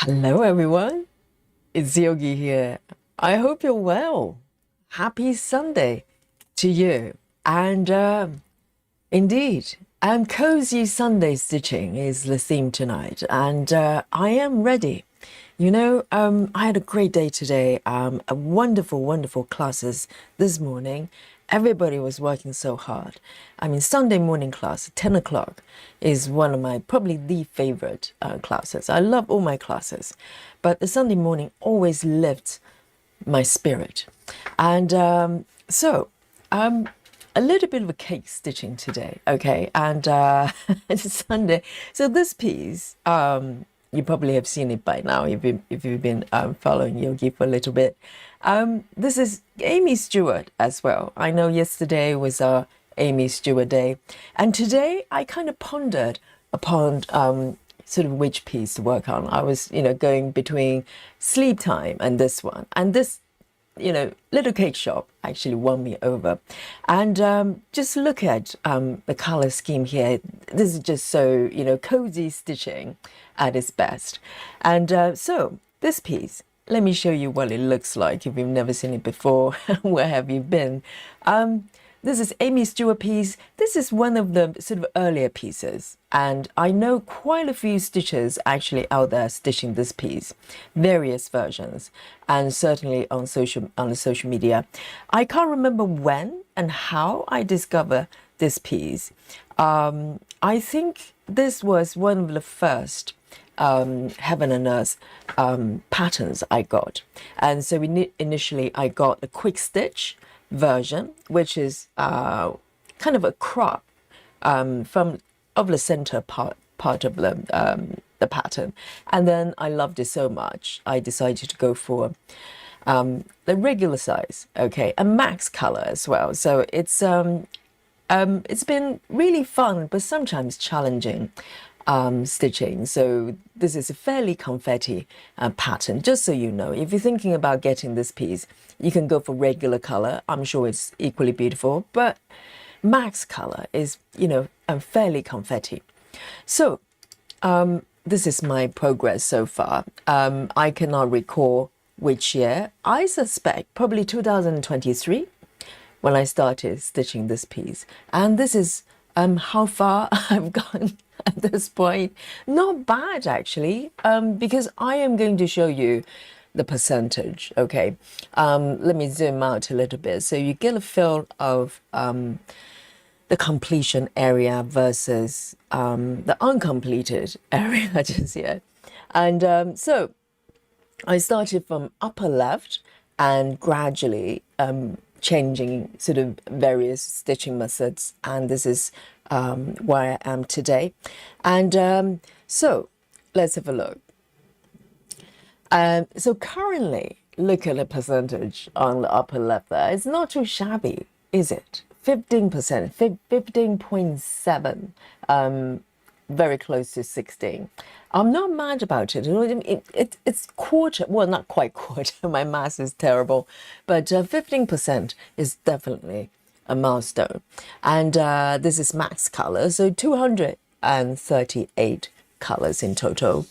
Hello, everyone. It's Yogi here. I hope you're well. Happy Sunday to you. And indeed, cozy Sunday stitching is the theme tonight, and I am ready. I had a great day today. A wonderful, wonderful classes this morning. Everybody was working so hard. I mean, Sunday morning class, 10 o'clock, is one of my probably the favorite classes. I love all my classes, but the Sunday morning always lifts my spirit. And a little bit of a cake stitching today, okay? And it's Sunday. So this piece, you probably have seen it by now if you've been following Yogi for a little bit. This is Aimee Stewart as well. I know yesterday was Aimee Stewart Day, and today I kind of pondered upon sort of which piece to work on. I was, going between Sleep Time and this one, and this Little Cake Shop actually won me over. And just look at the color scheme here. This is just so, cozy stitching at its best. And so this piece, let me show you what it looks like if you've never seen it before. Where have you been? This is Aimee Stewart piece. This is one of the sort of earlier pieces, and I know quite a few stitchers actually out there stitching this piece, various versions, and certainly on the social media. I can't remember when and how I discovered this piece. I think this was one of the first heaven and earth patterns I got, and so initially I got a quick stitch version, which is kind of a crop from of the center part of the pattern, and then I loved it so much I decided to go for the regular size, okay, a max color as well. So it's been really fun but sometimes challenging stitching. So this is a fairly confetti pattern, just so you know. If you're thinking about getting this piece, you can go for regular color. I'm sure it's equally beautiful, but max color is, fairly confetti. So this is my progress so far. I cannot recall which year. I suspect probably 2023 when I started stitching this piece. And this is how far I've gone at this point. Not bad, actually, because I am going to show you the percentage, okay? Let me zoom out a little bit so you get a feel of the completion area versus the uncompleted area just yet. And so I started from upper left and gradually changing sort of various stitching methods, and this is where I am today. And so let's have a look. So currently, look at the percentage on the upper left there. It's not too shabby, is it? 15%, 15.7, very close to 16. I'm not mad about it. It's quarter, well, not quite quarter, my math is terrible, but 15% is definitely a milestone. And this is max color, so 238 colors in total.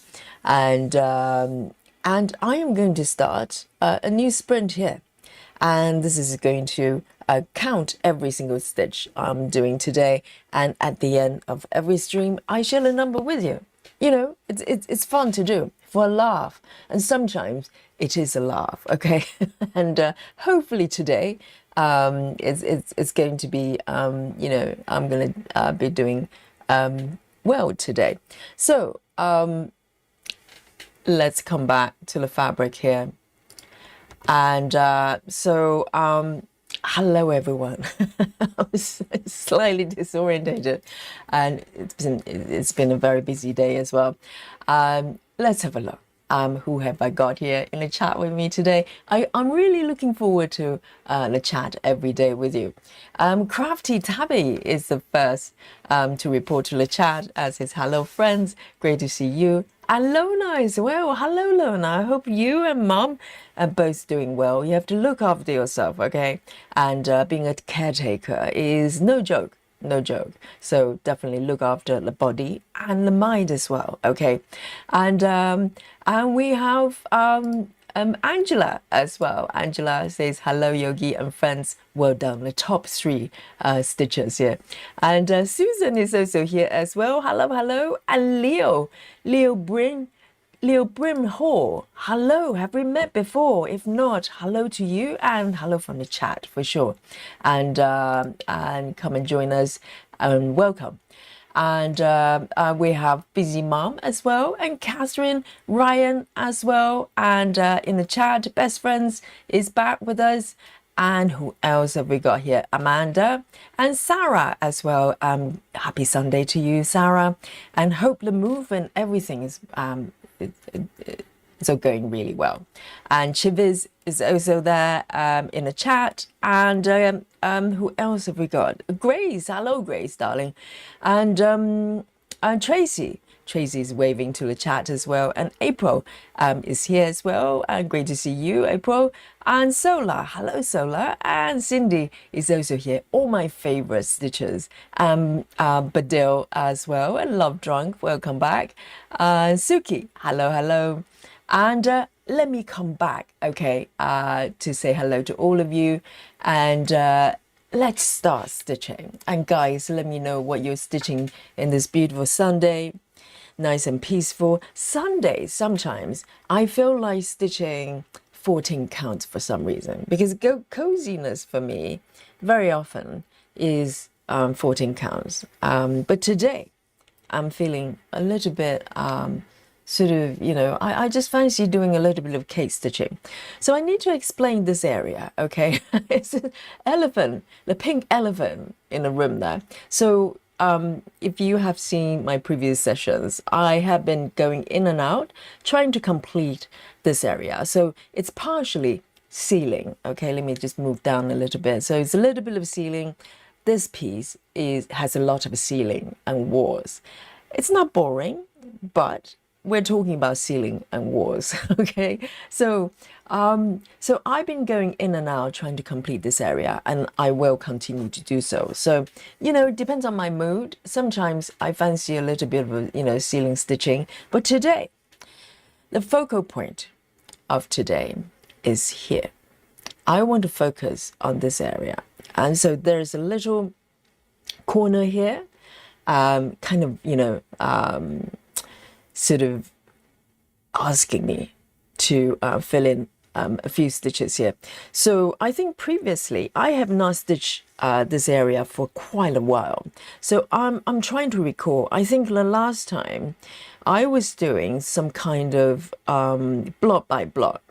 And I am going to start a new sprint here. And this is going to count every single stitch I'm doing today. And at the end of every stream, I share a number with you. It's fun to do for a laugh. And sometimes it is a laugh, okay? And hopefully today, it's going to be, I'm going to be doing well today. So let's come back to the fabric here. And hello everyone. I was slightly disorientated, and it's been a very busy day as well. Let's have a look. Who have I got here in the chat with me today? I'm really looking forward to the chat every day with you. Crafty Tabby is the first to report to the chat as his hello friends. Great to see you. And Lona as well. Hello, Lona. I hope you and Mom are both doing well. You have to look after yourself, okay? And being a caretaker is no joke. no joke. So definitely look after the body and the mind as well. Okay, and we have Angela as well. Angela says hello, Yogi and friends. Well done, the top three stitchers here. And Susan is also here as well. Hello, hello, and Leo Brim Hall, hello, have we met before? If not, hello to you and hello from the chat for sure. And come and join us and welcome. And we have Busy Mom as well, and Catherine, Ryan as well. And in the chat, Best Friends is back with us. And who else have we got here? Amanda and Sarah as well. Happy Sunday to you, Sarah. And hope the move and everything is it's all going really well. And Chiviz is also there in the chat. And who else have we got? Grace, hello Grace, darling. And Tracy. Tracy is waving to the chat as well. And April is here as well. And great to see you, April. And Sola, hello Sola. And Cindy is also here. All my favorite stitchers. Badil as well. And Love Drunk, welcome back. Suki, hello, hello. And let me come back, okay, to say hello to all of you. And let's start stitching. And guys, let me know what you're stitching in this beautiful Sunday. Nice and peaceful. Sundays, sometimes I feel like stitching 14 counts for some reason, because coziness for me very often is 14 counts. But today I'm feeling a little bit sort of, I just fancy doing a little bit of case stitching. So I need to explain this area, okay? It's an elephant, the pink elephant in the room there. So if you have seen my previous sessions, I have been going in and out trying to complete this area. So it's partially ceiling. Okay, let me just move down a little bit. So it's a little bit of ceiling. This piece has a lot of ceiling and walls. It's not boring, but we're talking about ceiling and walls. Okay, so I've been going in and out trying to complete this area, and I will continue to do so. So it depends on my mood. Sometimes I fancy a little bit of ceiling stitching, but today the focal point of today is here. I want to focus on this area, and so there's a little corner here, kind of sort of asking me to fill in a few stitches here. So I think previously I have not stitched this area for quite a while. So I'm trying to recall. I think the last time I was doing some kind of block by block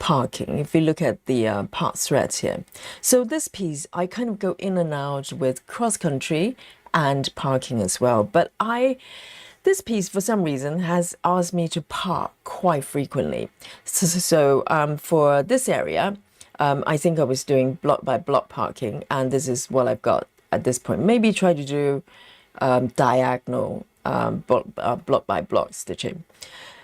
parking, if you look at the part threads here. So this piece, I kind of go in and out with cross country and parking as well. But this piece, for some reason, has asked me to park quite frequently. So for this area, I think I was doing block by block parking, and this is what I've got at this point. Maybe try to do diagonal block by block stitching.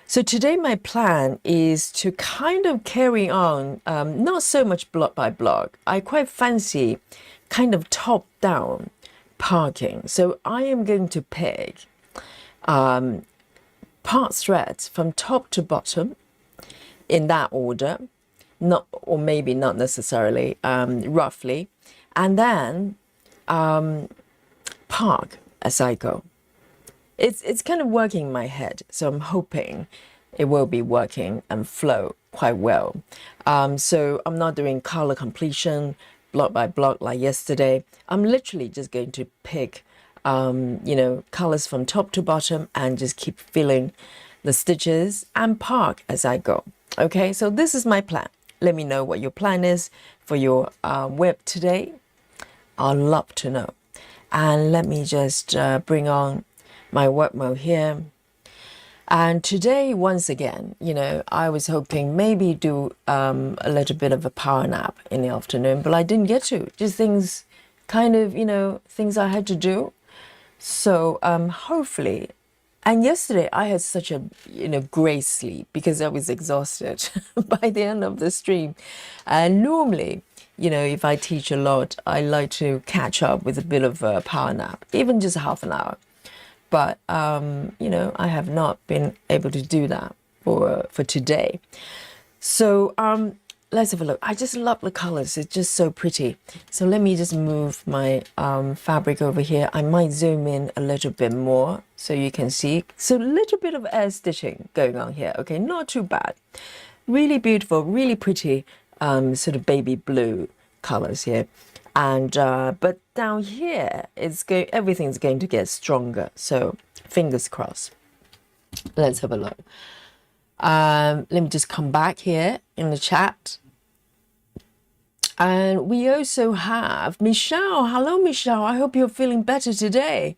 So today my plan is to kind of carry on, not so much block by block. I quite fancy kind of top down parking. So I am going to pick part threads from top to bottom in that order, or maybe not necessarily, roughly, and then park as I go. It's kind of working in my head, so I'm hoping it will be working and flow quite well. So I'm not doing color completion block by block like yesterday. I'm literally just going to pick colors from top to bottom and just keep filling the stitches and park as I go. Okay, so this is my plan. Let me know what your plan is for your web today. I'd love to know. And let me just bring on my work mode here. And today, once again, I was hoping maybe do a little bit of a power nap in the afternoon, but I didn't get to. Just things kind of, things I had to do. So hopefully, and yesterday I had such a great sleep because I was exhausted by the end of the stream. And normally you know, if I teach a lot, I like to catch up with a bit of a power nap, even just half an hour. But you know, I have not been able to do that for today. So let's have a look. I just love the colors. It's just so pretty. So let me just move my fabric over here. I might zoom in a little bit more so you can see. So a little bit of air stitching going on here. Okay, not too bad. Really beautiful, really pretty sort of baby blue colors here. And but down here everything's going to get stronger, so fingers crossed. Let's have a look. Let me just come back here in the chat, and we also have Michelle. Hello Michelle, I hope you're feeling better today.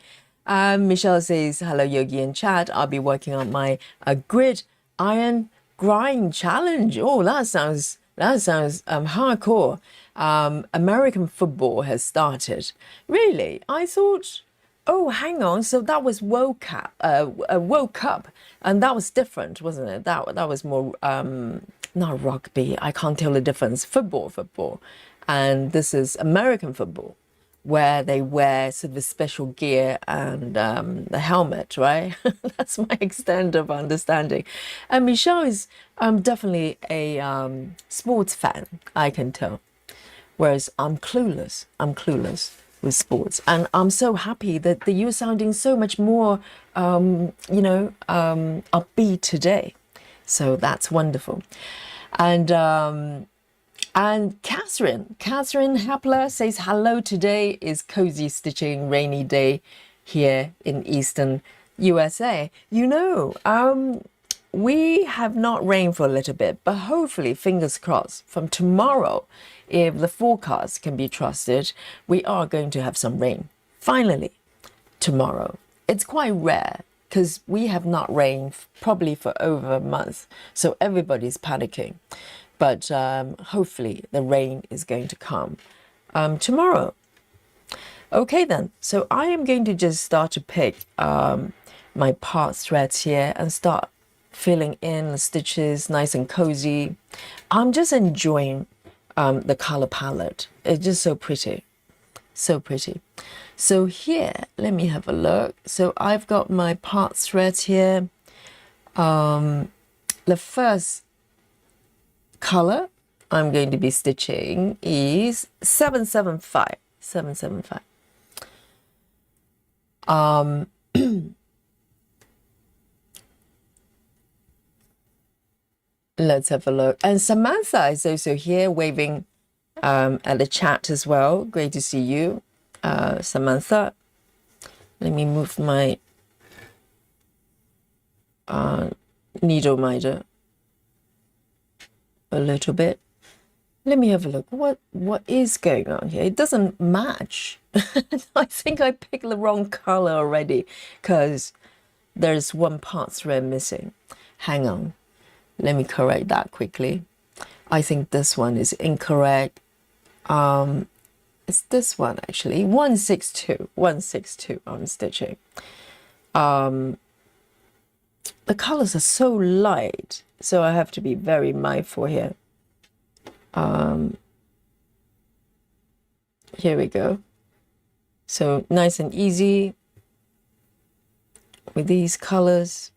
Michelle says hello Yogi and chat, I'll be working on my grid iron grind challenge. Oh, that sounds hardcore. American football has started. Really? I thought, oh, hang on. So that was World Cup, and that was different, wasn't it? That was more not rugby. I can't tell the difference. Football, and this is American football, where they wear sort of a special gear and the helmet, right? That's my extent of understanding. And Michelle is definitely a sports fan, I can tell. Whereas I'm clueless with sports. And I'm so happy that you're sounding so much more, you know, upbeat today. So that's wonderful. And Catherine Hapler says, hello, today is cozy stitching rainy day here in Eastern USA. You know, we have not rained for a little bit, but hopefully, fingers crossed, from tomorrow, if the forecast can be trusted, we are going to have some rain. Finally, tomorrow. It's quite rare because we have not rained probably for over a month. So everybody's panicking. But hopefully the rain is going to come tomorrow. Okay then, so I am going to just start to pick my part threads here and start filling in the stitches nice and cozy. I'm just enjoying the color palette. It's just so pretty, so pretty. So here, let me have a look. So I've got my part threads here. The first color I'm going to be stitching is 775. Let's have a look. And Samantha is also here waving at the chat as well. Great to see you, Samantha. Let me move my needle minder a little bit. Let me have a look. What is going on here? It doesn't match. I think I picked the wrong color already because there's one part thread missing. Hang on. Let me correct that quickly. I think this one is incorrect. It's this one actually. 162 I'm stitching. The colors are so light, so I have to be very mindful here. Here we go. So nice and easy with these colors.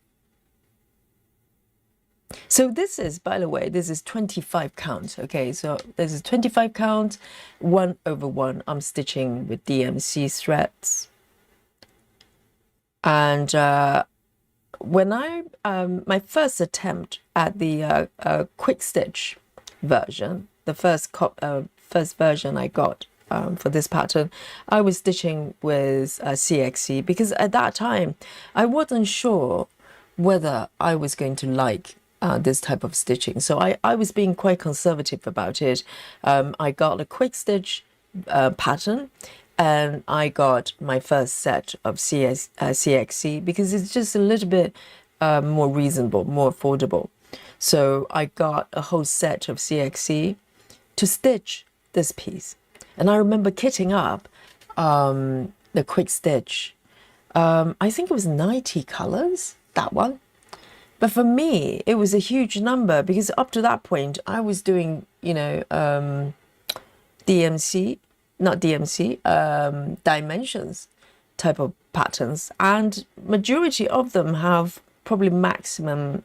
So this is, by the way, this is 25 count. Okay, so this is 25 count, 1/1. I'm stitching with DMC threads. And when I my first attempt at the quick stitch version, the first version I got for this pattern, I was stitching with CXC because at that time I wasn't sure whether I was going to like this type of stitching. So I was being quite conservative about it. I got a quick stitch pattern, and I got my first set of CXC because it's just a little bit more reasonable, more affordable. So I got a whole set of CXC to stitch this piece. And I remember kitting up the quick stitch. I think it was 90 colors, that one. But for me, it was a huge number because up to that point, I was doing, you know, DMC, not DMC, dimensions type of patterns, and majority of them have probably maximum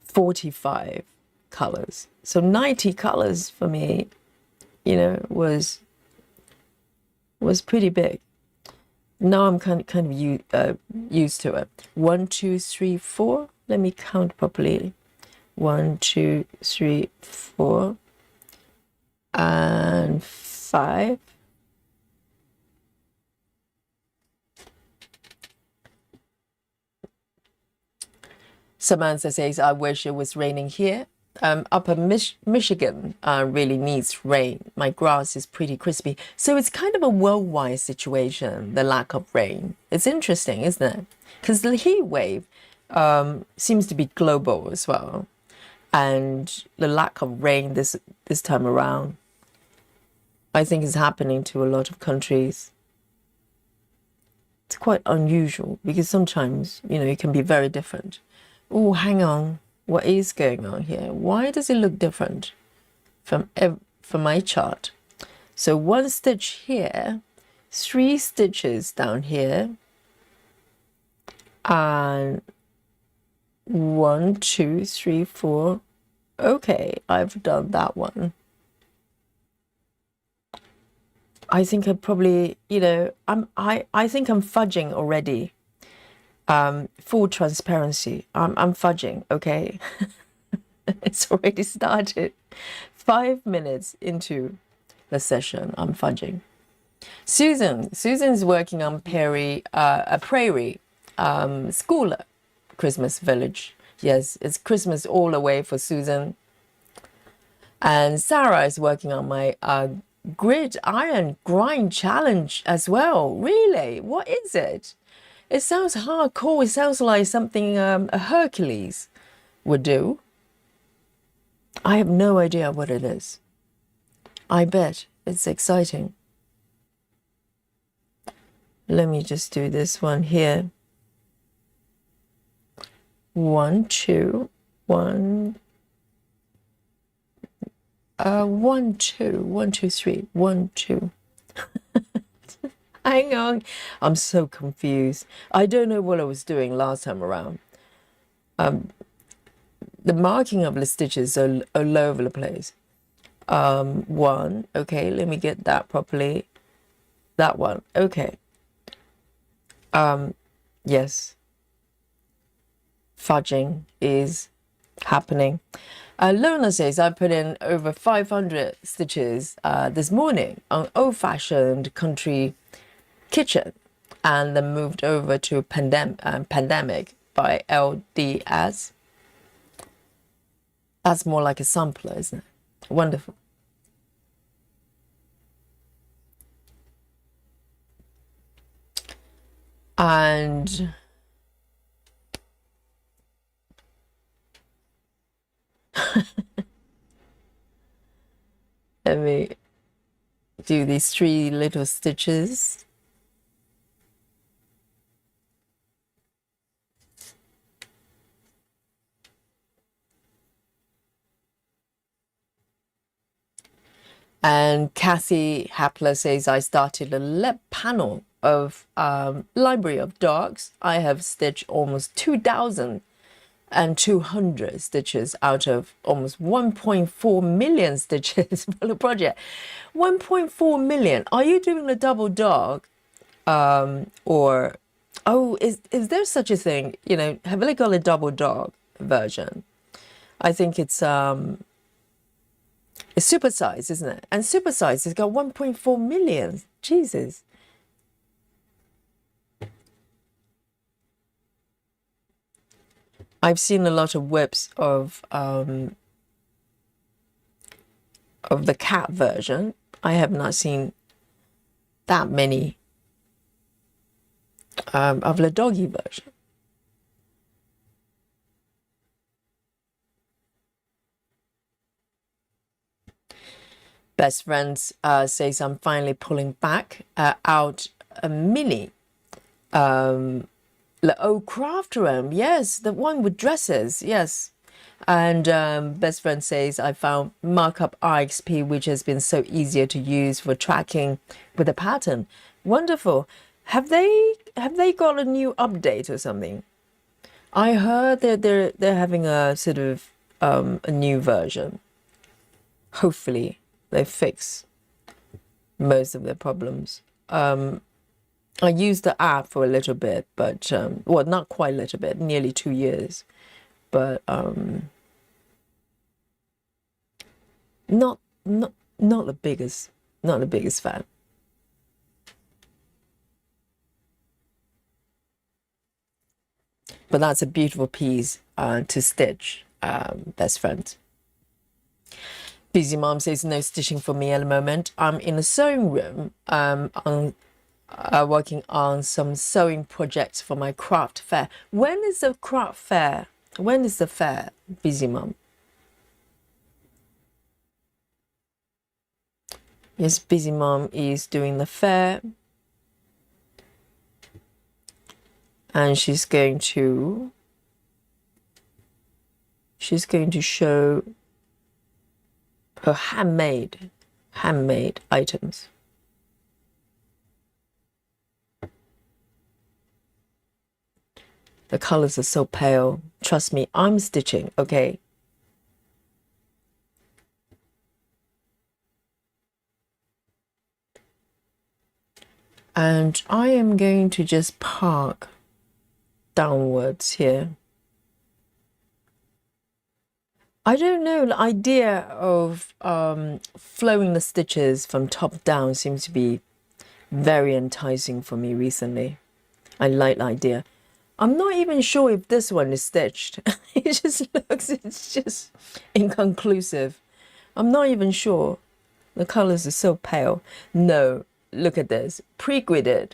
45 colors. So 90 colors for me, you know, was pretty big. Now I'm kind of used to it. 1, 2, 3, 4. Let me count properly. 1, 2, 3, 4, and 5. Samantha says, I wish it was raining here. Upper Michigan really needs rain. My grass is pretty crispy. So it's kind of a worldwide situation, the lack of rain. It's interesting, isn't it? Because the heat wave seems to be global as well. And the lack of rain this time around, I think is happening to a lot of countries. It's quite unusual because sometimes, you know, it can be very different. Oh, hang on. What is going on here? Why does it look different from my chart? So 1 stitch here, 3 stitches down here, and 1, 2, 3, 4. Okay, I've done that one. I think I probably, you know, I think I'm fudging already. Full transparency, I'm fudging, okay? It's already started. 5 minutes into the session, I'm fudging. Susan's working on a prairie schooler Christmas village. Yes, it's Christmas all the way for Susan. And Sarah is working on my grid iron grind challenge as well. Really? What is it? It sounds hardcore. It sounds like something a Hercules would do. I have no idea what it is. I bet it's exciting. Let me just do this one here. 1, 2, 1. 1, 2, 1, 2, 3, 1, 2. Hang on, I'm so confused. I don't know what I was doing last time around. The marking of the stitches are all over the place. 1, okay, let me get that properly. That one, okay. Yes. Fudging is happening. Lona says, I put in over 500 stitches this morning on old-fashioned country kitchen and then moved over to Pandemic by LDS. That's more like a sampler, isn't it? Wonderful. And let me do these 3 little stitches. And Kathy Hapler says, I started a left panel of Library of Dogs. I have stitched almost 2,200 stitches out of almost 1.4 million stitches for the project. 1.4 million. Are you doing a double dog? Or, oh, is there such a thing? You know, have they got a double dog version? I think it's supersize, isn't it? And supersize has got 1.4 million. Jesus. I've seen a lot of whips of the cat version. I have not seen that many of the doggy version. Best Friends says, I'm finally pulling back out a mini. The old craft room. Yes, the one with dresses. Yes. And best friend says, I found markup RXP, which has been so easier to use for tracking with a pattern. Wonderful. Have they got a new update or something? I heard that they're having a sort of a new version. Hopefully they fix most of their problems. I used the app for a little bit, but well, not quite a little bit, nearly 2 years, but not the biggest fan. But that's a beautiful piece to stitch, best friend. Busy Mom says no stitching for me at the moment. I'm in a sewing room working on some sewing projects for my craft fair. When is the craft fair? When is the fair, Busy Mom? Yes, Busy Mom is doing the fair. And she's going to show her handmade items. The colors are so pale. Trust me, I'm stitching, okay? And I am going to just park downwards here. I don't know, the idea of flowing the stitches from top down seems to be very enticing for me recently. I like the idea. I'm not even sure if this one is stitched. It just looks, it's just inconclusive. I'm not even sure. The colors are so pale. No, look at this. Pre-gridded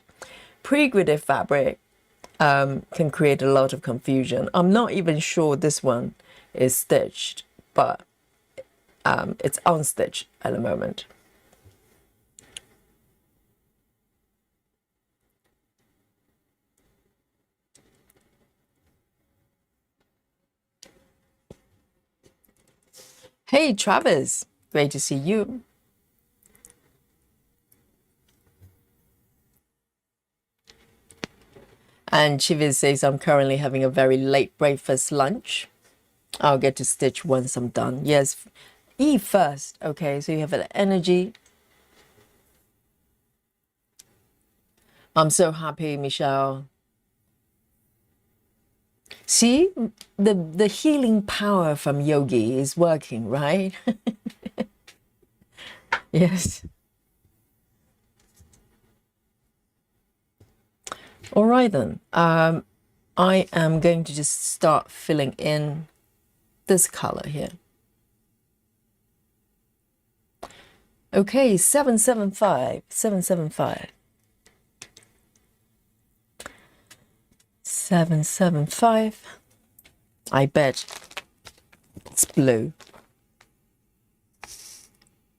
fabric can create a lot of confusion. I'm not even sure this one is stitched, but it's unstitched at the moment. Hey, Travis, great to see you. And Chivis says, I'm currently having a very late breakfast lunch. I'll get to stitch once I'm done. Yes, eat first. Okay, so you have the energy. I'm so happy, Michelle. See, the healing power from yogi is working, right? Yes. All right then. I am going to just start filling in this color here. Okay, 775, 775. 775. I bet it's blue.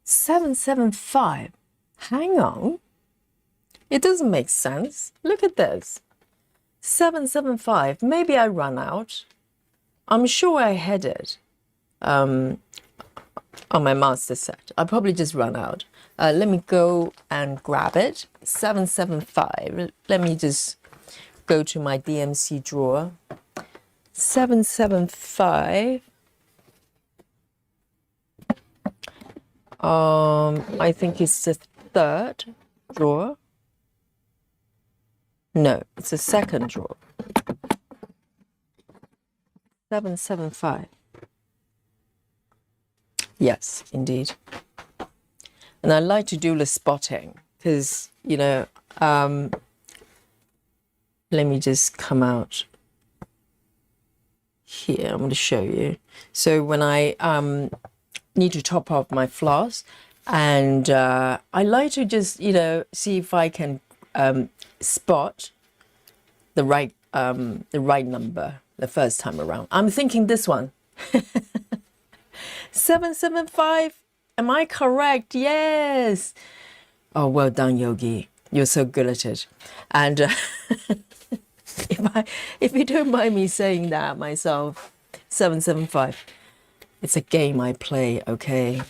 775. Hang on. It doesn't make sense. Look at this. 775. Maybe I run out. I'm sure I had it on my master set. I'll probably just run out. Let me go and grab it. 775. Let me just go to my DMC drawer. 775. I think it's the third drawer. No, it's the second drawer. 775. Yes, indeed. And I like to do the spotting because, you know, let me just come out here. I'm going to show you. So when I need to top off my floss, and I like to just, you know, see if I can spot the right number the first time around. I'm thinking this one. 775. Am I correct? Yes. Oh, well done, Yogi. You're so good at it. And if you don't mind me saying that myself, 775. It's a game I play, okay?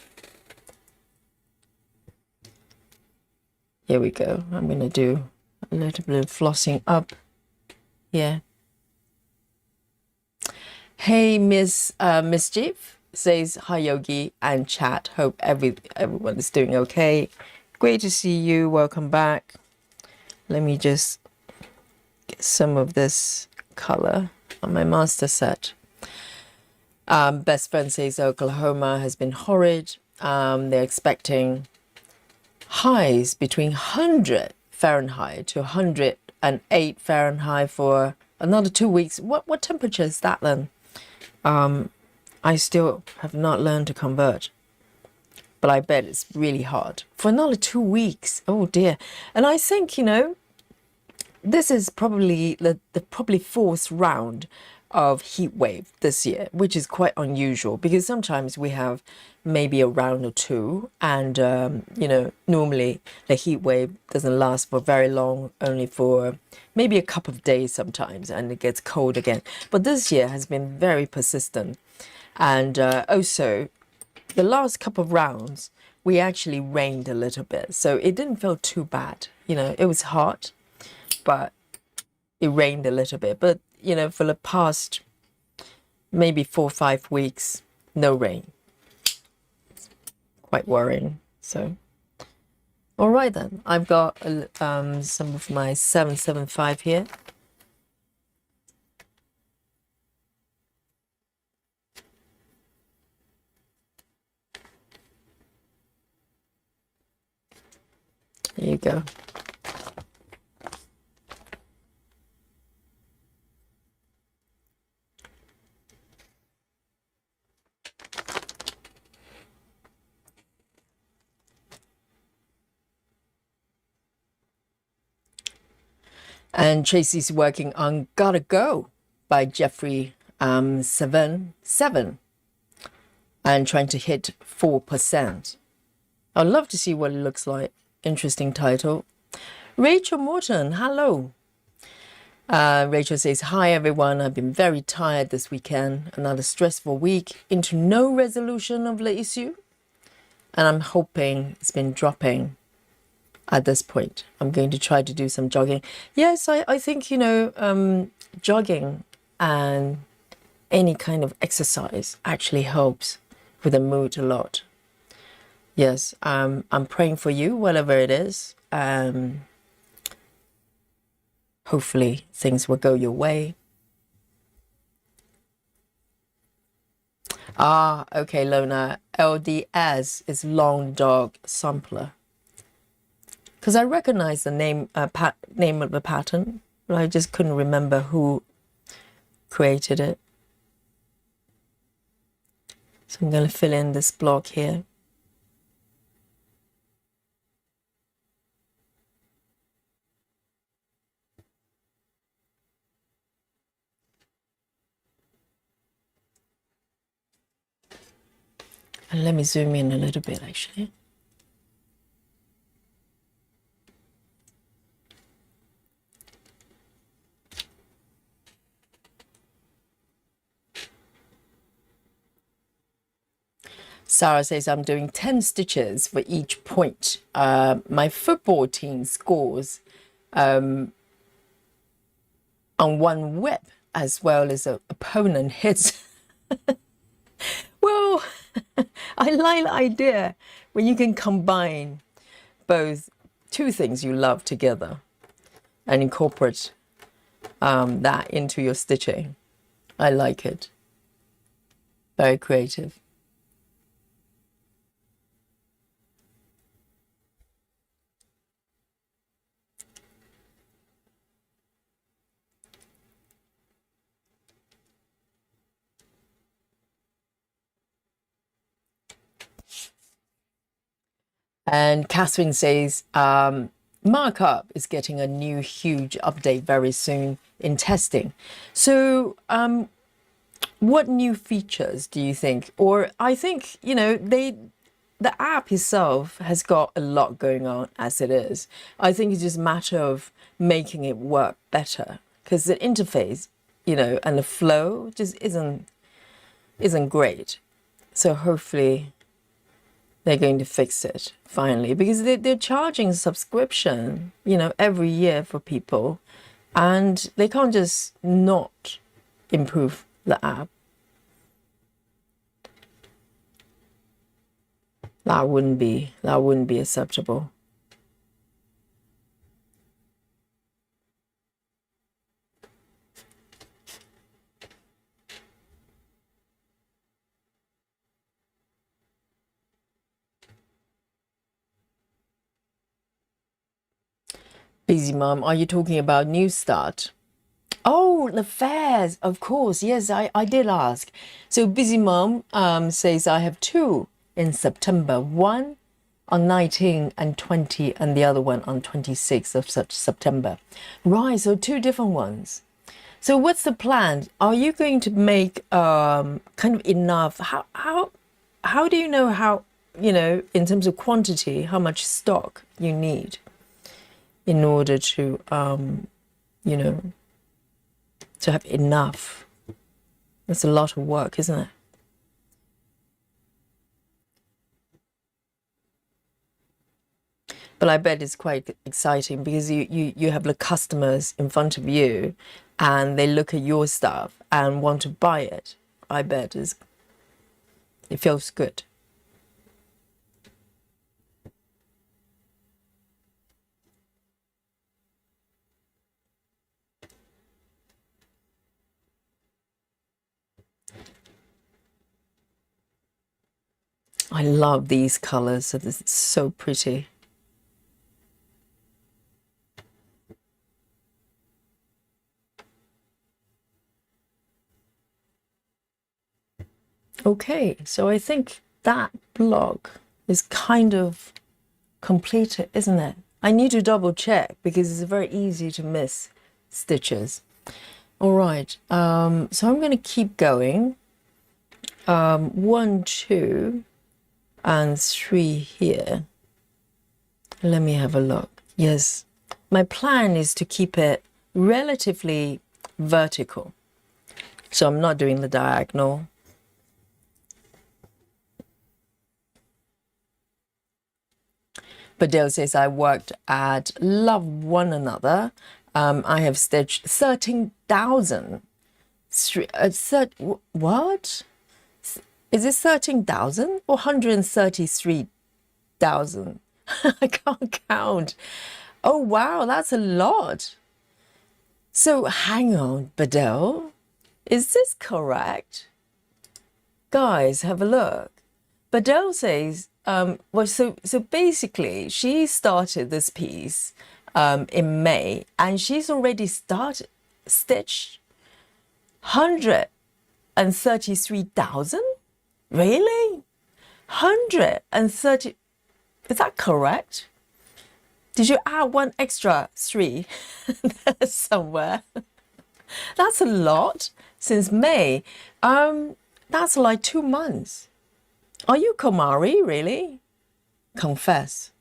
Here we go. I'm going to do a little bit of flossing up here. Hey, Miss Mischief says, hi, Yogi and chat. Hope everyone is doing okay. Great to see you. Welcome back. Let me just get some of this color on my master set. Best friend says Oklahoma has been horrid. They're expecting highs between 100 Fahrenheit to 108 Fahrenheit for another 2 weeks. What temperature is that then? I still have not learned to convert, but I bet it's really hard for another 2 weeks. Oh dear. And I think, you know, this is probably the probably fourth round of heat wave this year, which is quite unusual because sometimes we have maybe a round or two, and you know, normally the heat wave doesn't last for very long, only for maybe a couple of days sometimes, and it gets cold again. But this year has been very persistent, and also the last couple of rounds we actually rained a little bit, so it didn't feel too bad. You know, it was hot, but it rained a little bit. But you know, for the past maybe 4 or 5 weeks, no rain. Quite worrying. So, all right then. I've got some of my 775 here. There you go. And Tracy's working on Gotta Go by Jeffrey 7 and trying to hit 4%. I'd love to see what it looks like. Interesting title. Rachel Morton, hello. Rachel says, hi everyone, I've been very tired this weekend. Another stressful week into no resolution of the issue. And I'm hoping it's been dropping at this point. I'm going to try to do some jogging. Yes, I think, you know, jogging and any kind of exercise actually helps with the mood a lot. Yes, I'm praying for you, whatever it is. Hopefully things will go your way. Ah, okay, Lona. LDS is Long Dog Sampler. Because I recognize the name of the pattern, but I just couldn't remember who created it. So I'm going to fill in this block here. And let me zoom in a little bit, actually. Sarah says, I'm doing 10 stitches for each point. My football team scores on one whip, as well as an opponent hits. Well, I like the idea when you can combine both two things you love together and incorporate that into your stitching. I like it. Very creative. And Catherine says, markup is getting a new huge update very soon in testing. So what new features do you think? Or I think, you know, the app itself has got a lot going on as it is. I think it's just a matter of making it work better, because the interface, you know, and the flow just isn't isn't great. So hopefully they're going to fix it finally, because they're charging subscription, you know, every year for people, and they can't just not improve the app. That wouldn't be acceptable. Busy Mom, are you talking about New Start? Oh, the fairs, of course. Yes, I did ask. So Busy Mom says I have two in September, one on 19 and 20, and the other one on 26th of September. Right, so two different ones. So what's the plan? Are you going to make kind of enough? How do you know how, you know, in terms of quantity, how much stock you need in order to, you know, to have enough? That's a lot of work, isn't it? But I bet it's quite exciting because you have the customers in front of you and they look at your stuff and want to buy it. I bet it feels good. I love these colors. It's so pretty. Okay, so I think that blog is kind of completed, isn't it? I need to double check because it's very easy to miss stitches. All right, so I'm going to keep going. 1, 2, and 3 here. Let me have a look. Yes, my plan is to keep it relatively vertical. So I'm not doing the diagonal. But Dale says, I worked at Love One Another. I have stitched 13,000. What? Is it 13,000 or 133,000? I can't count. Oh, wow, that's a lot. So hang on, Badell. Is this correct? Guys, have a look. Badell says, well, so basically, she started this piece in May, and she's already stitched 133,000. Really? 130? Is that correct? Did you add one extra 3 somewhere? That's a lot since May. That's like 2 months. Are you Komari, really? Confess.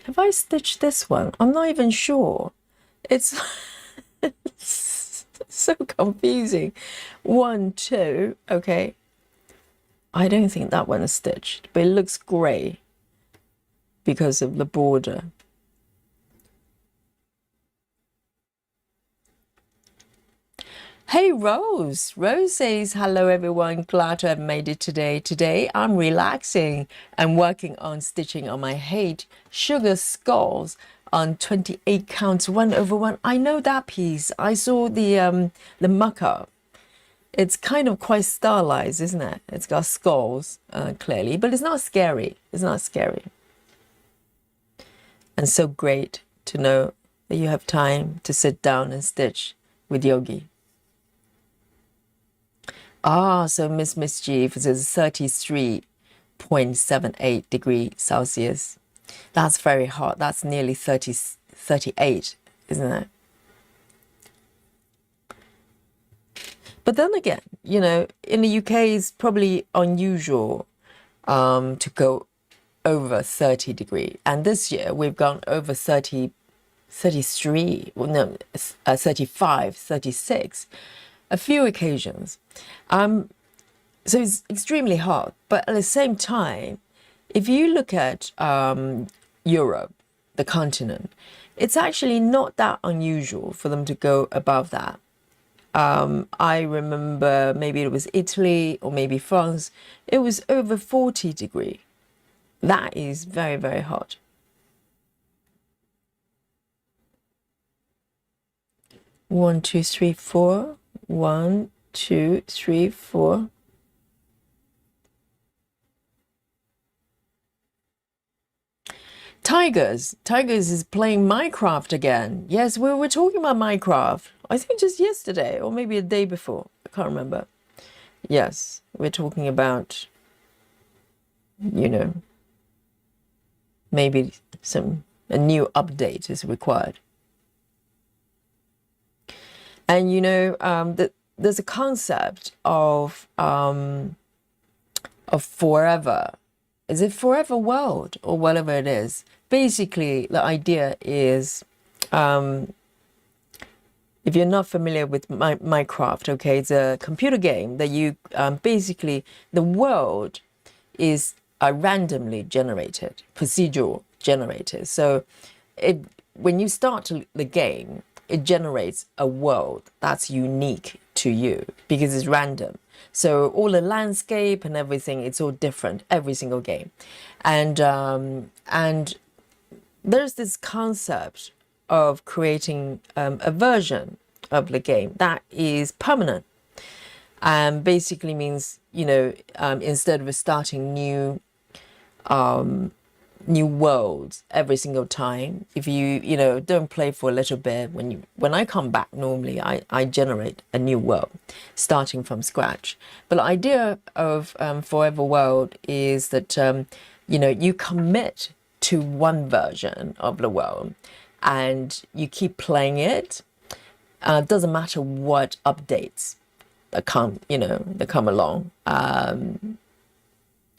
Have I stitched this one? I'm not even sure. It's, it's so confusing. 1, 2, okay. I don't think that one is stitched, but it looks grey because of the border. Hey, Rose. Rose says, hello, everyone. Glad to have made it today. Today, I'm relaxing and working on stitching on my Hate Sugar Skulls on 28 counts 1/1. I know that piece. I saw the mock-up. It's kind of quite stylized, isn't it? It's got skulls, clearly, but it's not scary. It's not scary. And so great to know that you have time to sit down and stitch with Yogi. Ah, so Miss Mischief is 33.78 degrees Celsius. That's very hot. That's nearly 38, isn't it? But then again, you know, in the UK, it's probably unusual to go over 30 degrees. And this year, we've gone over 37 33, well, no, 35, 36, a few occasions. So it's extremely hot. But at the same time, if you look at Europe, the continent, it's actually not that unusual for them to go above that. I remember maybe it was Italy or maybe France. It was over 40 degree. That is very, very hot. One, two, three, four. 1, 2, 3, 4. Tigers is playing Minecraft again. Yes, we were talking about Minecraft. I think just yesterday or maybe a day before. I can't remember. Yes, we're talking about, you know, maybe a new update is required. And there's a concept of forever. Is it forever world or whatever it is? Basically, the idea is, if you're not familiar with Minecraft, okay, it's a computer game that you basically, the world is randomly generated, procedural generated. So when you start the game, it generates a world that's unique to you because it's random. So all the landscape and everything, it's all different every single game. And there's this concept of creating a version of the game that is permanent. Basically means, instead of starting new worlds every single time, if you don't play for a little bit, when I come back, normally I generate a new world starting from scratch. But the idea of forever world is that you commit to one version of the world and you keep playing it. Doesn't matter what updates that come along.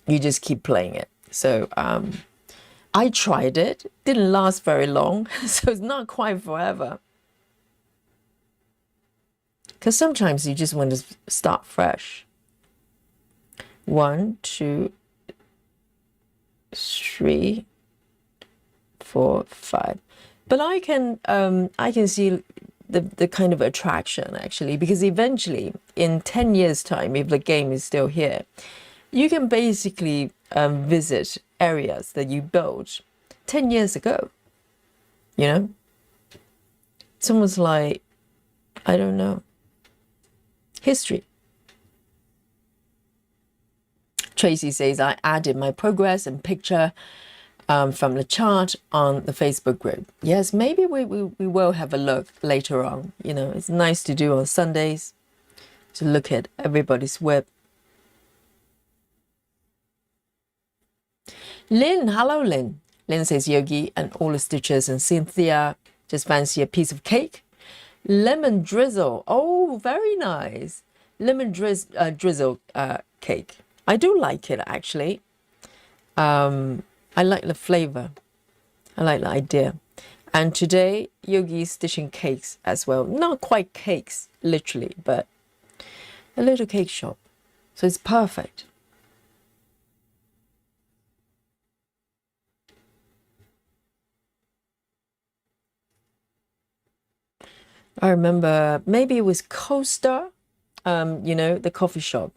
You just keep playing it. So I tried it, didn't last very long, so it's not quite forever. Because sometimes you just want to start fresh. 1, 2, 3, 4, 5. But I can see the kind of attraction actually, because eventually in 10 years time, if the game is still here, you can basically visit areas that you built 10 years ago. It's almost like, I don't know, history. Tracy says, I added my progress and picture from the chart on the Facebook group. Yes, maybe we will have a look later on. It's nice to do on Sundays, to look at everybody's web. Lynn, hello Lynn. Lynn says, Yogi and all the stitchers and Cynthia, just fancy a piece of cake. Lemon drizzle. Oh, very nice. Lemon drizzle cake. I do like it actually. I like the flavor. I like the idea. And today, Yogi is stitching cakes as well. Not quite cakes, literally, but a little cake shop. So it's perfect. I remember maybe it was Costa, the coffee shop.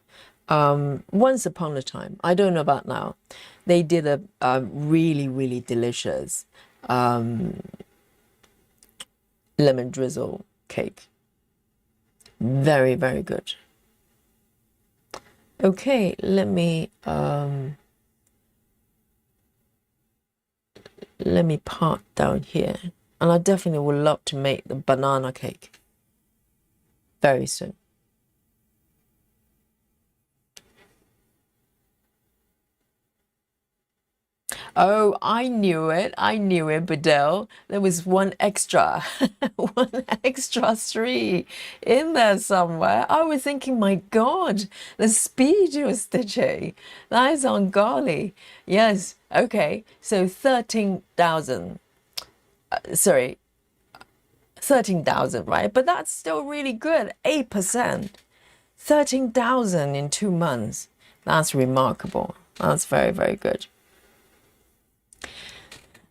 Once upon a time, I don't know about now, they did a really, really delicious lemon drizzle cake. Very, very good. Okay, let me part down here. And I definitely would love to make the banana cake very soon. Oh, I knew it, Bedell. There was one extra, one extra 3 in there somewhere. I was thinking, my God, the speed you were stitching. That is ungodly. Yes, okay, so 13,000. Sorry, 13,000, right? But that's still really good. 8%. 13,000 in 2 months. That's remarkable. That's very, very good.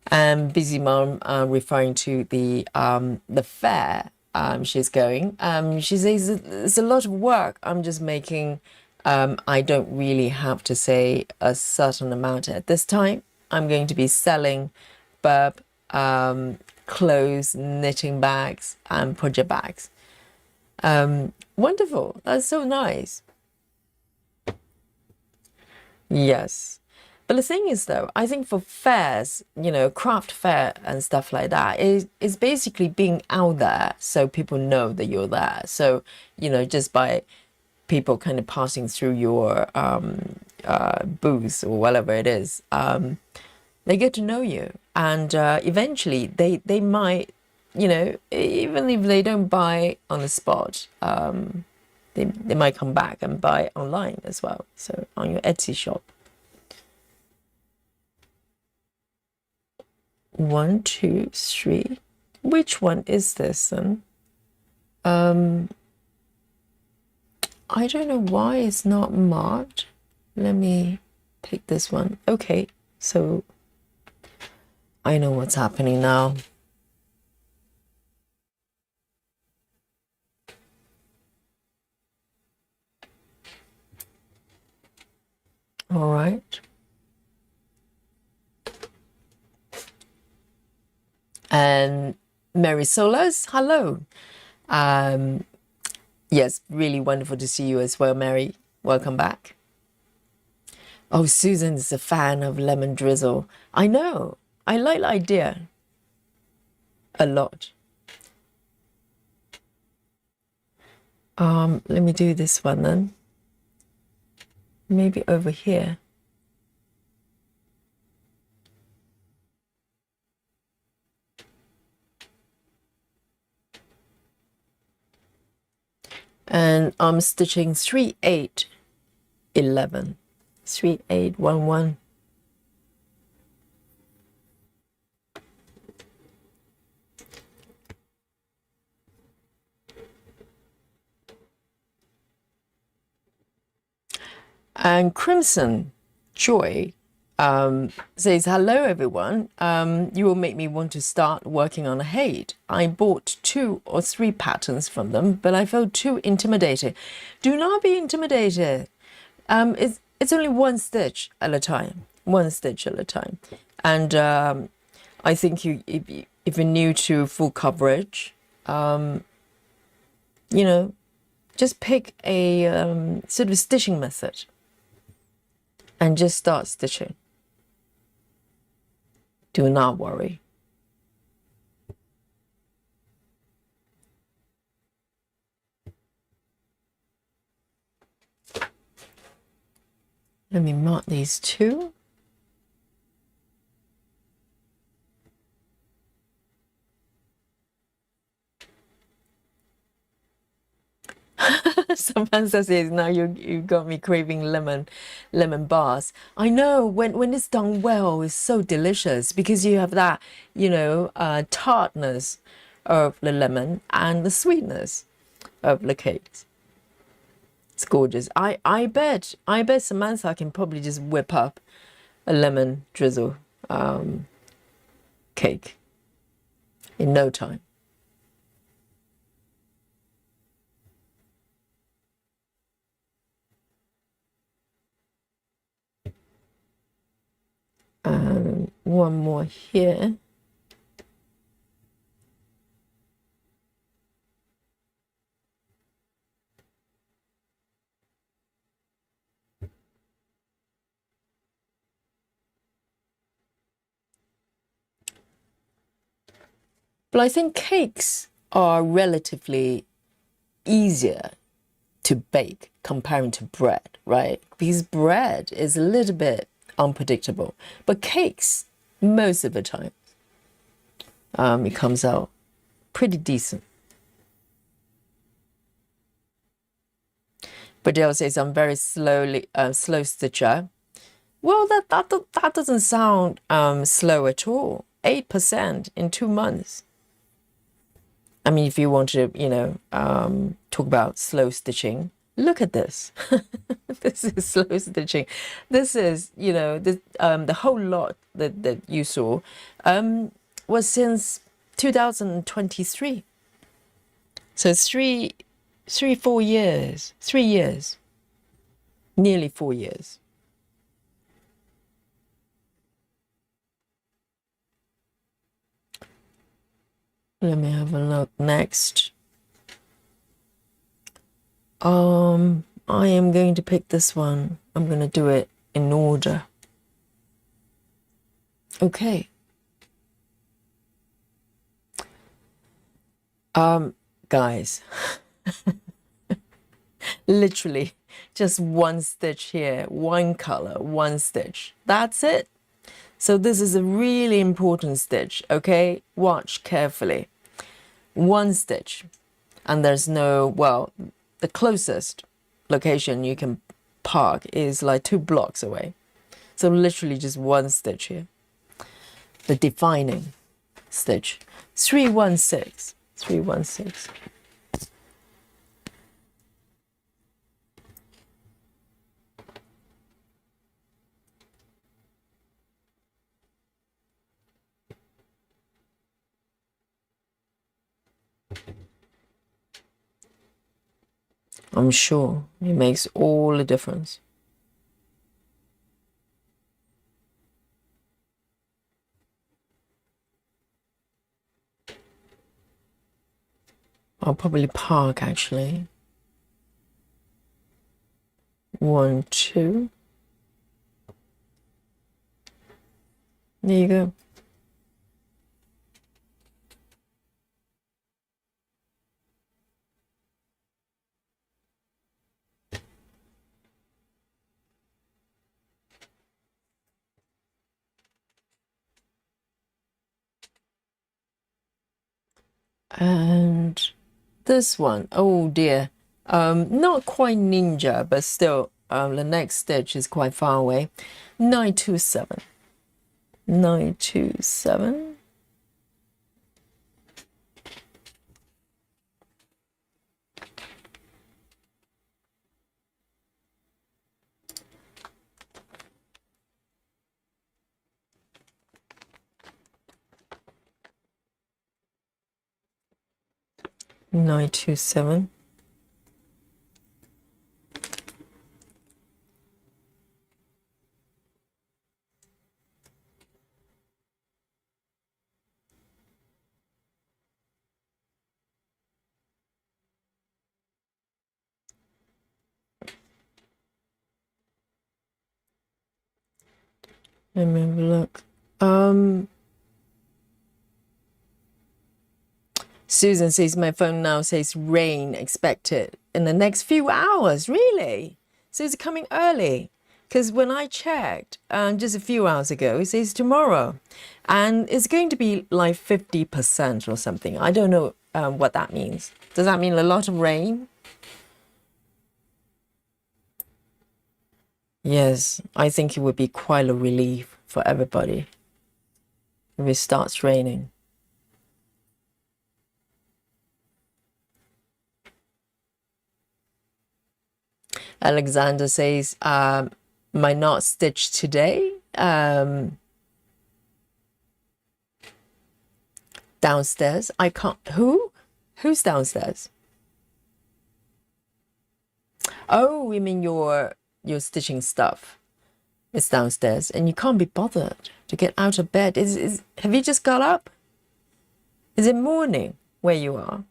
And Busy Mom referring to the fair she's going. She says it's a lot of work. I'm just making. I don't really have to say a certain amount at this time. I'm going to be selling burp, clothes, knitting bags, and project bags. Wonderful. That's so nice. Yes. But the thing is, though, I think for fairs, craft fair and stuff like that, is basically being out there so people know that you're there. So, just by people kind of passing through your booth or whatever it is, they get to know you. And eventually they might, even if they don't buy on the spot, they might come back and buy online as well. So on your Etsy shop. 1, 2, 3. Which one is this then? I don't know why it's not marked. Let me take this one. Okay, so I know what's happening now. All right. And Mary Solas, hello. Yes, really wonderful to see you as well, Mary. Welcome back. Oh, Susan's a fan of lemon drizzle. I know. I like the idea a lot. Let me do this one then. Maybe over here. And I'm stitching 3, 8, 11. 3, 8, 1, 1. And Crimson Joy says, hello everyone. You will make me want to start working on a Hade. I bought 2 or 3 patterns from them, but I felt too intimidated. Do not be intimidated. It's only 1 stitch at a time. 1 stitch at a time. And I think if you're new to full coverage, just pick a sort of stitching method and just start stitching. Do not worry. Let me mark these 2. Samantha says, now you got me craving lemon bars. I know when it's done well, it's so delicious because you have that, tartness of the lemon and the sweetness of the cakes. It's gorgeous. I bet Samantha can probably just whip up a lemon drizzle cake in no time. One more here. But I think cakes are relatively easier to bake comparing to bread, right? Because bread is a little bit unpredictable, but cakes, most of the time, it comes out pretty decent. But Dale says I'm very slow stitcher. Well, that doesn't sound slow at all. 8% in 2 months. I mean, if you want to, talk about slow stitching, look at this. This is slow stitching. This is, the whole lot that you saw was since 2023. So 4 years, 3 years, nearly 4 years. Let me have a look next. I am going to pick this one. I'm going to do it in order. Okay. Guys, literally just one stitch here, one color, one stitch. That's it. So this is a really important stitch, okay? Watch carefully. One stitch, and there's no, well, the closest location you can park is like 2 blocks away. So literally just one stitch here. The defining stitch. 316. 316. I'm sure it makes all the difference. I'll probably park actually. 1, 2. There you go. And this one, oh dear, not quite ninja, but still, the next stitch is quite far away. 927. 927. Nine, 2, 7. Let me have a look. Susan says my phone now says rain expected in the next few hours. Really? So it's coming early. Because when I checked just a few hours ago, it says tomorrow. And it's going to be like 50% or something. I don't know what that means. Does that mean a lot of rain? Yes, I think it would be quite a relief for everybody if it starts raining. Alexander says, might not stitch today. Downstairs. I can't. Who's downstairs? Oh, you mean your stitching stuff is downstairs, and you can't be bothered to get out of bed. Have you just got up? Is it morning where you are?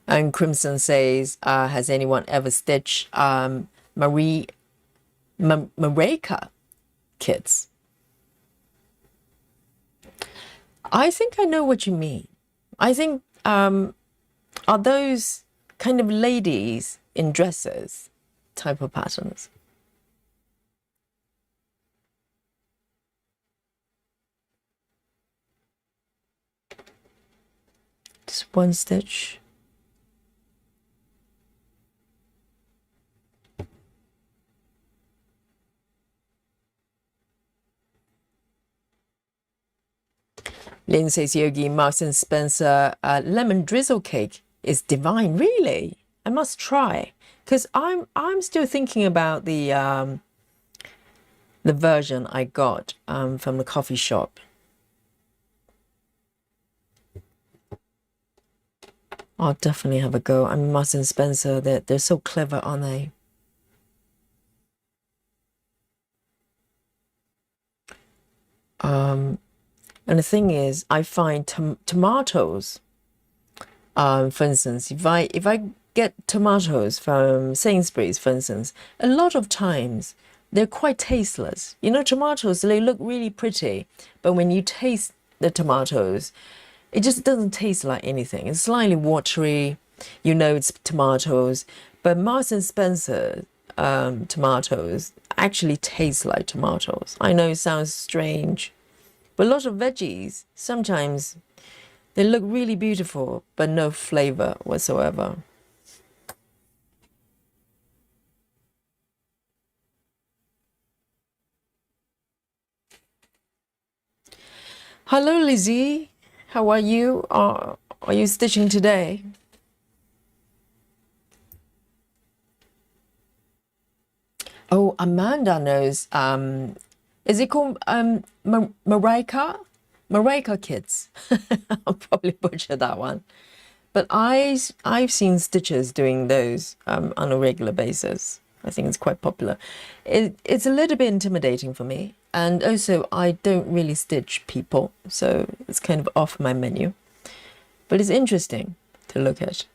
And Crimson says, has anyone ever stitched Mareka kits? I think I know what you mean. I think, are those kind of ladies in dresses type of patterns? Just one stitch. Lynn says Yogi Marks and Spencer lemon drizzle cake is divine. Really, I must try because I'm still thinking about the version I got from the coffee shop. I'll definitely have a go. I mean, Marks and Spencer, they're so clever, aren't they? And the thing is, I find tomatoes. For instance, if I get tomatoes from Sainsbury's, for instance, a lot of times they're quite tasteless. You know, tomatoes, they look really pretty, but when you taste the tomatoes, it just doesn't taste like anything. It's slightly watery, you know it's tomatoes, but Marks and Spencer tomatoes actually taste like tomatoes. I know it sounds strange, but a lot of veggies, sometimes they look really beautiful, but no flavor whatsoever. Hello, Lizzie. How are you? Are you stitching today? Oh, Amanda knows. Is it called Marika? Marika Kids. I'll probably butcher that one. But I've seen stitchers doing those on a regular basis. I think it's quite popular. It's a little bit intimidating for me. And also, I don't really stitch people, so it's kind of off my menu. But it's interesting to look at.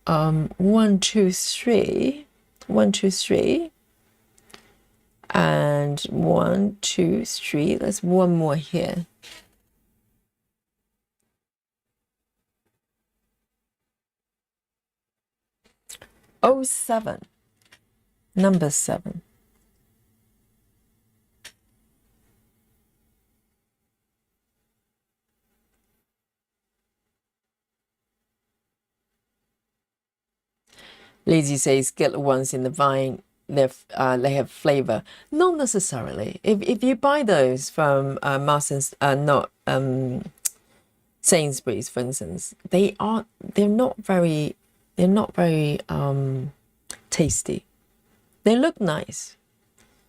1, 2, 3. 1, 2, 3. And 1, 2, 3. There's one more here. Oh, 7. Number 7. Lizzie says get the ones in the vine. They have flavor. Not necessarily. If you buy those from Marston's, not Sainsbury's, for instance, they're not very tasty. They look nice,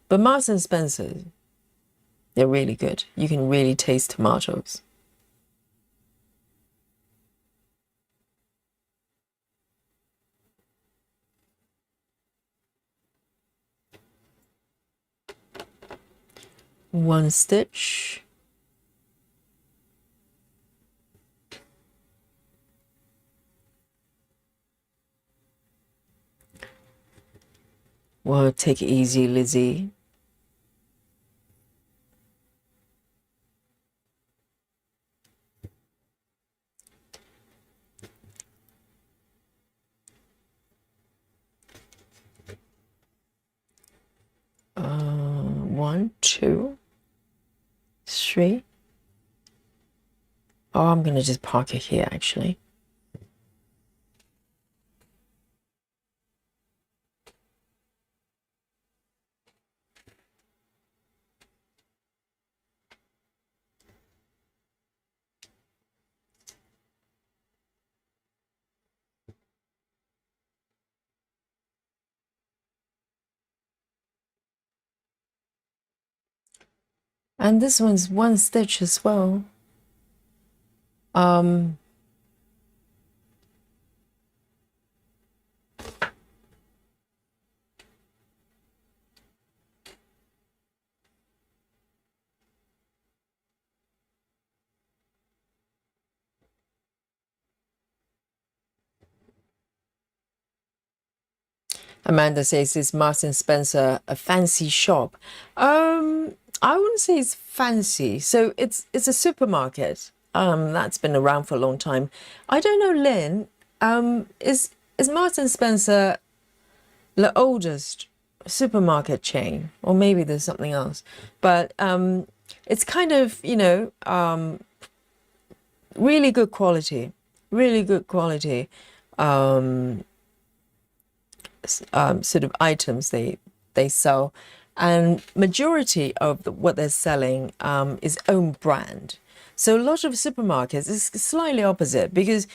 but Marks and Spencer, they're really good. You can really taste tomatoes. One stitch. Well, take it easy, Lizzie. One, 2, 3. Oh, I'm gonna just park it here, actually. And this one's one stitch as well. Amanda says, is Marks and Spencer a fancy shop? I wouldn't say it's fancy. So it's a supermarket. That's been around for a long time. I don't know, Lynn. Is Marks and Spencer the oldest supermarket chain, or maybe there's something else? But it's kind of, really good quality, really good quality. Sort of items they sell, and majority of what they're selling is own brand. So a lot of supermarkets is slightly opposite because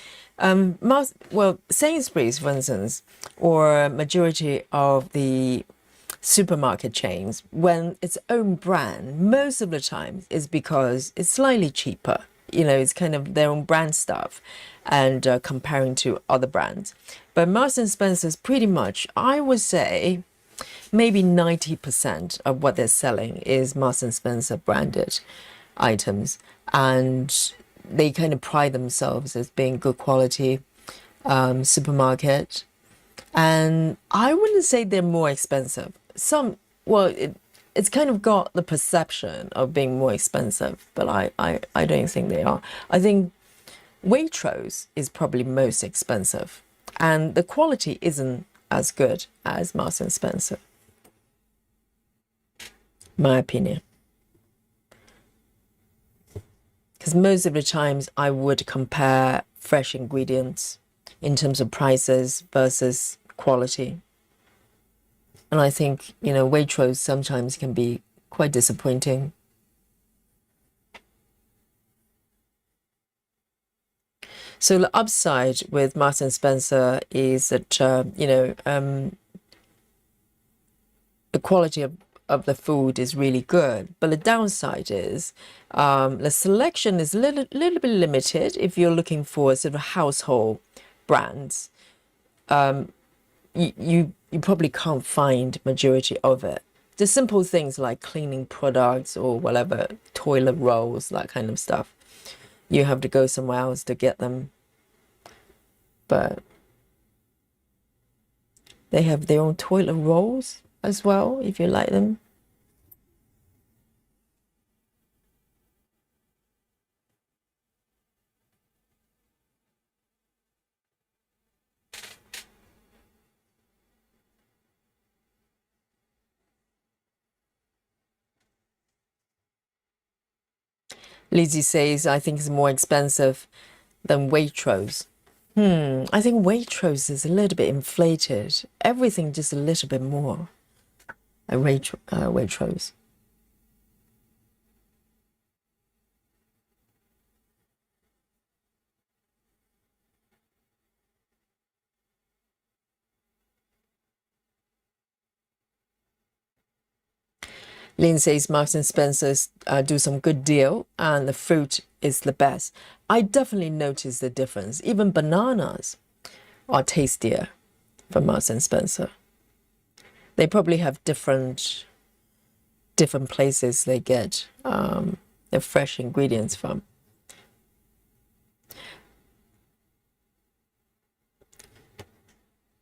Sainsbury's, for instance, or majority of the supermarket chains, when its own brand, most of the time is because it's slightly cheaper. You know, it's kind of their own brand stuff and comparing to other brands. But Marks and Spencer's pretty much, I would say, maybe 90% of what they're selling is Marks and Spencer branded items. And they kind of pride themselves as being good quality supermarket. And I wouldn't say they're more expensive. It's kind of got the perception of being more expensive, but I don't think they are. I think Waitrose is probably most expensive, and the quality isn't as good as Marks and Spencer, my opinion. Because most of the times I would compare fresh ingredients in terms of prices versus quality. And I think, you know, Waitrose sometimes can be quite disappointing. So the upside with Marks and Spencer is that, the quality of the food is really good. But the downside is the selection is a little bit limited if you're looking for sort of household brands. You probably can't find majority of it. The simple things like cleaning products or whatever, toilet rolls, that kind of stuff. You have to go somewhere else to get them. But they have their own toilet rolls as well, if you like them. Lizzie says, I think it's more expensive than Waitrose. I think Waitrose is a little bit inflated. Everything just a little bit more at Waitrose. Lynn says Marks and Spencer's do some good deal and the fruit is the best. I definitely noticed the difference. Even bananas are tastier from Marks and Spencer. They probably have different places they get their fresh ingredients from.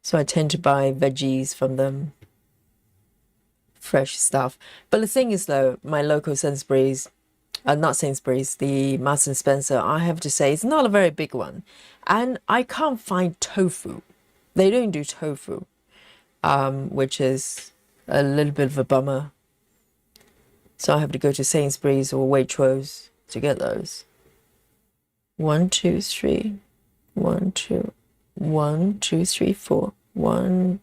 So I tend to buy veggies from them, fresh stuff. But the thing is, though, my local Sainsbury's, not Sainsbury's, the Marks and Spencer, I have to say, it's not a very big one. And I can't find tofu. They don't do tofu, which is a little bit of a bummer. So I have to go to Sainsbury's or Waitrose to get those. 1, 2, 3. 1, 2. 1, 2, 3, 4. 1,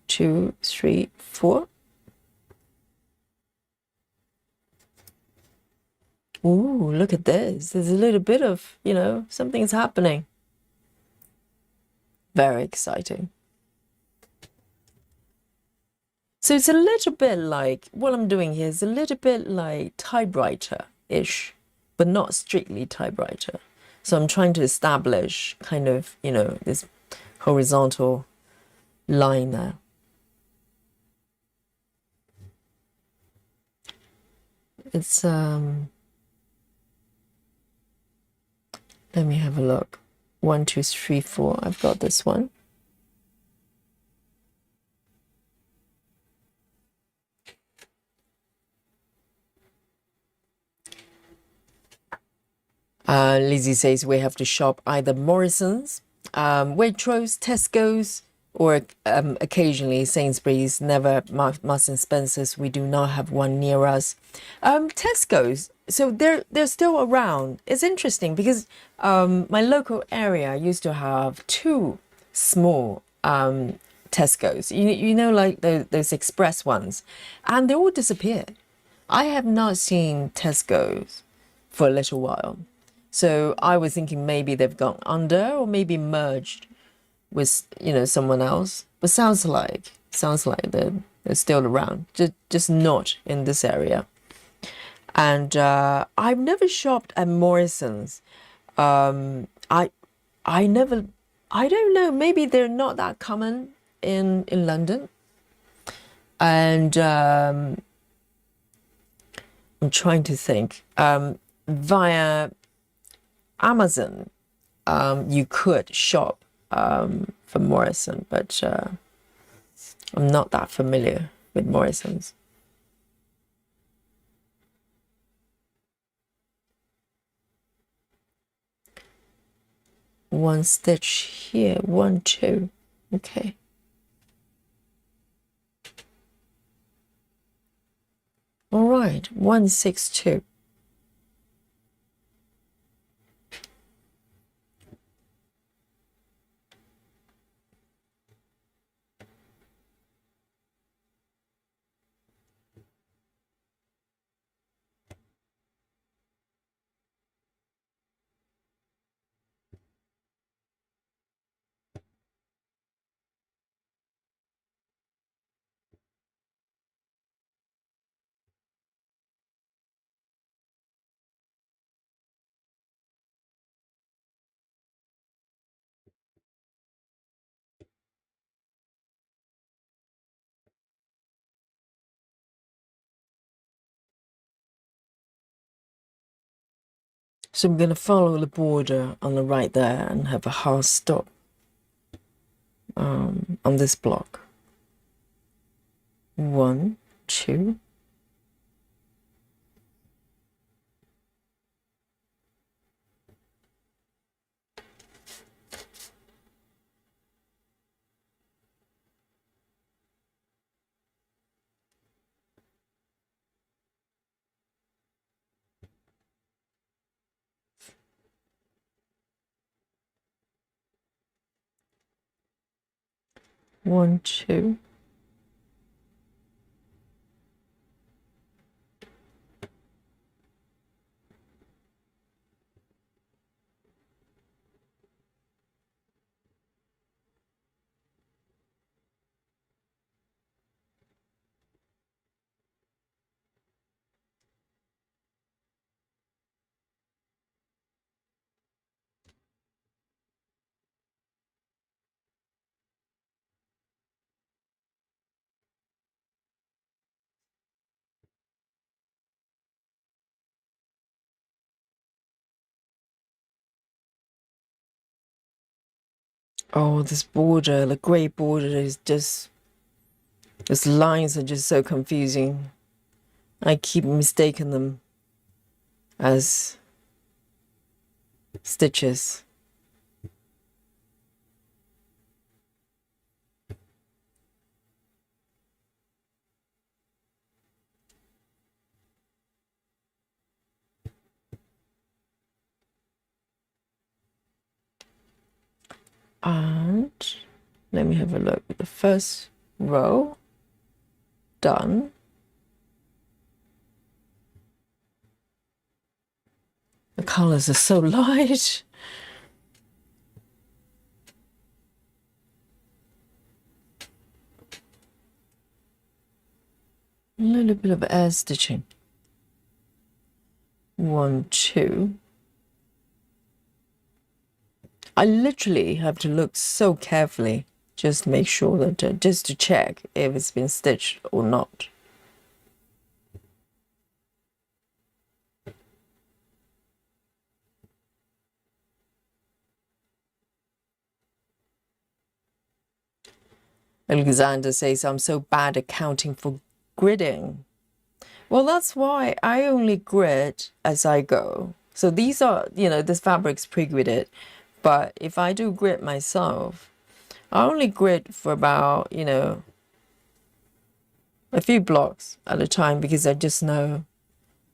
2, 3, 4. Ooh, look at this. There's a little bit of, you know, something's happening. Very exciting. So it's a little bit like, what I'm doing here is a little bit like typewriter-ish, but not strictly typewriter. So I'm trying to establish kind of, you know, this horizontal line there. It's, let me have a look. 1, 2, 3, 4. I've got this one. Lizzie says we have to shop either Morrison's, Waitrose, Tesco's, or occasionally Sainsbury's. Never Marks and Spencer's. We do not have one near us. Tesco's. So they're still around. It's interesting because my local area used to have 2 small Tesco's. You know, like those express ones, and they all disappeared. I have not seen Tesco's for a little while. So I was thinking maybe they've gone under or maybe merged with, you know, someone else. But sounds like they're still around, just not in this area. And I've never shopped at Morrison's. I never, I don't know, maybe they're not that common in London. And I'm trying to think. Via Amazon, you could shop for Morrison, but I'm not that familiar with Morrison's. One stitch here, 1, 2. Okay. All right, 162. So I'm going to follow the border on the right there and have a hard stop on this block. 1, 2. One, 2. Oh, this border, the grey border is just, these lines are just so confusing. I keep mistaking them as stitches. And let me have a look. The first row done. The colors are so light. A little bit of air stitching. 1, 2. I literally have to look so carefully, just to make sure that, just to check if it's been stitched or not. Alexander says, I'm so bad at counting for gridding. Well, that's why I only grid as I go. So these are, you know, this fabric's pre-gridded. But if I do grid myself, I only grid for about, you know, a few blocks at a time, because I just know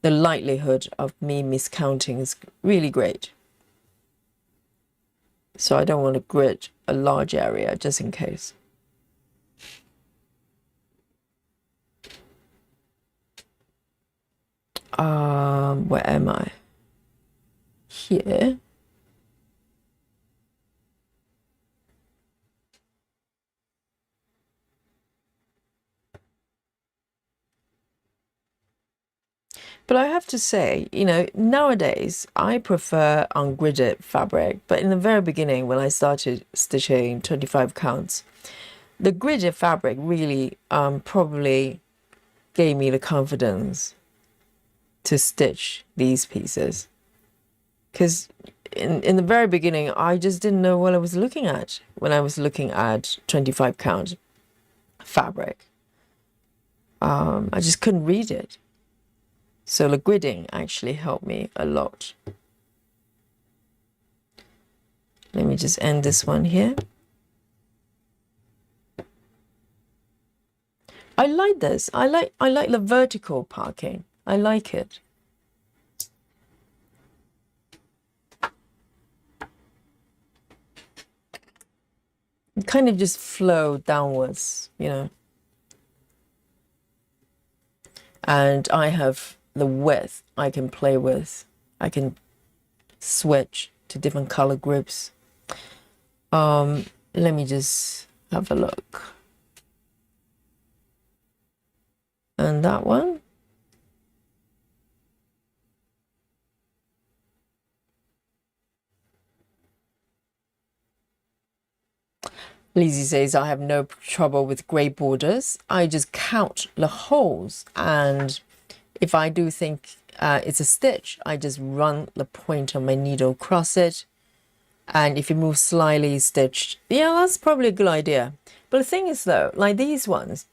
the likelihood of me miscounting is really great. So I don't want to grid a large area just in case. Where am I? here. But I have to say, you know, nowadays I prefer ungridded fabric. But in the very beginning, when I started stitching 25 counts, the gridded fabric really probably gave me the confidence to stitch these pieces. Because in the very beginning, I just didn't know what I was looking at when I was looking at 25 count fabric. I just couldn't read it. So the gridding actually helped me a lot. Let me just end this one here. I like this. I like the vertical parking. I like it. It kind of just flow downwards, you know. And I have the width I can play with. I can switch to different color groups. Let me just have a look. And that one. Lizzie says, I have no trouble with grey borders. I just count the holes, and if I do think it's a stitch, I just run the point of my needle across it, and if it moves slightly stitched, yeah, that's probably a good idea. But the thing is though, like these ones,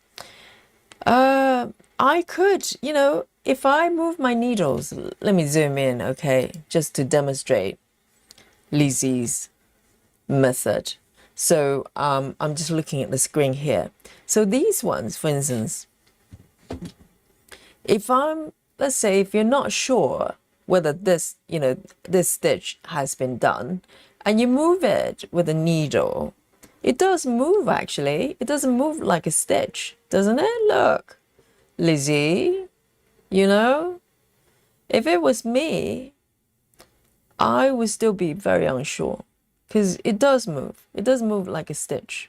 I could, you know, if I move my needles, let me zoom in, okay, just to demonstrate Lizzie's method. So I'm just looking at the screen here. So these ones, for instance, if let's say if you're not sure whether this, you know, this stitch has been done, and you move it with a needle, it does move actually. It doesn't move like a stitch, doesn't it? Look, Lizzie, you know, if it was me, I would still be very unsure. Because it does move. It does move like a stitch.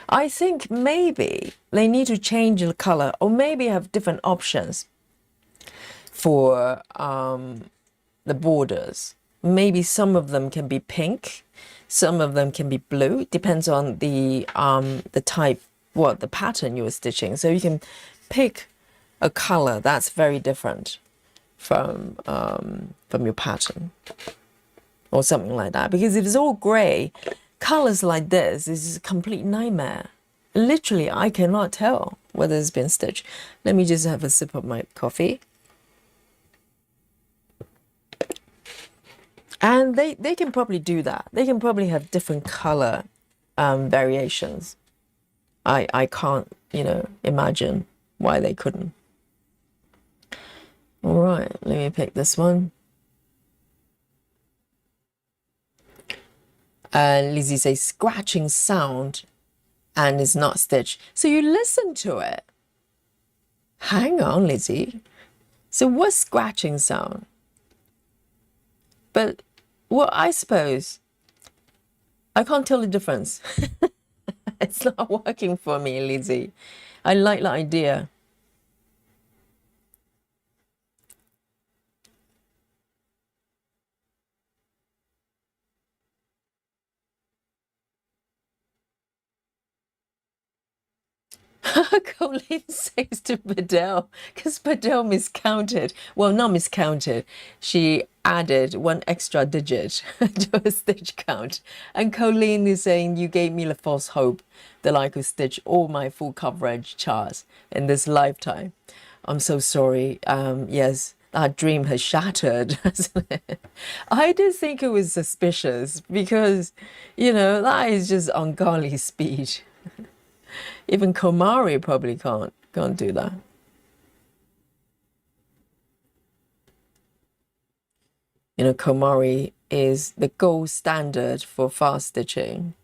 I think maybe they need to change the color, or maybe have different options for the borders. Maybe some of them can be pink, some of them can be blue. It depends on the type, the pattern you were stitching. So you can pick a color that's very different from your pattern, or something like that. Because if it's all grey, colors like this is a complete nightmare. Literally, I cannot tell whether it's been stitched. Let me just have a sip of my coffee. And they can probably do that. They can probably have different color variations. I can't, you know, imagine why they couldn't. All right, let me pick this one. Lizzie says scratching sound and it's not stitched. So you listen to it. Hang on, Lizzie. So what's scratching sound? But, well, I suppose I can't tell the difference. It's not working for me, Lizzie. I like the idea. Colleen says to Bedell, because Bedell miscounted. Well, not miscounted. She added one extra digit to a stitch count. And Colleen is saying, you gave me the false hope that I could stitch all my full coverage charts in this lifetime. I'm so sorry. Yes, that dream has shattered, hasn't it? I did think it was suspicious because, you know, that is just ungodly speed. Even Komari probably can't do that. You know, Komari is the gold standard for fast stitching.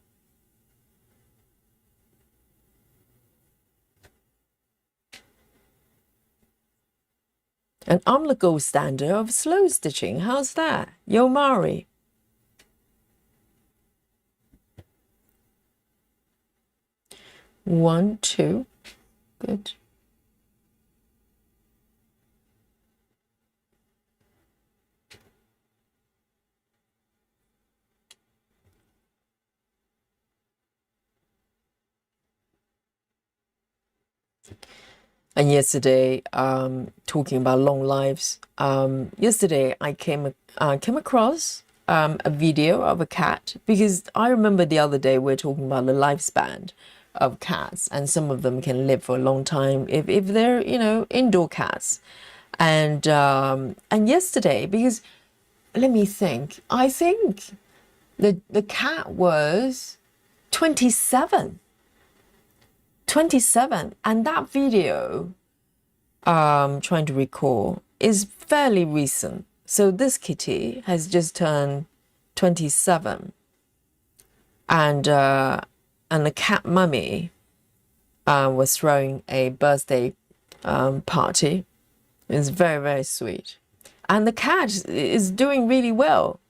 And I'm the gold standard of slow stitching. How's that? Yo, Mari. One, two. Good. And yesterday, talking about long lives, yesterday I came across a video of a cat, because I remember the other day we are talking about the lifespan of cats, and some of them can live for a long time if they're, you know, indoor cats. And yesterday, because let me think, I think the cat was 27. 27, and that video, trying to recall, is fairly recent. So this kitty has just turned 27, and the cat mummy was throwing a birthday party. It's very, very sweet, and the cat is doing really well.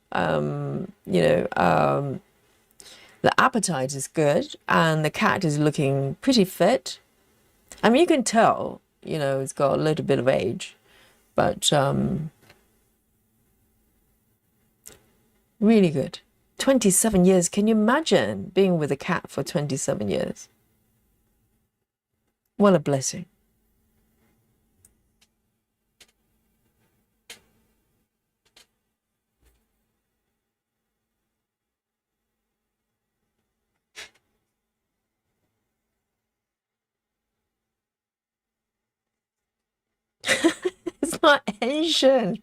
The appetite is good, and the cat is looking pretty fit. I mean, you can tell, you know, it's got a little bit of age, but really good. 27 years. Can you imagine being with a cat for 27 years? What a blessing. It's not ancient.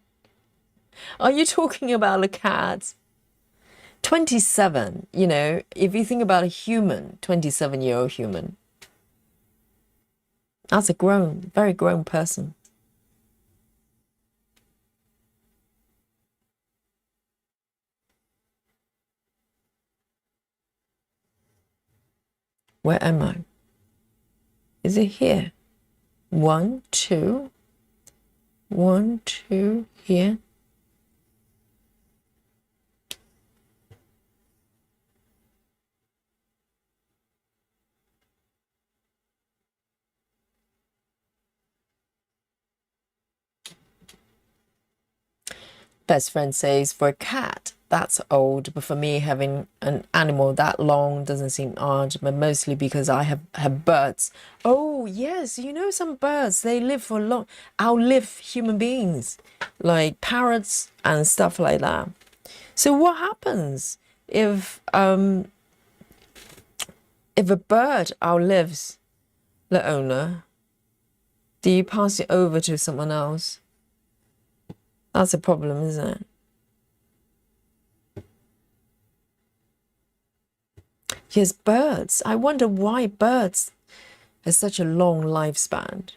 Are you talking about a cat? 27, you know, if you think about a human, 27-year-old human, that's a grown, very grown person. Where am I? Is it here? 1, 2, 1, 2, here. Best friend says, for a cat, that's old, but for me, having an animal that long doesn't seem odd, but mostly because I have birds. Oh, yes, you know, some birds, they live for long, outlive human beings, like parrots and stuff like that. So what happens if a bird outlives the owner? Do you pass it over to someone else? That's a problem, isn't it? Yes, birds. I wonder why birds have such a long lifespan.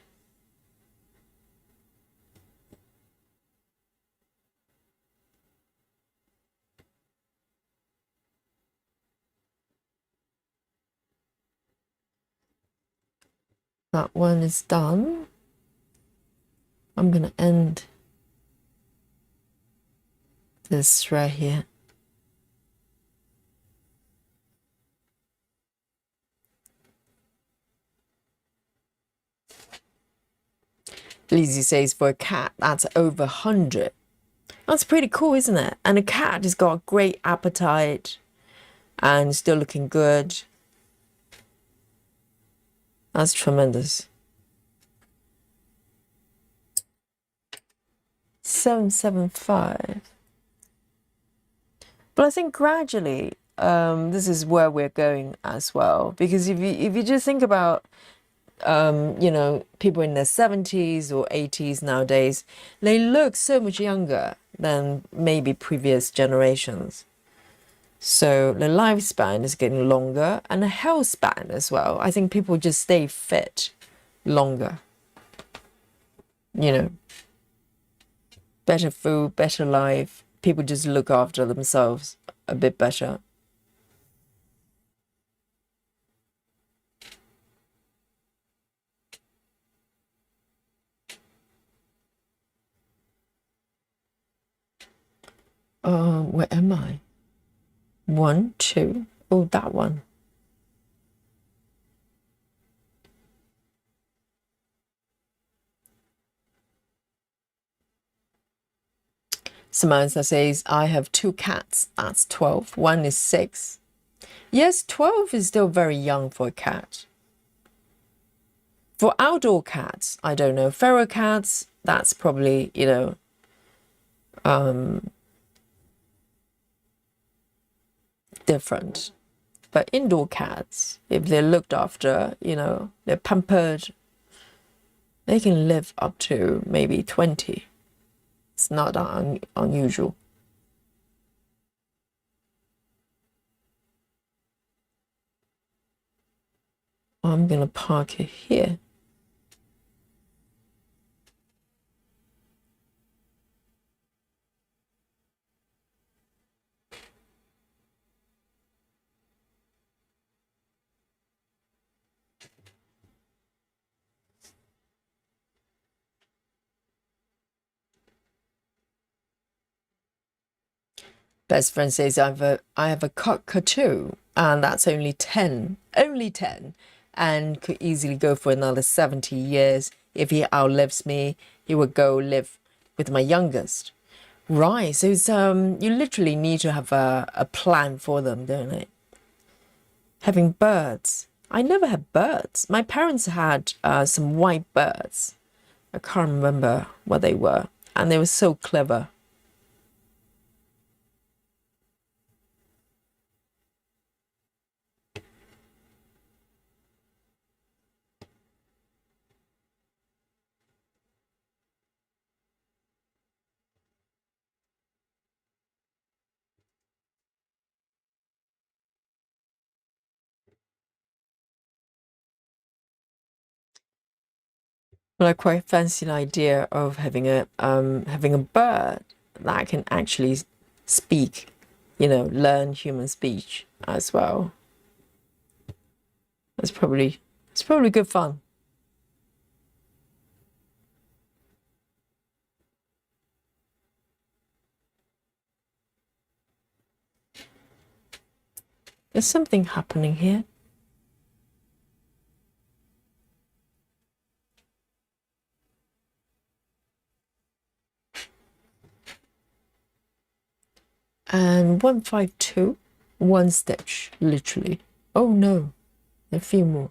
That one is done. I'm going to end this right here. Lizzie says, for a cat, that's over 100. That's pretty cool, isn't it? And a cat has got a great appetite and still looking good. That's tremendous. 775. But I think gradually, this is where we're going as well. Because if you just think about, you know, people in their 70s or 80s nowadays, they look so much younger than maybe previous generations. So the lifespan is getting longer, and the health span as well. I think people just stay fit longer. You know, better food, better life. People just look after themselves a bit better. Where am I? 1, 2. Oh, that one. Samantha says, I have 2 cats. That's 12. One is 6. Yes, 12 is still very young for a cat. For outdoor cats, I don't know. Feral cats, that's probably, different. But indoor cats, if they're looked after, they're pampered, they can live up to maybe 20. It's not unusual. I'm going to park it here. Best friend says, I have a cockatoo, and that's only 10, and could easily go for another 70 years. If he outlives me, he would go live with my youngest. Right, so it's, you literally need to have a plan for them, don't you? Having birds. I never had birds. My parents had some white birds. I can't remember what they were, and they were so clever. But I quite fancy the idea of having a bird that can actually speak, learn human speech as well. It's probably good fun. There's something happening here. And 152, 1 stitch, literally. Oh no, a few more.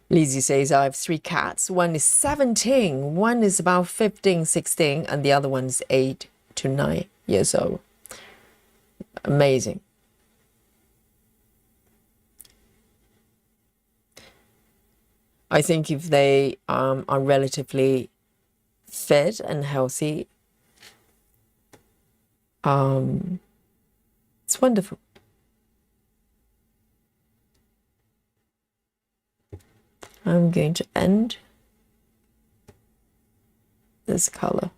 Lizzie says, I have 3 cats. One is 17, one is about 15, 16, and the other one's 8 to 9 years old. Amazing. I think if they are relatively fit and healthy, it's wonderful. I'm going to end this color.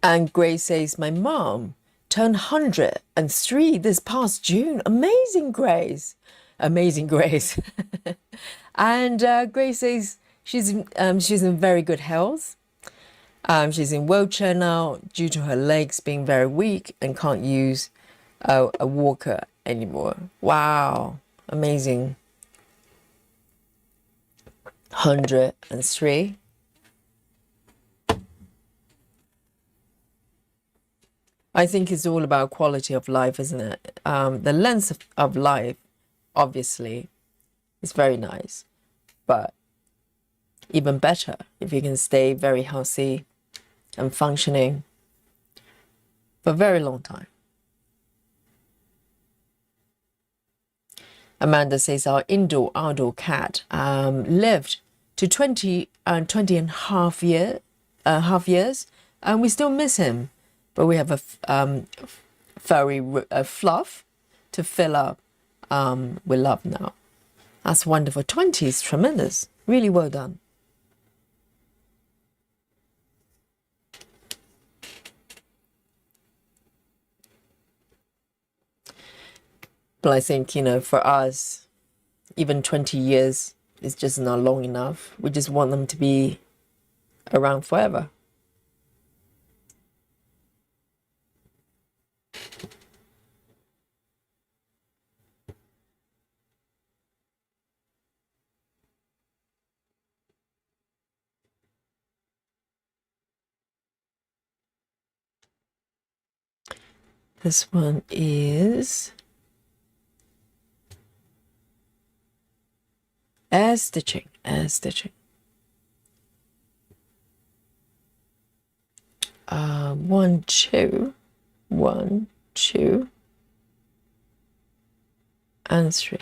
And Grace says, my mom turned 103 this past June. Amazing, Grace. Amazing, Grace. And Grace says she's in very good health. She's in wheelchair now due to her legs being very weak and can't use a walker anymore. Wow, amazing. 103. I think it's all about quality of life, isn't it? The length of life, obviously, is very nice, but even better if you can stay very healthy and functioning for a very long time. Amanda says our outdoor cat lived to 20 and a half years, and we still miss him. But we have a furry fluff to fill up with love now. That's wonderful. 20 is tremendous. Really well done. But I think, you know, for us, even 20 years is just not long enough. We just want them to be around forever. This one is air stitching, air stitching. 1, 2, 1, 2, and 3.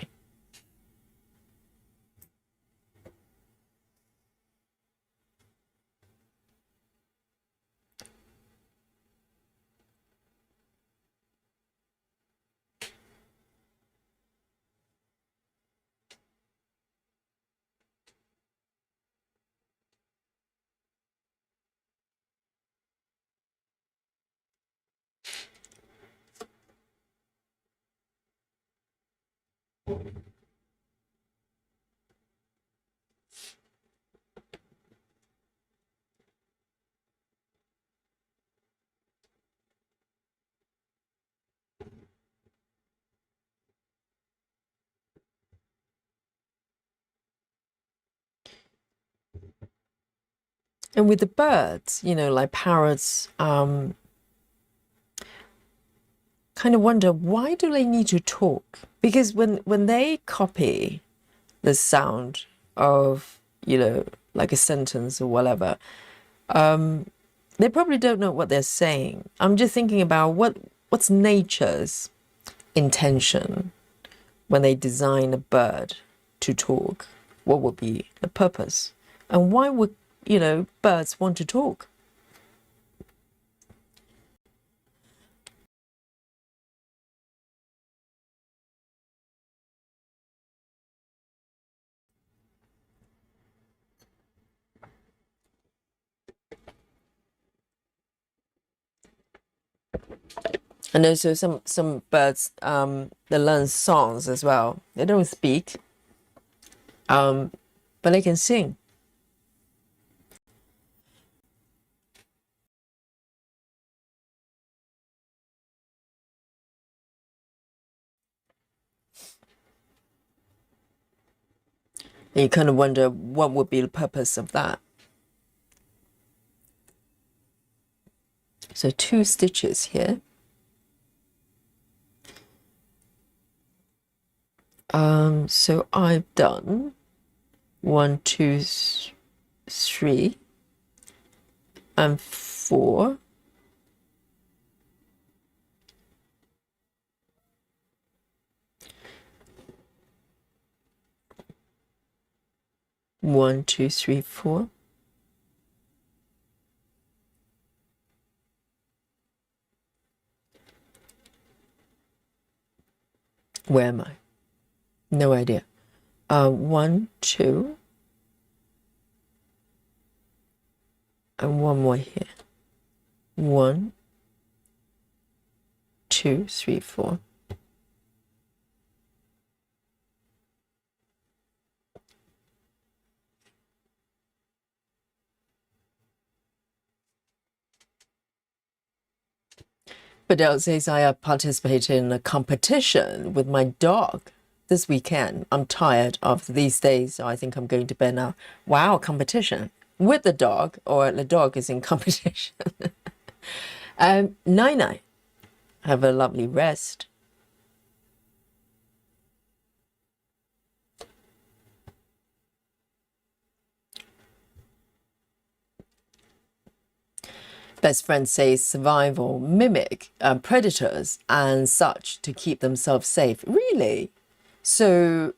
And with the birds, you know, like parrots, kind of wonder, why do they need to talk? Because when they copy the sound of, you know, like a sentence or whatever, they probably don't know what they're saying. I'm just thinking about what's nature's intention when they design a bird to talk. What would be the purpose? And why would, you know, birds want to talk? And also some birds they learn songs as well. They don't speak, but they can sing. And you kind of wonder what would be the purpose of that. So 2 stitches here. So I've done 1, 2, 3, and 4. One, two, three, 4. Where am I? No idea. 1, 2, and one more here. 1, 2, 3, 4. Fidel says I participated in a competition with my dog this weekend. I'm tired of these days, so I think I'm going to bed now. Wow, competition with the dog, or the dog is in competition. Nine. Have a lovely rest. Best friend says survival mimic predators and such to keep themselves safe. Really? So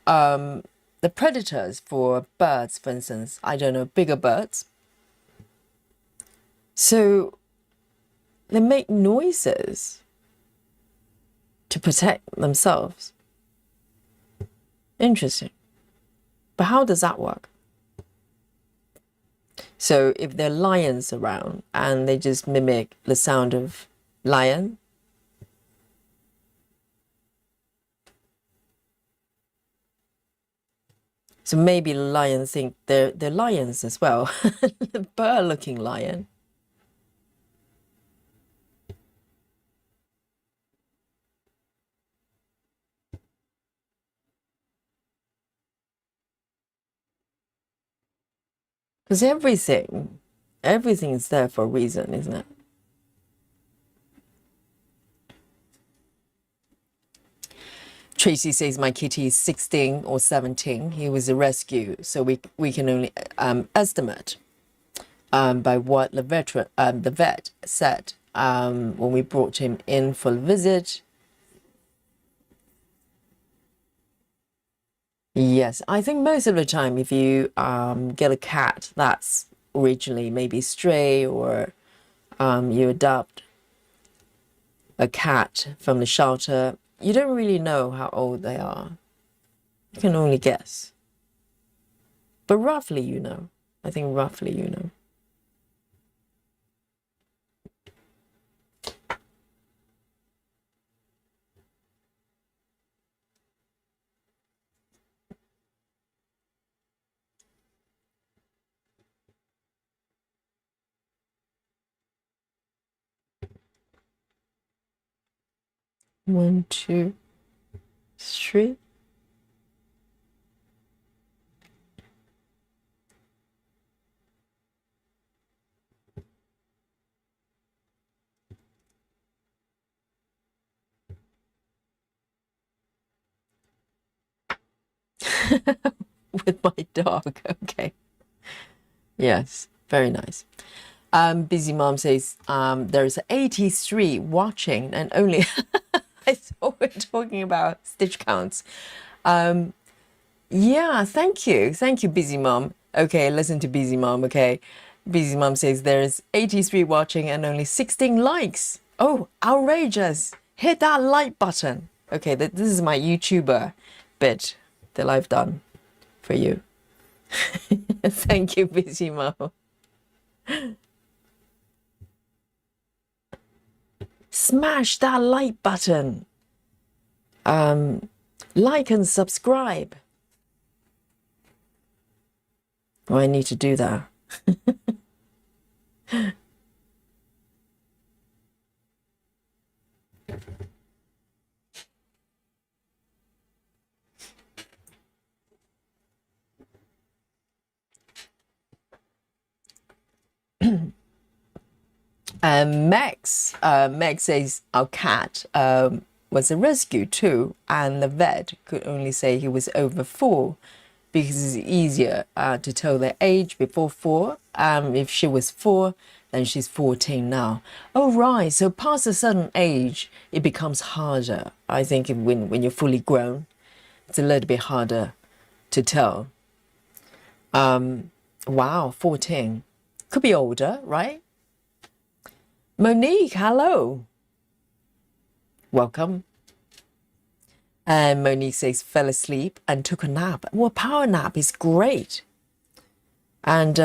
the predators for birds, for instance, I don't know, bigger birds. So they make noises to protect themselves. Interesting. But how does that work? So if there are lions around and they just mimic the sound of lion, so maybe the lions think they're lions as well. Bird-looking lion. Because everything is there for a reason, isn't it? Tracy says my kitty is 16 or 17. He was a rescue, so we can only estimate by what the vet said when we brought him in for a visit. Yes, I think most of the time, if you get a cat that's originally maybe stray, or you adopt a cat from the shelter, you don't really know how old they are. You can only guess. But roughly, you know. I think roughly, you know. One, two, three. With my dog. Okay. Yes, very nice. Busy Mom says there's 83 watching and only I thought we're talking about stitch counts. Yeah, thank you. Thank you, Busy Mom. Okay, listen to Busy Mom, okay? Busy Mom says there's 83 watching and only 16 likes. Oh, outrageous. Hit that like button. Okay, this is my YouTuber bit that I've done for you. Thank you, Busy Mom. Smash that like button. Like and subscribe. Oh, I need to do that. Meg says our cat was a rescue too, and the vet could only say he was over 4 because it's easier to tell their age before 4. If she was 4, then she's 14 now. Oh, right. So past a certain age, it becomes harder. I think when you're fully grown, it's a little bit harder to tell. Wow, 14. Could be older, right? Monique, hello. Welcome. And Monique says fell asleep and took a nap. Well, power nap is great. And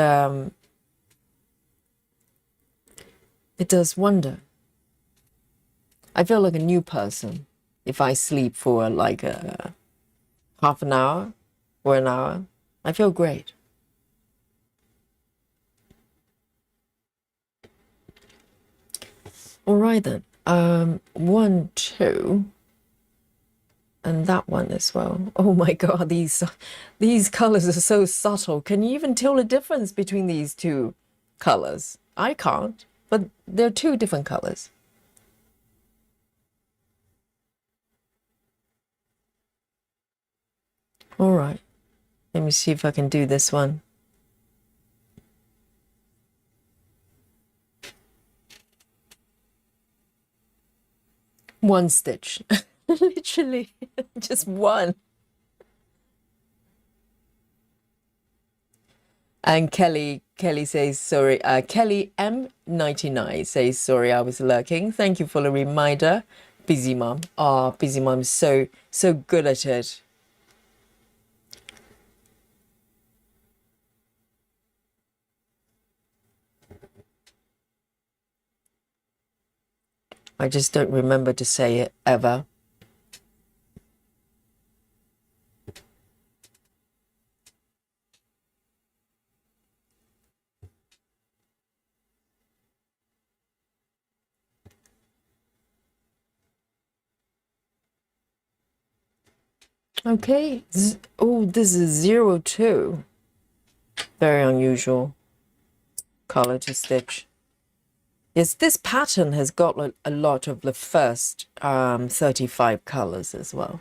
it does wonder. I feel like a new person if I sleep for like a half an hour or an hour. I feel great. All right then. 1, 2. And that one as well. Oh my God, these colors are so subtle. Can you even tell the difference between these two colors? I can't, but they're 2 different colors. All right, let me see if I can do this one. One stitch, literally just one. And Kelly says, sorry, Kelly M99 says, sorry, I was lurking. Thank you for the reminder. Busy Mom. Oh, Busy Mom is so good at it. I just don't remember to say it ever. Okay. Oh, this is 02. Very unusual color to stitch. Yes, this pattern has got a lot of the first 35 colors as well.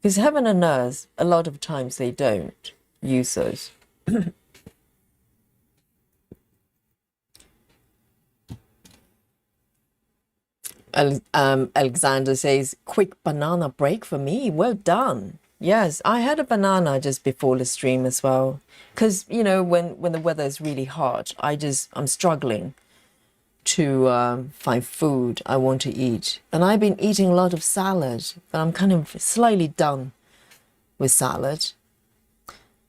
Because heaven and earth, a lot of times they don't use those. Alexander says, quick banana break for me. Well done. Yes, I had a banana just before the stream as well. Because, you know, when the weather is really hot, I'm struggling to find food I want to eat. And I've been eating a lot of salad, but I'm kind of slightly done with salad.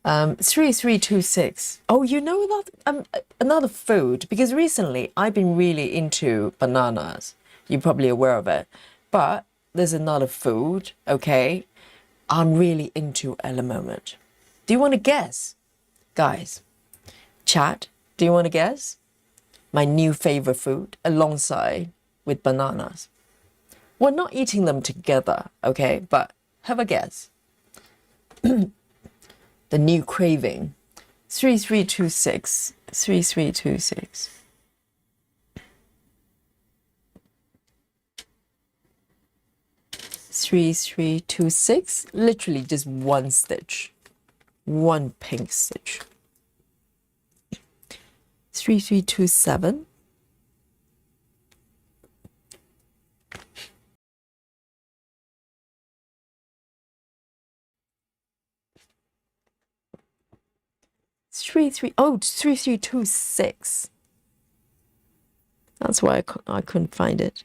3326. Oh, you know that another food, because recently I've been really into bananas. You're probably aware of it. But there's another food, okay, I'm really into at the moment. Do you want to guess? Guys, chat, do you want to guess? My new favorite food alongside with bananas. We're not eating them together, okay, but have a guess. The new craving. 3326. 3326. Three, 2, 6. Literally just one stitch. One pink stitch. 3327. Oh, 3326. That's why I couldn't find it.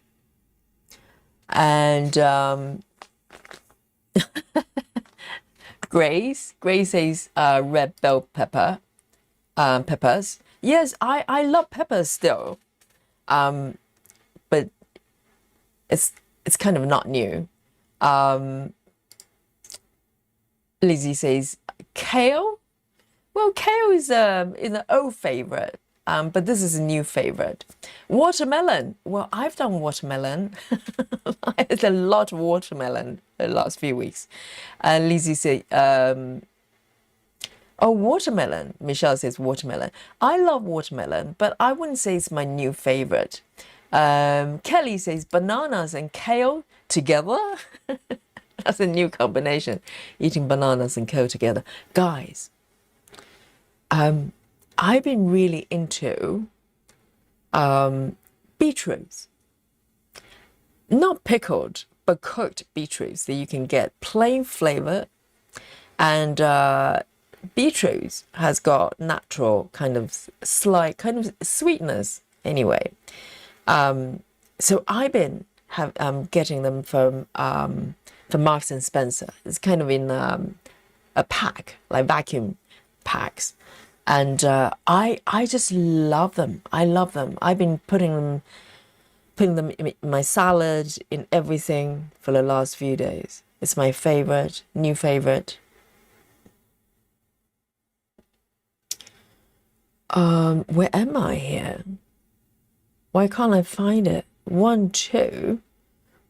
And Grace says red bell peppers. Yes, I love peppers still, but it's kind of not new. Lizzie says kale. Well, kale is an old favorite, but this is a new favorite. Watermelon. Well, I've done watermelon. I had a lot of watermelon the last few weeks. Lizzie says, oh, watermelon. Michelle says watermelon. I love watermelon, but I wouldn't say it's my new favorite. Kelly says bananas and kale together. That's a new combination. Eating bananas and kale together. Guys, I've been really into beetroots. Not pickled, but cooked beetroots that you can get plain flavor. And beetroots has got natural kind of slight kind of sweetness anyway. So I've been getting them from Marks and Spencer. It's kind of in a pack, like vacuum packs. And I just love them. I love them. I've been putting them in my salad, in everything for the last few days. It's my favorite, new favorite. Where am I here? Why can't I find it? 1, 2.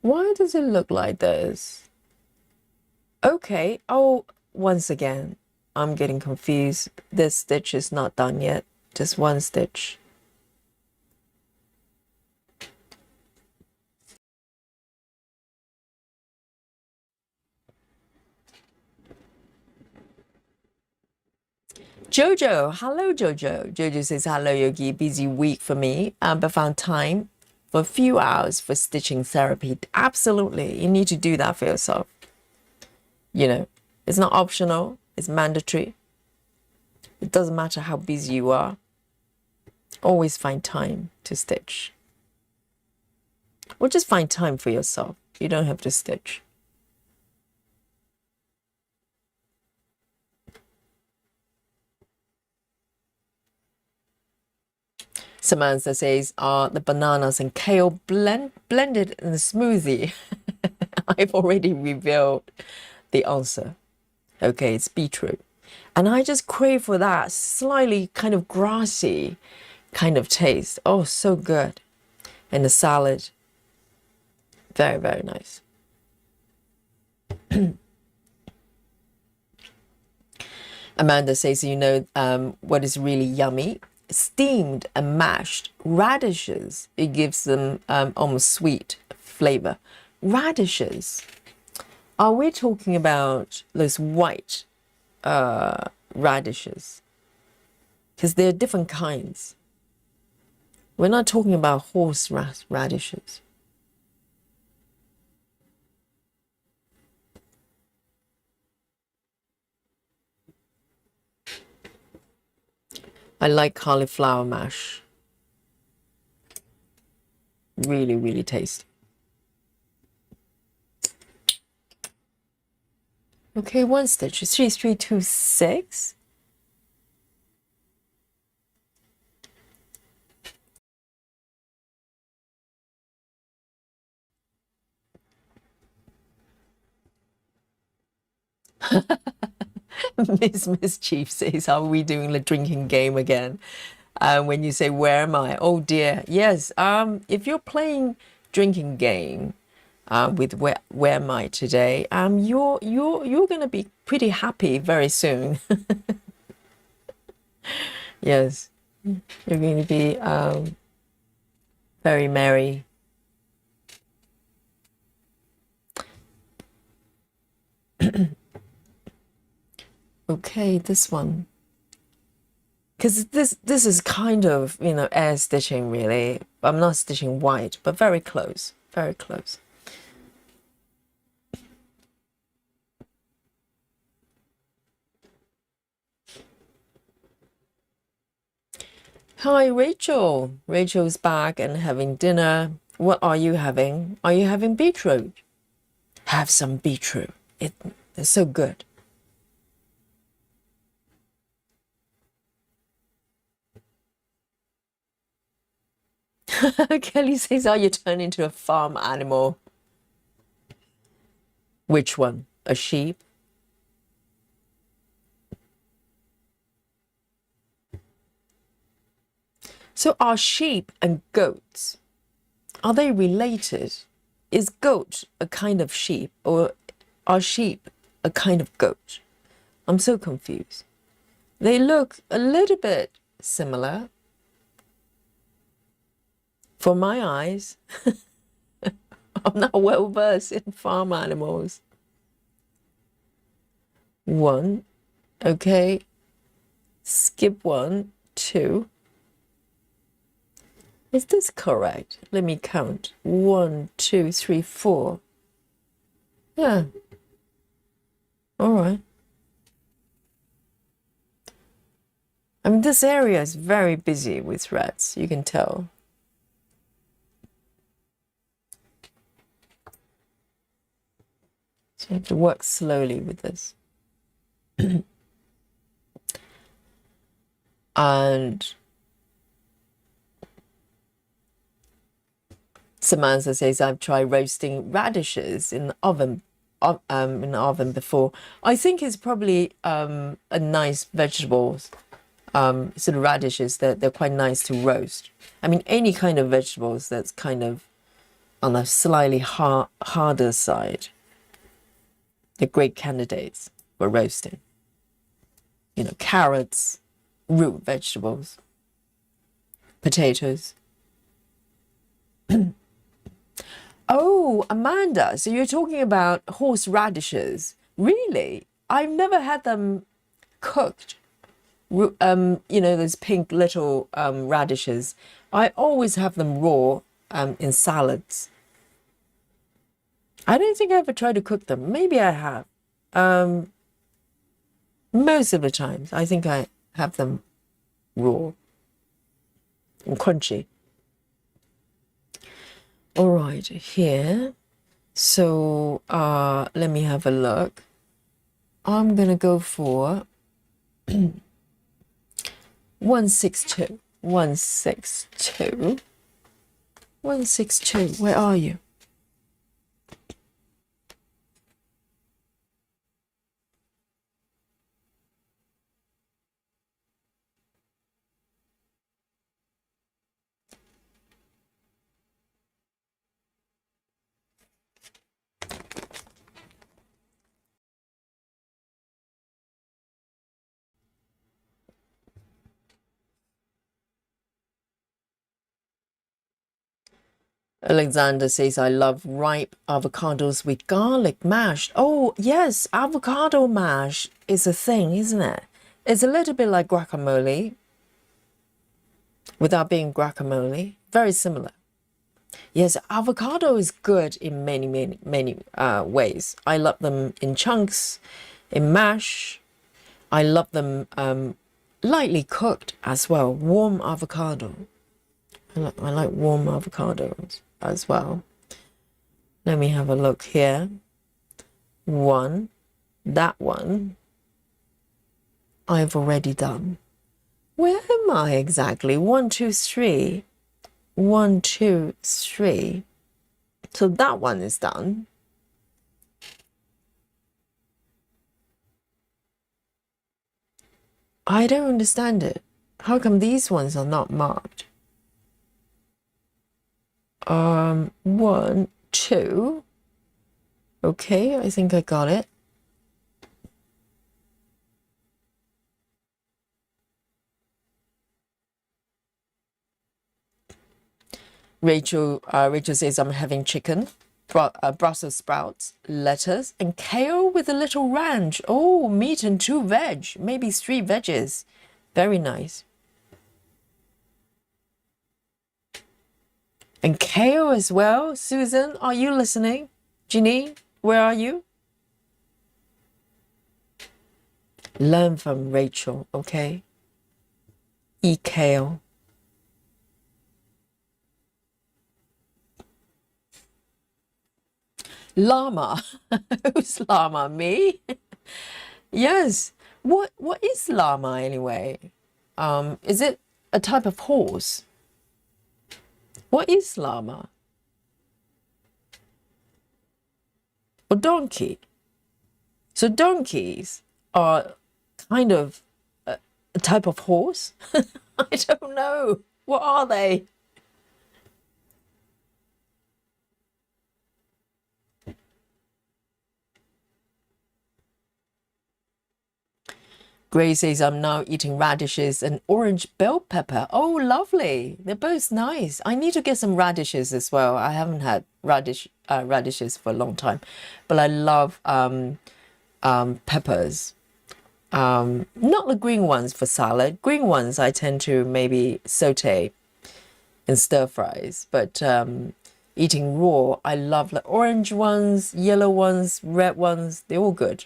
Why does it look like this? Okay. Oh, once again, I'm getting confused. This stitch is not done yet. Just one stitch. Jojo, hello Jojo. Jojo says, hello Yogi, busy week for me, but found time for a few hours for stitching therapy. Absolutely, you need to do that for yourself. You know, it's not optional, it's mandatory. It doesn't matter how busy you are. Always find time to stitch. Or just find time for yourself. You don't have to stitch. Samantha says, are the bananas and kale blended in a smoothie? I've already revealed the answer. Okay, it's beetroot. And I just crave for that slightly kind of grassy kind of taste. Oh, so good. And the salad, very, very nice. Amanda says, you know what is really yummy? Steamed and mashed radishes. It gives them almost sweet flavor. Radishes. Are we talking about those white radishes? Because there are different kinds. We're not talking about horse radishes. I like cauliflower mash. Really, really tasty. Okay, one stitch. 3326. Miss Mischief says, are we doing the drinking game again? When you say, where am I? Oh dear. Yes. If you're playing drinking game with where am I today, you're gonna be pretty happy very soon. Yes. You're going to be very merry. Okay, this one. Because this is kind of, you know, air stitching really. I'm not stitching white, but very close. Very close. Hi, Rachel. Rachel's back and having dinner. What are you having? Are you having beetroot? Have some beetroot. It's so good. Kelly says, are you turning into a farm animal? Which one? A sheep? So are sheep and goats, are they related? Is goat a kind of sheep, or are sheep a kind of goat? I'm so confused. They look a little bit similar. For my eyes, I'm not well versed in farm animals. One, okay. Skip one, two. Is this correct? Let me count. 1, 2, 3, 4. Yeah. All right. I mean, this area is very busy with rats, you can tell. So you have to work slowly with this. And Samantha says, I've tried roasting radishes in the oven before. I think it's probably a nice vegetables, sort of radishes that they're quite nice to roast. I mean, any kind of vegetables that's kind of on a slightly harder side, they're great candidates for roasting. You know, carrots, root vegetables, potatoes. Oh, Amanda, so you're talking about horseradishes. Really? I've never had them cooked. You know, those pink little radishes. I always have them raw in salads. I don't think I ever tried to cook them. Maybe I have. Most of the times, I think I have them raw and crunchy. All right, here. So let me have a look. I'm gonna go for 162. 162. 162, where are you? Alexander says, I love ripe avocados with garlic mash. Oh, yes, avocado mash is a thing, isn't it? It's a little bit like guacamole without being guacamole. Very similar. Yes, avocado is good in many ways. I love them in chunks, in mash. I love them lightly cooked as well. Warm avocado. I like warm avocados as well. Let me have a look here. That one I've already done. Where am I exactly? 1, 2, 3. 1, 2, 3. So that one is done. I don't understand it. How come these ones are not marked? 1, 2. Okay, I think I got it. Rachel says, I'm having chicken, Brussels sprouts, lettuce, and kale with a little ranch. Oh, meat and 2 veg, maybe 3 veggies. Very nice. And kale as well. Susan, are you listening? Ginny, where are you? Learn from Rachel, okay? Eat kale. Llama. Who's llama? Me? Yes. What is llama anyway? Is it a type of horse? What is llama? Or donkey? So donkeys are kind of a type of horse? I don't know. What are they? Grace says, I'm now eating radishes and orange bell pepper. Oh, lovely. They're both nice. I need to get some radishes as well. I haven't had radishes for a long time. But I love peppers. Not the green ones for salad. Green ones I tend to maybe saute in stir fries. But eating raw, I love the orange ones, yellow ones, red ones. They're all good.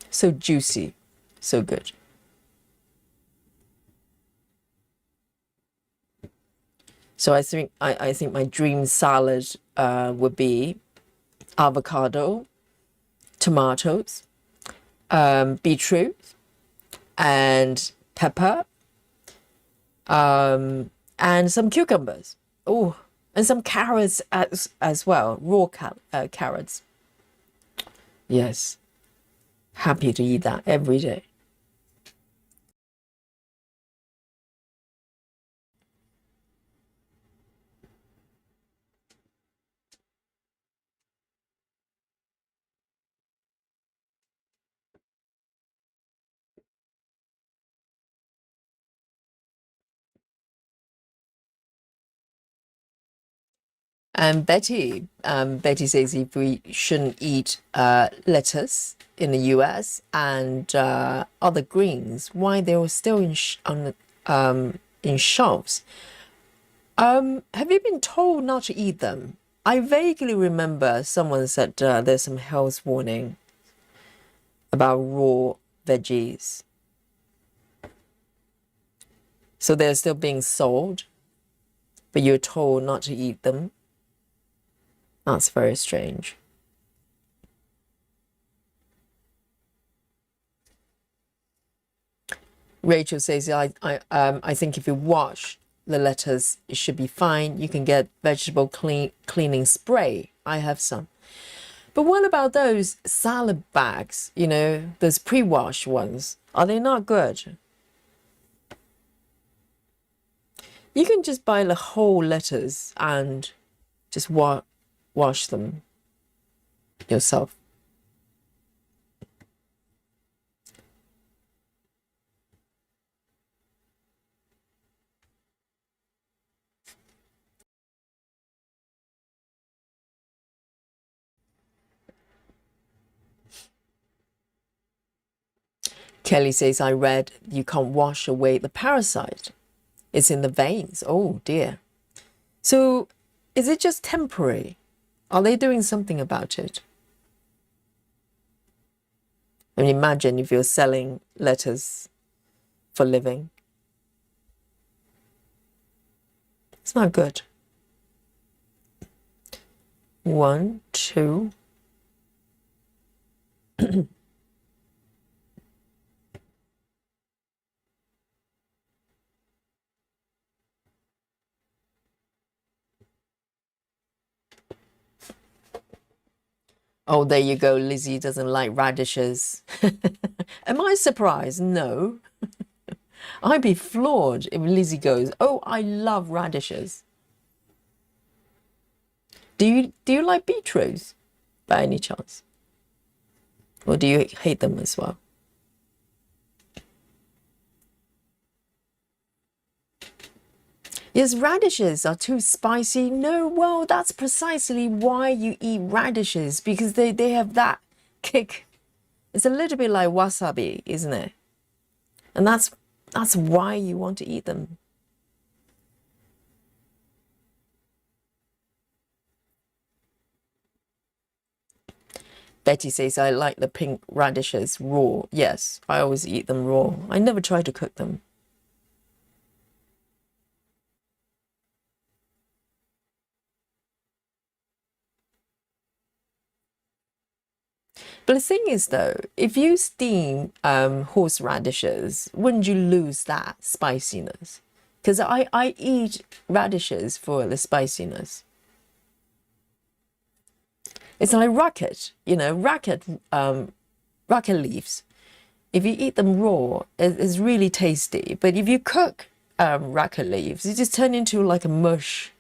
So juicy. So good. So I think my dream salad would be avocado, tomatoes, beetroot, and pepper, and some cucumbers. Oh, and some carrots as well, raw carrots. Yes, happy to eat that every day. And Betty says if we shouldn't eat lettuce in the US and other greens, why they were still in shelves. Have you been told not to eat them? I vaguely remember someone said there's some health warning about raw veggies. So they're still being sold, but you're told not to eat them. That's very strange. Rachel says, I think if you wash the lettuce, it should be fine. You can get vegetable cleaning spray. I have some. But what about those salad bags, you know, those pre-washed ones? Are they not good? You can just buy the whole lettuce and just wash them yourself. Kelly says, I read you can't wash away the parasite. It's in the veins. Oh dear. So is it just temporary? Are they doing something about it? I mean, imagine if you're selling lettuce for living. It's not good. 1, 2. Oh, there you go. Lizzie doesn't like radishes. Am I surprised? No. I'd be floored if Lizzie goes, oh, I love radishes. Do you like beetroots by any chance? Or do you hate them as well? Yes, radishes are too spicy. No, well, that's precisely why you eat radishes, because they have that kick. It's a little bit like wasabi, isn't it? And that's why you want to eat them. Betty says, I like the pink radishes raw. Yes, I always eat them raw. I never try to cook them. But the thing is, though, if you steam horseradishes, wouldn't you lose that spiciness? Because I eat radishes for the spiciness. It's like racket, you know, racket leaves. If you eat them raw, it's really tasty. But if you cook racket leaves, it just turn into like a mush.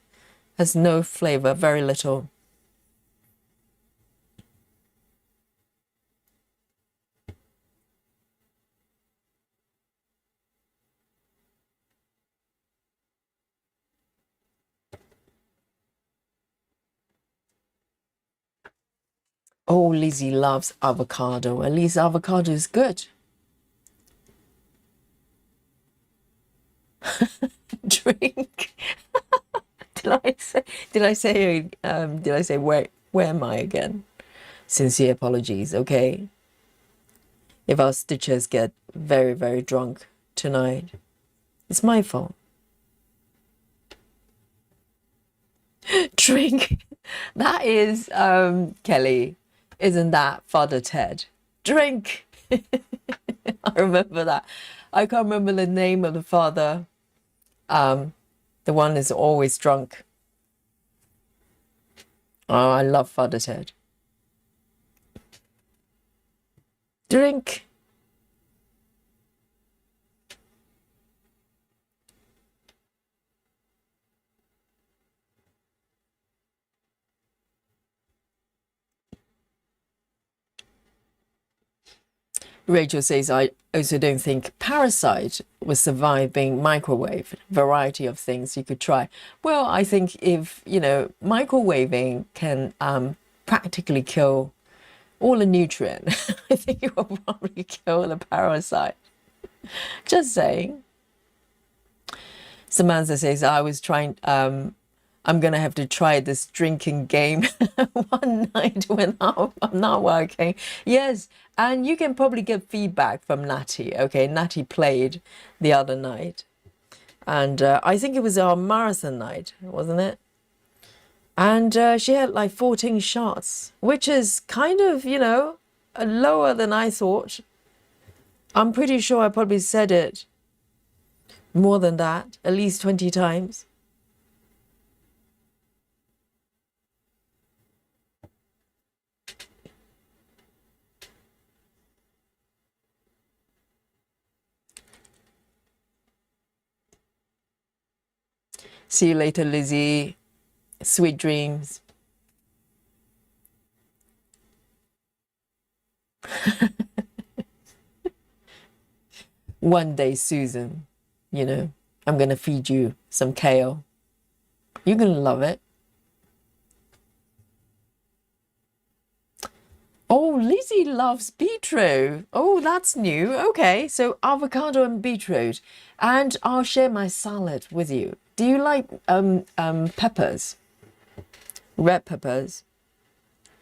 Has no flavor, very little. Oh, Lizzie loves avocado. At least avocado is good. Drink. Did I say where am I again? Sincere apologies, okay? If our stitchers get very, very drunk tonight, it's my fault. Drink. That is Kelly. Isn't that Father Ted? Drink. I remember that. I can't remember the name of the father. The one is always drunk. Oh, I love Father Ted. Drink. Rachel says, I also don't think parasite will survive being microwaved. Variety of things you could try. Well, I think if, you know, microwaving can practically kill all the nutrient, I think it will probably kill the parasite. Just saying. Samantha says, I was trying, I'm going to have to try this drinking game one night when I'm not working. Yes, and you can probably get feedback from Natty. Okay, Natty played the other night. And I think it was our marathon night, wasn't it? And she had like 14 shots, which is kind of, you know, lower than I thought. I'm pretty sure I probably said it More than that, at least 20 times. See you later, Lizzie. Sweet dreams. One day, Susan, you know, I'm going to feed you some kale. You're going to love it. Oh, Lizzie loves beetroot. Oh, that's new. Okay, so avocado and beetroot. And I'll share my salad with you. Do you like peppers? Red peppers,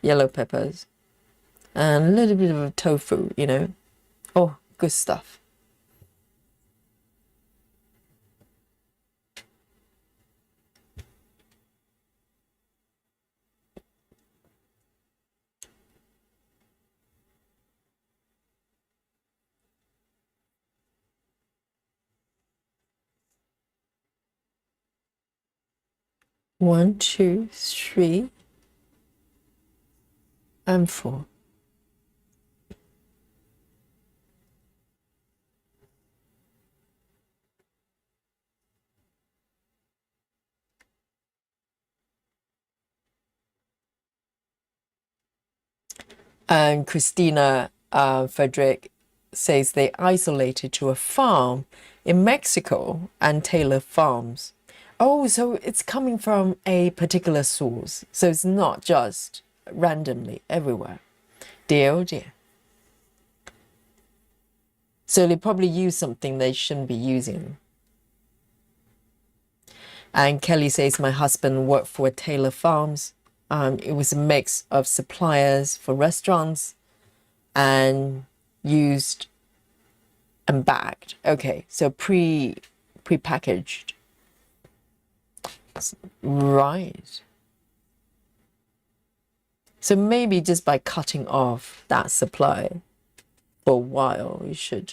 yellow peppers, and a little bit of tofu, you know. Oh, good stuff. One, two, three, and four. And Christina Frederick says they isolated to a farm in Mexico and Taylor Farms. Oh, so it's coming from a particular source. So it's not just randomly everywhere. Dear, oh dear. So they probably use something they shouldn't be using. And Kelly says, my husband worked for Taylor Farms. It was a mix of suppliers for restaurants and used and bagged. Okay, so pre-packaged. Right. So maybe just by cutting off that supply for a while, you should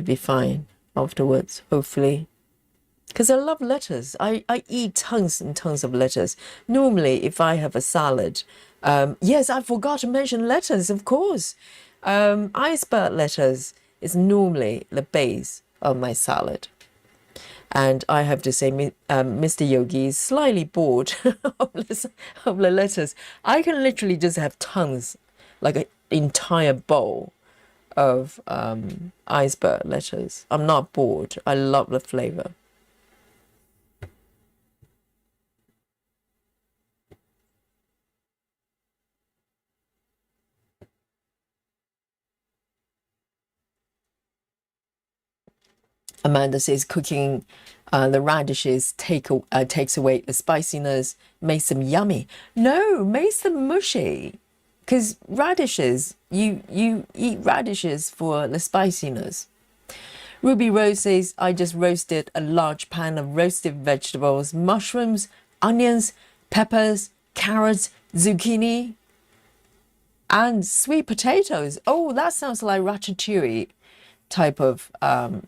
be fine afterwards, hopefully. Because I love lettuce. I eat tons and tons of lettuce. Normally, if I have a salad, yes, I forgot to mention lettuce, of course. Iceberg lettuce is normally the base of my salad. And I have to say, Mr. Yogi is slightly bored of the lettuce. I can literally just have tons, like an entire bowl of iceberg lettuce. I'm not bored. I love the flavor. Amanda says cooking the radishes takes away the spiciness, makes them yummy. No, makes them mushy. Because radishes, you eat radishes for the spiciness. Ruby Rose says, I just roasted a large pan of roasted vegetables, mushrooms, onions, peppers, carrots, zucchini, and sweet potatoes. Oh, that sounds like ratatouille type of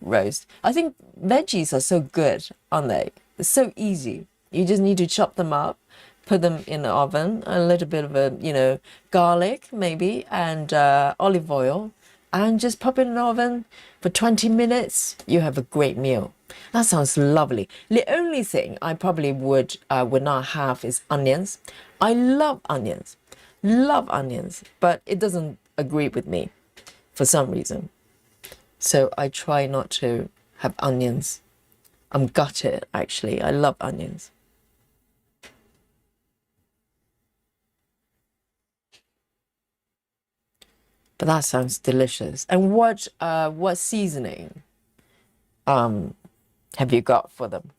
roast. I think veggies are so good, aren't they? It's so easy. You just need to chop them up, put them in the oven, a little bit of garlic maybe, and olive oil, and just pop it in the oven for 20 minutes. You have a great meal. That sounds lovely. The only thing I probably would not have is onions. I love onions, but it doesn't agree with me for some reason. So I try not to have onions. I'm gutted, actually. I love onions. But that sounds delicious. And what seasoning have you got for them?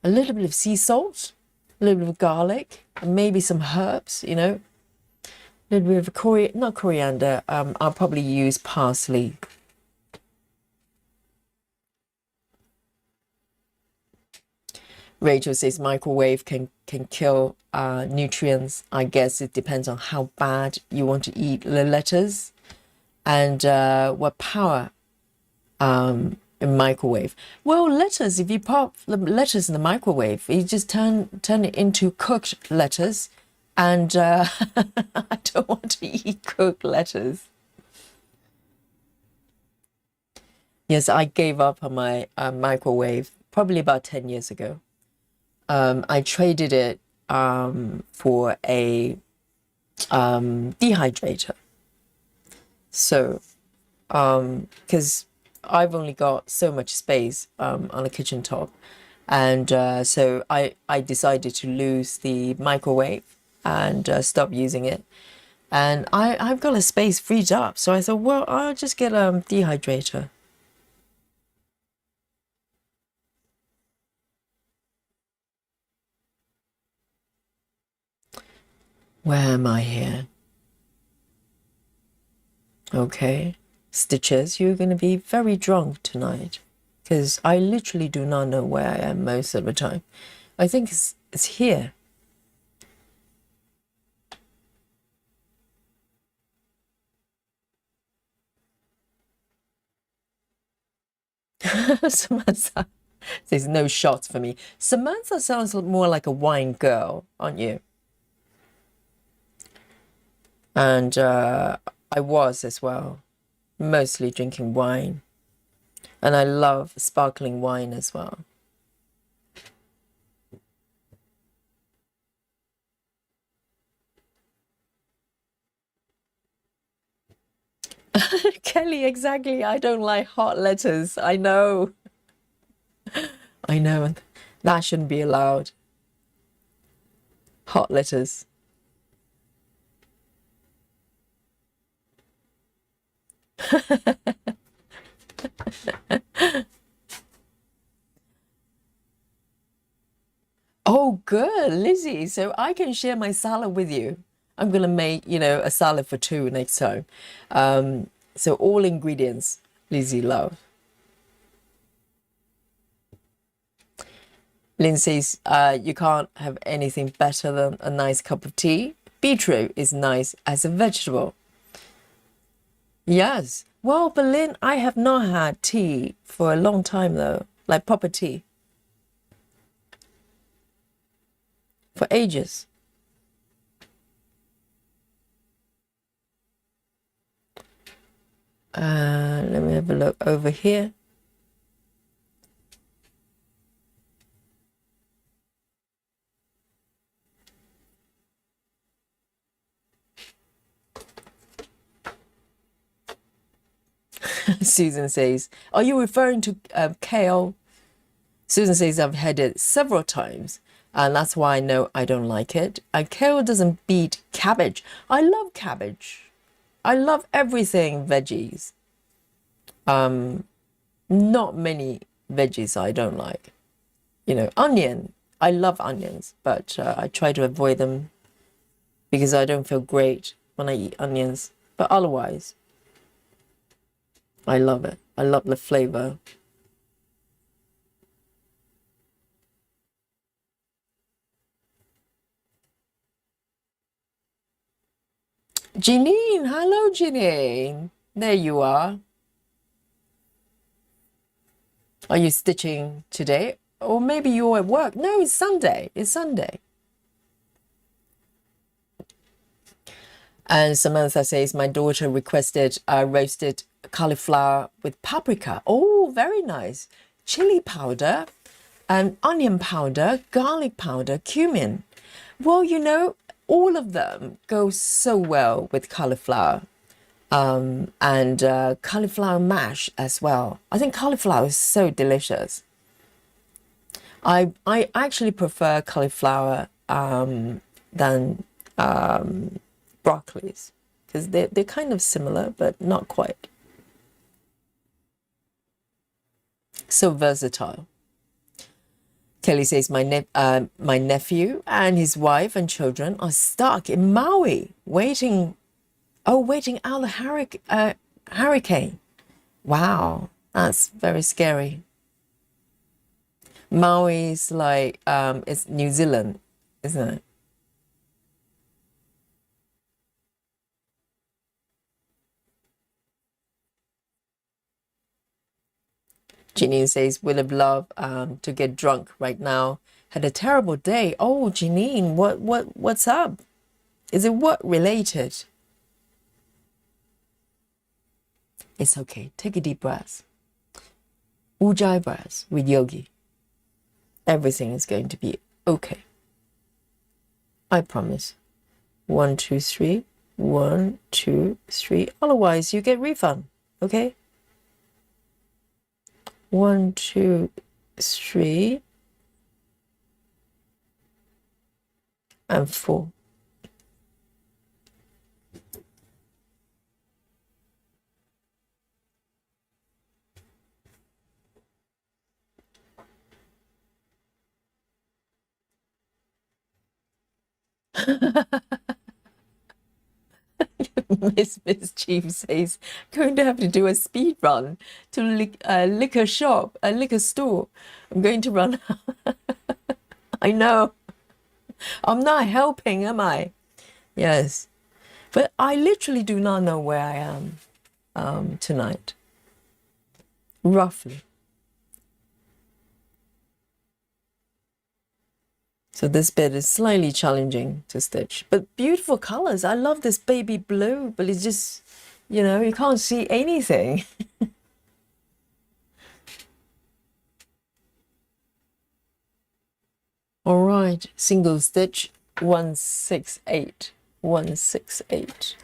A little bit of sea salt, a little bit of garlic, and maybe some herbs, you know. A little bit of not coriander. I'll probably use parsley. Rachel says microwave can kill nutrients. I guess it depends on how bad you want to eat the lettuce and what power in microwave. Well, lettuce, if you pop the lettuce in the microwave, you just turn it into cooked lettuce. And I don't want to eat cooked lettuce. Yes, I gave up on my microwave probably about 10 years ago. I traded it for a dehydrator. So, because I've only got so much space on a kitchen top, and so I decided to lose the microwave and stop using it. And I've got a space freed up, so I thought, well, I'll just get a dehydrator. Where am I here? Okay. Stitches, you're going to be very drunk tonight because I literally do not know where I am most of the time. I think it's here. Samantha says no shots for me. Samantha sounds more like a wine girl, aren't you? And I was as well, mostly drinking wine. And I love sparkling wine as well. Kelly, exactly. I don't like hot letters. I know. I know. That shouldn't be allowed. Hot letters. Oh, good, Lizzie. So I can share my salad with you. I'm gonna make, a salad for two next time. So all ingredients Lizzie love. Lynn says, you can't have anything better than a nice cup of tea. Beetroot is nice as a vegetable. Yes. Well, but Lynn, I have not had tea for a long time though, like proper tea. For ages. Let me have a look over here. Susan says, are you referring to kale? Susan says, I've had it several times, and that's why I know I don't like it. And kale doesn't beat cabbage. I love cabbage. I love everything veggies. Not many veggies I don't like. Onion. I love onions, but I try to avoid them because I don't feel great when I eat onions. But otherwise, I love it. I love the flavor. Janine, hello, Janine. There you are. Are you stitching today? Or maybe you're at work. No, it's Sunday. It's Sunday. And Samantha says, my daughter requested roasted cauliflower with paprika. Oh, very nice. Chili powder and onion powder, garlic powder, cumin. Well, all of them go so well with cauliflower. And cauliflower mash as well. I think cauliflower is so delicious. I actually prefer cauliflower than broccolis because they're kind of similar, but not quite. So versatile. Kelly says my nephew and his wife and children are stuck in Maui waiting out the hurricane. Wow, that's very scary. Maui is like it's New Zealand, isn't it? Janine says, "Would have loved to get drunk right now. Had a terrible day." Oh, Janine, what's up? Is it work related? It's okay. Take a deep breath. Ujjayi breath with yogi. Everything is going to be okay. I promise. 1, 2, 3. 1, 2, 3. Otherwise, you get refund. Okay? 1, 2, 3. And 4. Miss Chief says, going to have to do a speed run to a liquor shop, a liquor store. I'm going to run. I know. I'm not helping, am I? Yes. But I literally do not know where I am tonight. Roughly. So this bit is slightly challenging to stitch. But beautiful colors. I love this baby blue, but it's just, you can't see anything. All right, single stitch, 168, 168.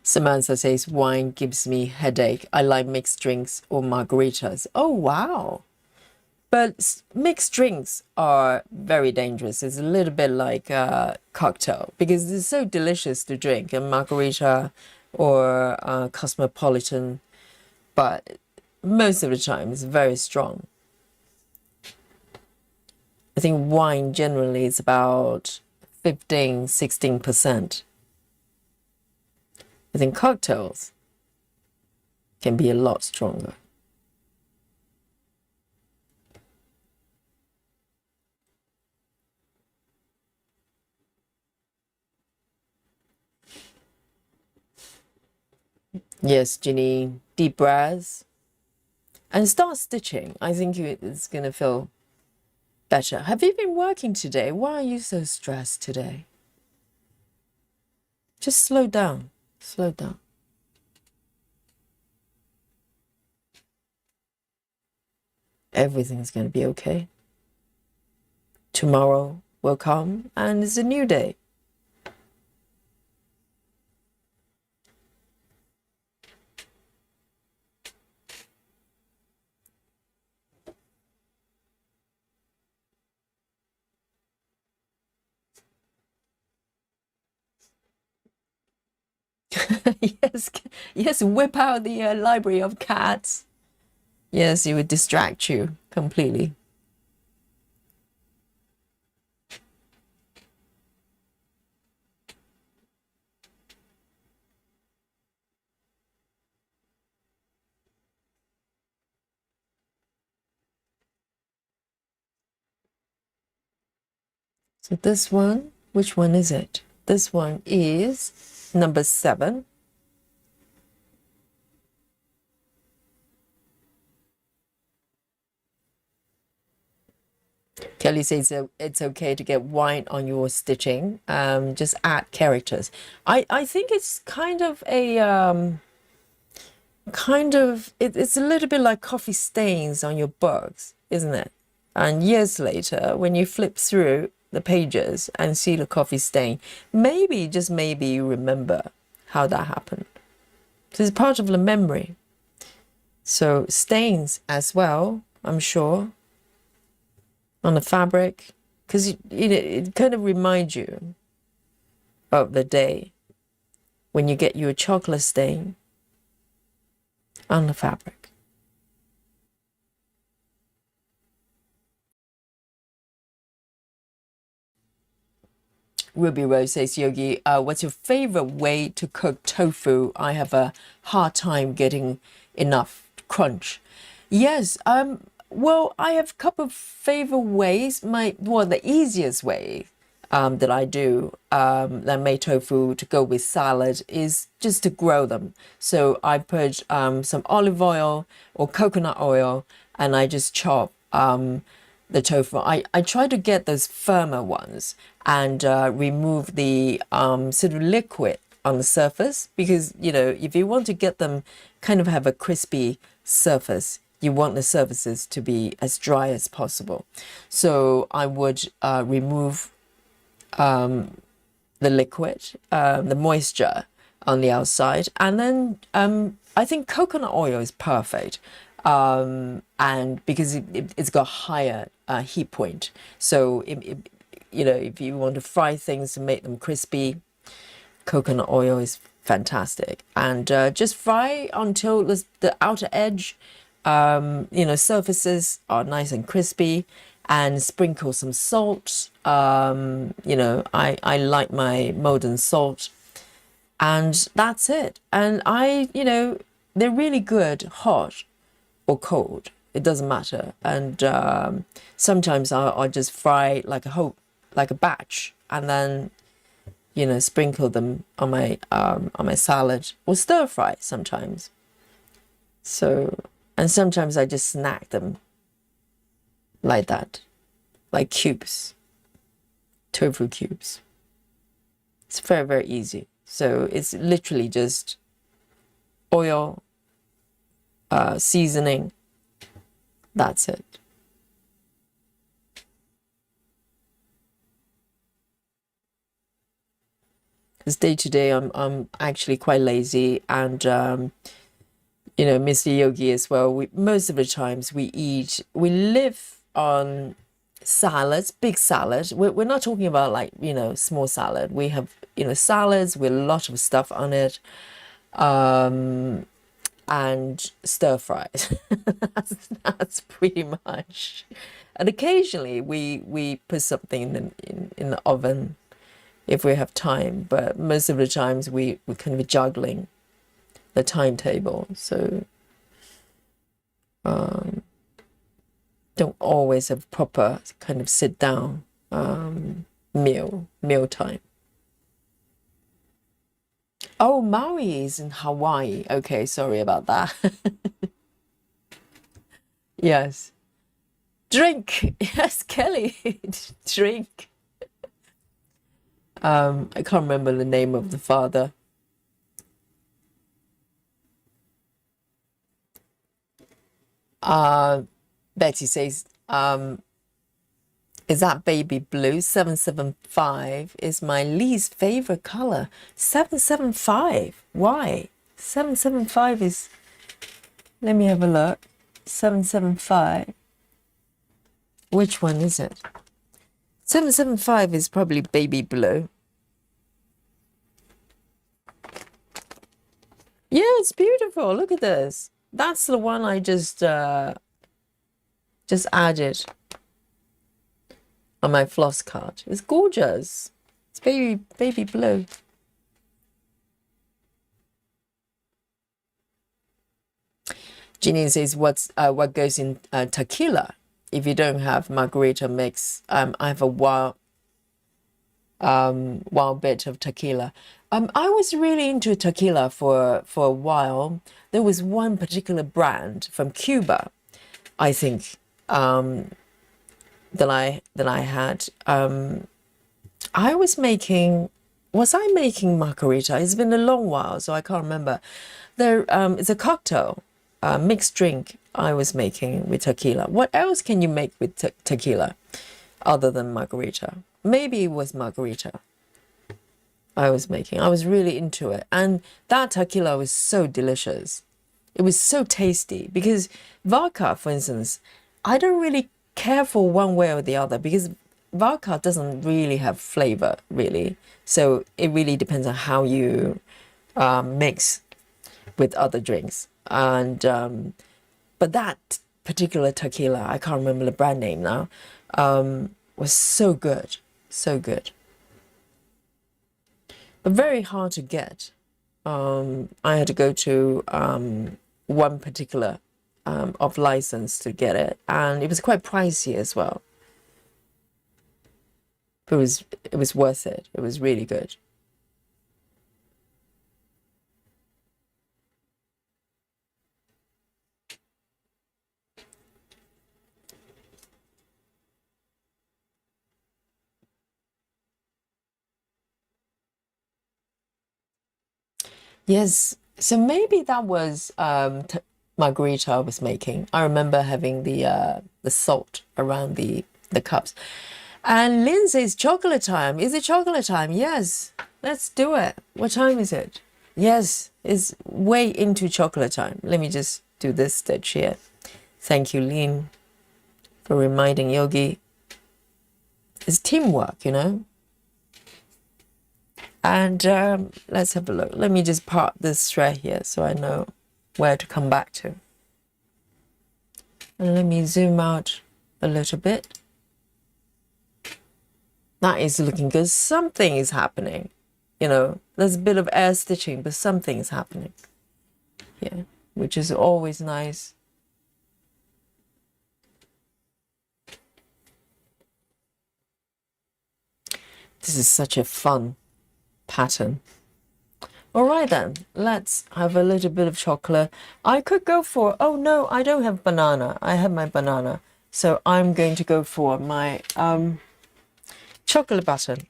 Samantha says, wine gives me headache. I like mixed drinks or margaritas. Oh, wow. But mixed drinks are very dangerous. It's a little bit like a cocktail because it's so delicious to drink, a margarita or a cosmopolitan, but most of the time it's very strong. I think wine generally is about 15, 16%. I think cocktails can be a lot stronger. Yes, Ginny, deep breaths and start stitching. I think it's going to feel better. Have you been working today? Why are you so stressed today? Just slow down. Slow down. Everything's going to be okay. Tomorrow will come and it's a new day. Yes, whip out the library of cats. Yes, it would distract you completely. So this one, which one is it? This one is number 7. Kelly says it's okay to get white on your stitching. Just add characters. I think it's kind of a it's a little bit like coffee stains on your books, isn't it? And years later, when you flip through the pages and see the coffee stain, maybe, just maybe, you remember how that happened. So it's part of the memory. So stains as well, I'm sure, on the fabric, because it kind of reminds you of the day when you get your chocolate stain on the fabric. Ruby Rose says, Yogi, what's your favorite way to cook tofu? I have a hard time getting enough crunch. Yes, Well, I have a couple of favorite ways. The easiest way that I do that make tofu to go with salad is just to grow them. So I put some olive oil or coconut oil, and I just chop the tofu. I try to get those firmer ones and remove the sort of liquid on the surface, because if you want to get them kind of have a crispy surface, you want the surfaces to be as dry as possible. So I would remove the liquid, the moisture on the outside, and then I think coconut oil is perfect, and because it's got higher heat point. So if you want to fry things to make them crispy, coconut oil is fantastic, and just fry until the outer edge, surfaces are nice and crispy, and sprinkle some salt. I like my modern salt, and that's it. And they're really good hot or cold. It doesn't matter. And sometimes I'll just fry like a batch, and then sprinkle them on my salad, or stir fry sometimes. So, and sometimes I just snack them like that, like cubes, tofu cubes. It's very, very easy. So it's literally just oil, seasoning. That's it. Because day to day, I'm actually quite lazy, and Mr. Yogi as well. Most of the times we live on salads, big salads. We're not talking about like small salad. We have salads with a lot of stuff on it, and stir fries. that's pretty much. And occasionally we put something in the oven if we have time, but most of the times we're kind of juggling the timetable, so don't always have proper kind of sit down meal time. Oh, Maui is in Hawaii. Okay, sorry about that. Yes. Drink. Yes, Kelly. Drink. I can't remember the name of the father. Betty says, is that baby blue? 775 is my least favorite color. 775. Why? 775 is, let me have a look. 775. Which one is it? 775 is probably baby blue. Yeah, it's beautiful. Look at this. That's the one I just added on my floss card. It's gorgeous. It's baby blue. Jeanine says, what goes in tequila? If you don't have margarita mix, I have a wild bit of tequila. I was really into tequila for a while. There was one particular brand from Cuba, I think, that I had. Was I making margarita? It's been a long while, so I can't remember. It's a cocktail, mixed drink I was making with tequila. What else can you make with tequila other than margarita? Maybe it was margarita I was making. I was really into it. And that tequila was so delicious. It was so tasty, because vodka, for instance, I don't really care for one way or the other, because vodka doesn't really have flavor, really. So it really depends on how you mix with other drinks. And but that particular tequila, I can't remember the brand name now, was so good, so good. But very hard to get. I had to go to one particular of license to get it, and it was quite pricey as well. But it was worth it. It was really good. Yes, so maybe that was margarita I was making. I remember having the salt around the cups. And Lynn says chocolate time. Is it chocolate time? Yes, let's do it. What time is it? Yes, it's way into chocolate time. Let me just do this stitch here. Thank you, Lynn, for reminding Yogi. It's teamwork, you know. And let's have a look. Let me just part this thread here so I know where to come back to. And let me zoom out a little bit. That is looking good. Something is happening. You know, there's a bit of air stitching, but something is happening. Yeah, which is always nice. This is such a fun pattern. All right then, let's have a little bit of chocolate. I could go for, oh no, I don't have banana. I have my banana. So I'm going to go for my chocolate button.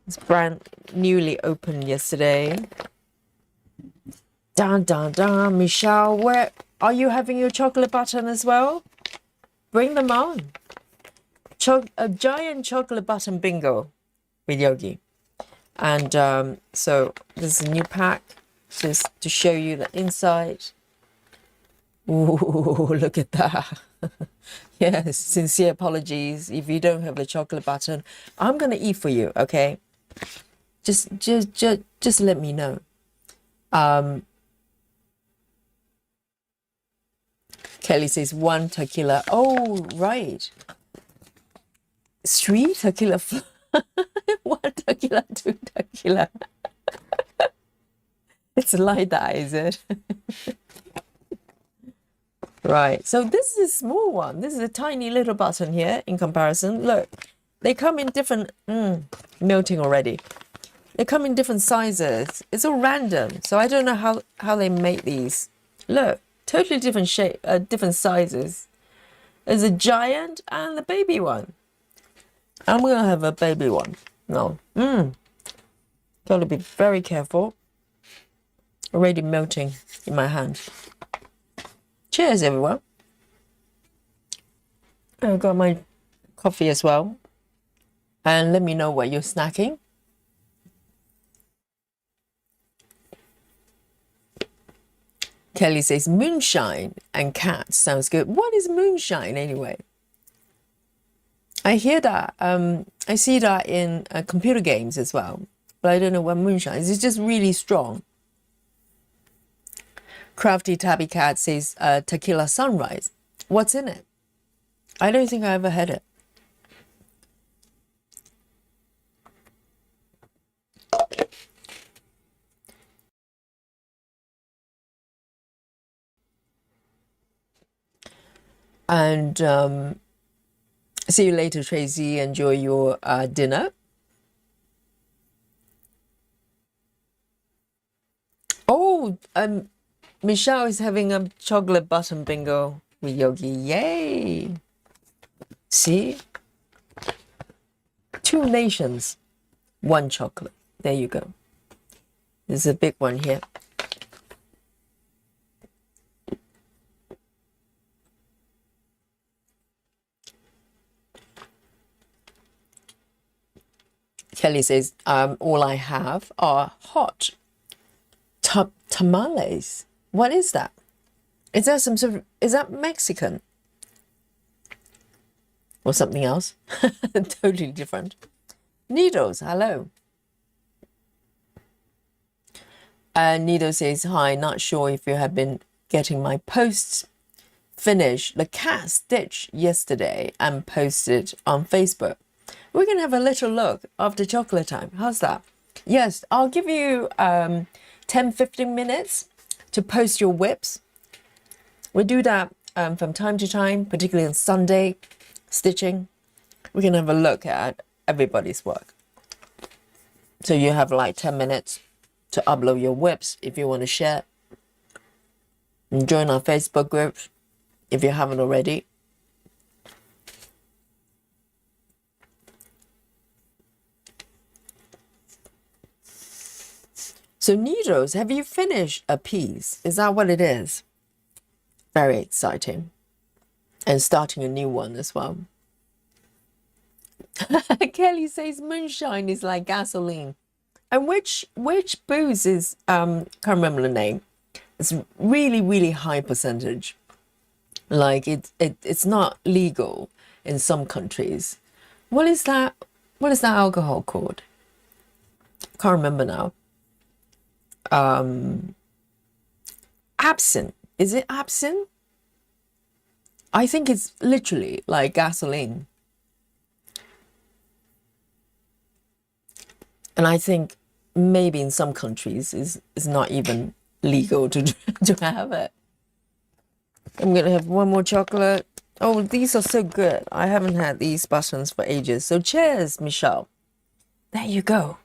It's brand newly opened yesterday. Dun dun dun, Michelle, where are you having your chocolate button as well? Bring them on. A giant chocolate button bingo with Yogi. And so this is a new pack, just to show you the inside. Ooh, look at that. Yes, sincere apologies if you don't have the chocolate button. I'm gonna eat for you, okay? Just let me know. Kelly says 1 tequila. Oh, right. 3 tequila. 1 tequila, 2 tequila. It's like that, is it? Right, so this is a small one. This is a tiny little button here in comparison. Look, they come in different, melting already. They come in different sizes. It's all random, so I don't know how they make these. Look, totally different shape, different sizes. There's a giant and the baby one. I'm gonna have a baby one. No, gotta be very careful. Already melting in my hand. Cheers, everyone. I got my coffee as well. And let me know what you're snacking. Kelly says moonshine and cats sounds good. What is moonshine anyway? I hear that. I see that in computer games as well. But I don't know what moonshine is. It's just really strong. Crafty Tabby Cat says tequila sunrise. What's in it? I don't think I ever had it. And see you later, Tracy. Enjoy your dinner. Oh, Michelle is having a chocolate button bingo with Yogi. Yay! See? 2 nations, 1 chocolate. There you go. There's a big one here. Kelly says, all I have are hot tamales. What is that? Is that some sort of, is that Mexican? Or something else? Totally different. Needles, hello. Needle says, hi, not sure if you have been getting my posts. Finished the cat stitch yesterday and posted on Facebook. We're going to have a little look after chocolate time. How's that? Yes, I'll give you 10-15 minutes to post your whips. We do that from time to time, particularly on Sunday stitching. We can have a look at everybody's work. So you have like 10 minutes to upload your whips if you want to share. And join our Facebook groups if you haven't already. So needles, have you finished a piece? Is that what it is? Very exciting. And starting a new one as well. Kelly says moonshine is like gasoline. And which booze is, can't remember the name. It's really, really high percentage. Like it's not legal in some countries. What is that? What is that alcohol called? Can't remember now. Absinthe. Is it absinthe? I think it's literally like gasoline. And I think maybe in some countries is not even legal to have it. I'm gonna have one more chocolate. Oh, these are so good. I haven't had these buttons for ages. So cheers, Michelle. There you go.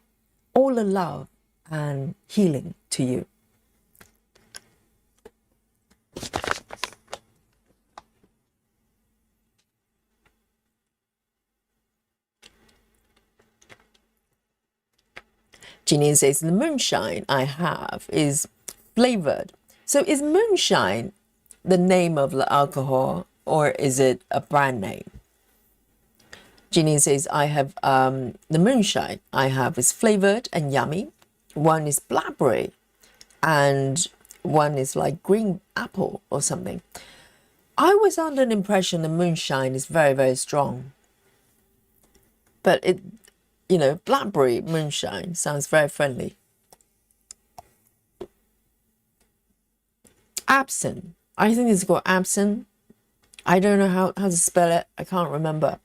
All the love and healing to you. Jeanine says the moonshine I have is flavored. So is moonshine the name of the alcohol or is it a brand name? Jeanine says I have the moonshine I have is flavored and yummy. One is blackberry and one is like green apple or something. I was under an impression the moonshine is very, very strong. But it, you know, blackberry moonshine sounds very friendly. Absinthe. I think it's called absinthe. I don't know how to spell it. I can't remember.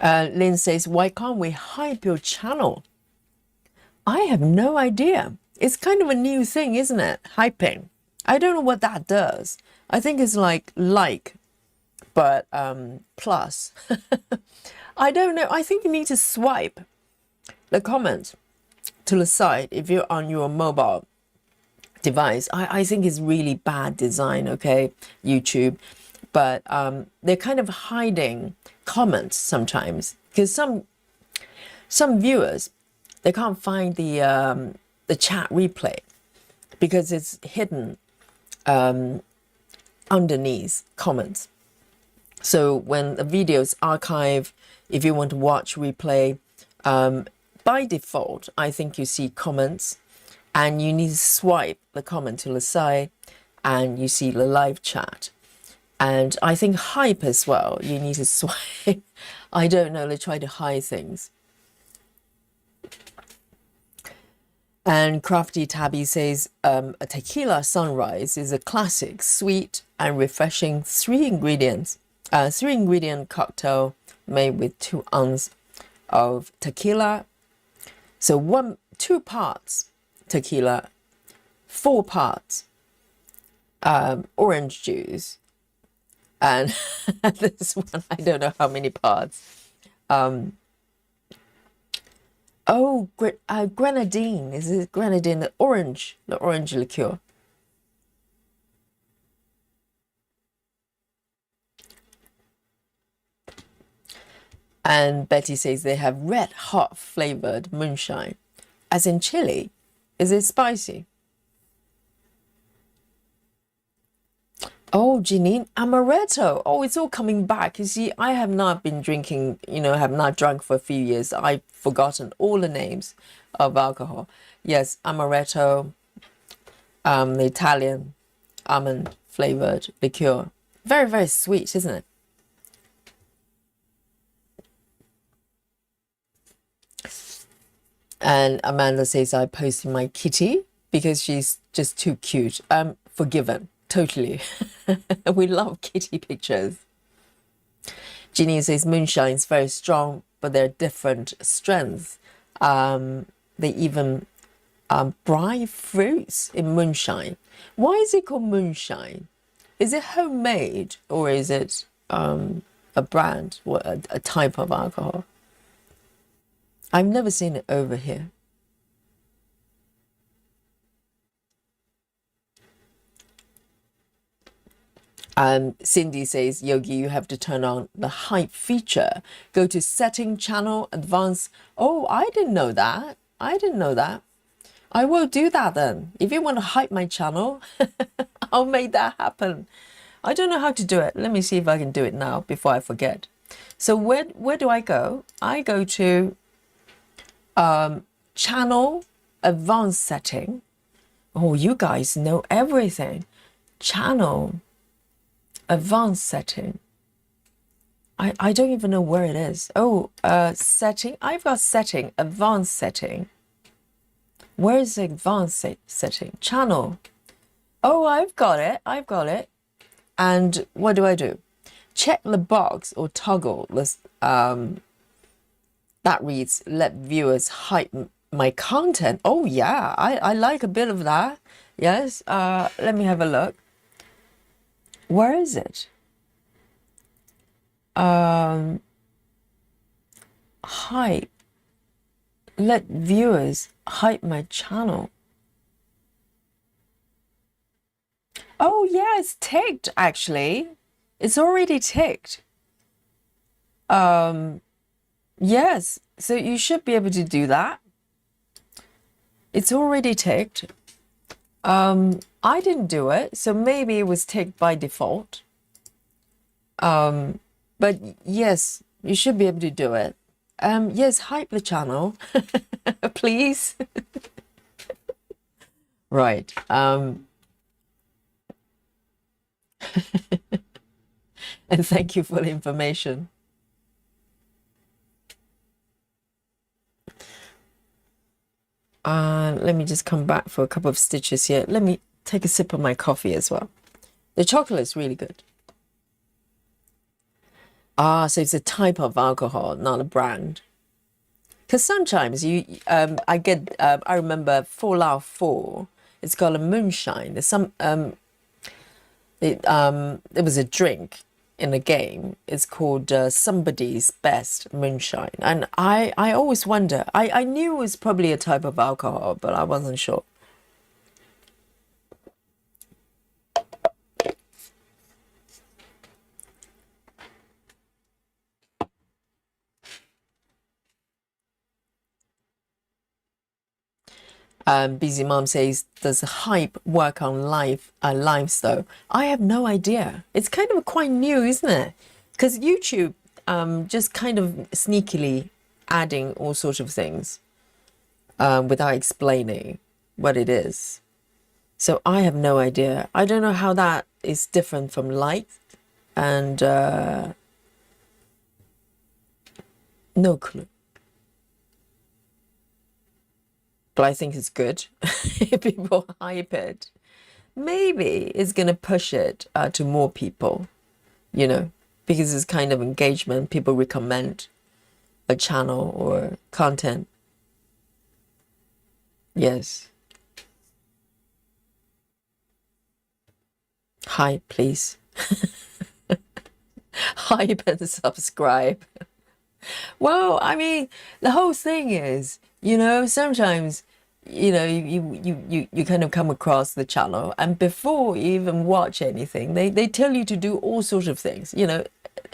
Lynn says, why can't we hype your channel? I have no idea. It's kind of a new thing, isn't it? Hyping. I don't know what that does. I think it's like, but plus. I don't know. I think you need to swipe the comment to the side if you're on your mobile device. I think it's really bad design, okay, YouTube. But they're kind of hiding comments sometimes because some viewers, they can't find the chat replay because it's hidden underneath comments. So when the video is archived, if you want to watch replay, by default, I think you see comments and you need to swipe the comment to the side and you see the live chat. And I think hype as well, you need to swipe. I don't know, they try to hide things. And Crafty Tabby says, a tequila sunrise is a classic, sweet and refreshing three ingredient cocktail made with 2 ounces of tequila. So 2 parts tequila, 4 parts orange juice, and this one, I don't know how many parts. Grenadine. Is it grenadine? The orange liqueur. And Betty says they have red hot flavored moonshine. As in chili. Is it spicy? Oh, Janine, amaretto. Oh, it's all coming back. You see, I have not been drinking, have not drunk for a few years. I've forgotten all the names of alcohol. Yes, amaretto, the Italian almond flavored liqueur. Very, very sweet, isn't it? And Amanda says I posted my kitty because she's just too cute. Forgiven. Totally. We love kitty pictures. Ginny says moonshine is very strong, but they're different strengths. They even Bright fruits in moonshine. Why is it called moonshine? Is it homemade or is it a brand, or a type of alcohol? I've never seen it over here. Cindy says, Yogi, you have to turn on the hype feature. Go to setting, channel, advanced. Oh, I didn't know that. I didn't know that. I will do that then. If you want to hype my channel, I'll make that happen. I don't know how to do it. Let me see if I can do it now before I forget. So where do I go? I go to channel, advanced setting. Oh, you guys know everything. Channel, advanced setting. I don't even know where it is. Oh, setting. I've got setting, advanced setting. Where is the advanced setting? Channel. Oh, I've got it. I've got it. And what do? Check the box or toggle this that reads, let viewers hype my content. Oh yeah, I like a bit of that. Yes. Let me have a look. Where is it? Hype. Let viewers hype my channel. Oh yeah, it's ticked actually. It's already ticked. Yes, so you should be able to do that. It's already ticked. I didn't do it, so maybe it was ticked by default. But yes, you should be able to do it. Yes, hype the channel, please. Right. And thank you for the information. Let me just come back for a couple of stitches here. Let me take a sip of my coffee as well. The chocolate is really good. So it's a type of alcohol, not a brand. Because sometimes I remember Fallout 4, it's called a moonshine. There's some, there was a drink in a game. It's called Somebody's Best Moonshine. And I always wonder, I knew it was probably a type of alcohol, but I wasn't sure. Busy Mom says, does hype work on lives though? I have no idea. It's kind of quite new, isn't it? Because YouTube just kind of sneakily adding all sorts of things without explaining what it is. So I have no idea. I don't know how that is different from live, and no clue. But I think it's good. If people hype it, maybe it's going to push it to more people, you know, because it's kind of engagement. People recommend a channel or content. Yes. Hype, please. Hype and subscribe. Well, I mean, the whole thing is, you know, sometimes, you know, you kind of come across the channel, and before you even watch anything, they tell you to do all sorts of things, you know,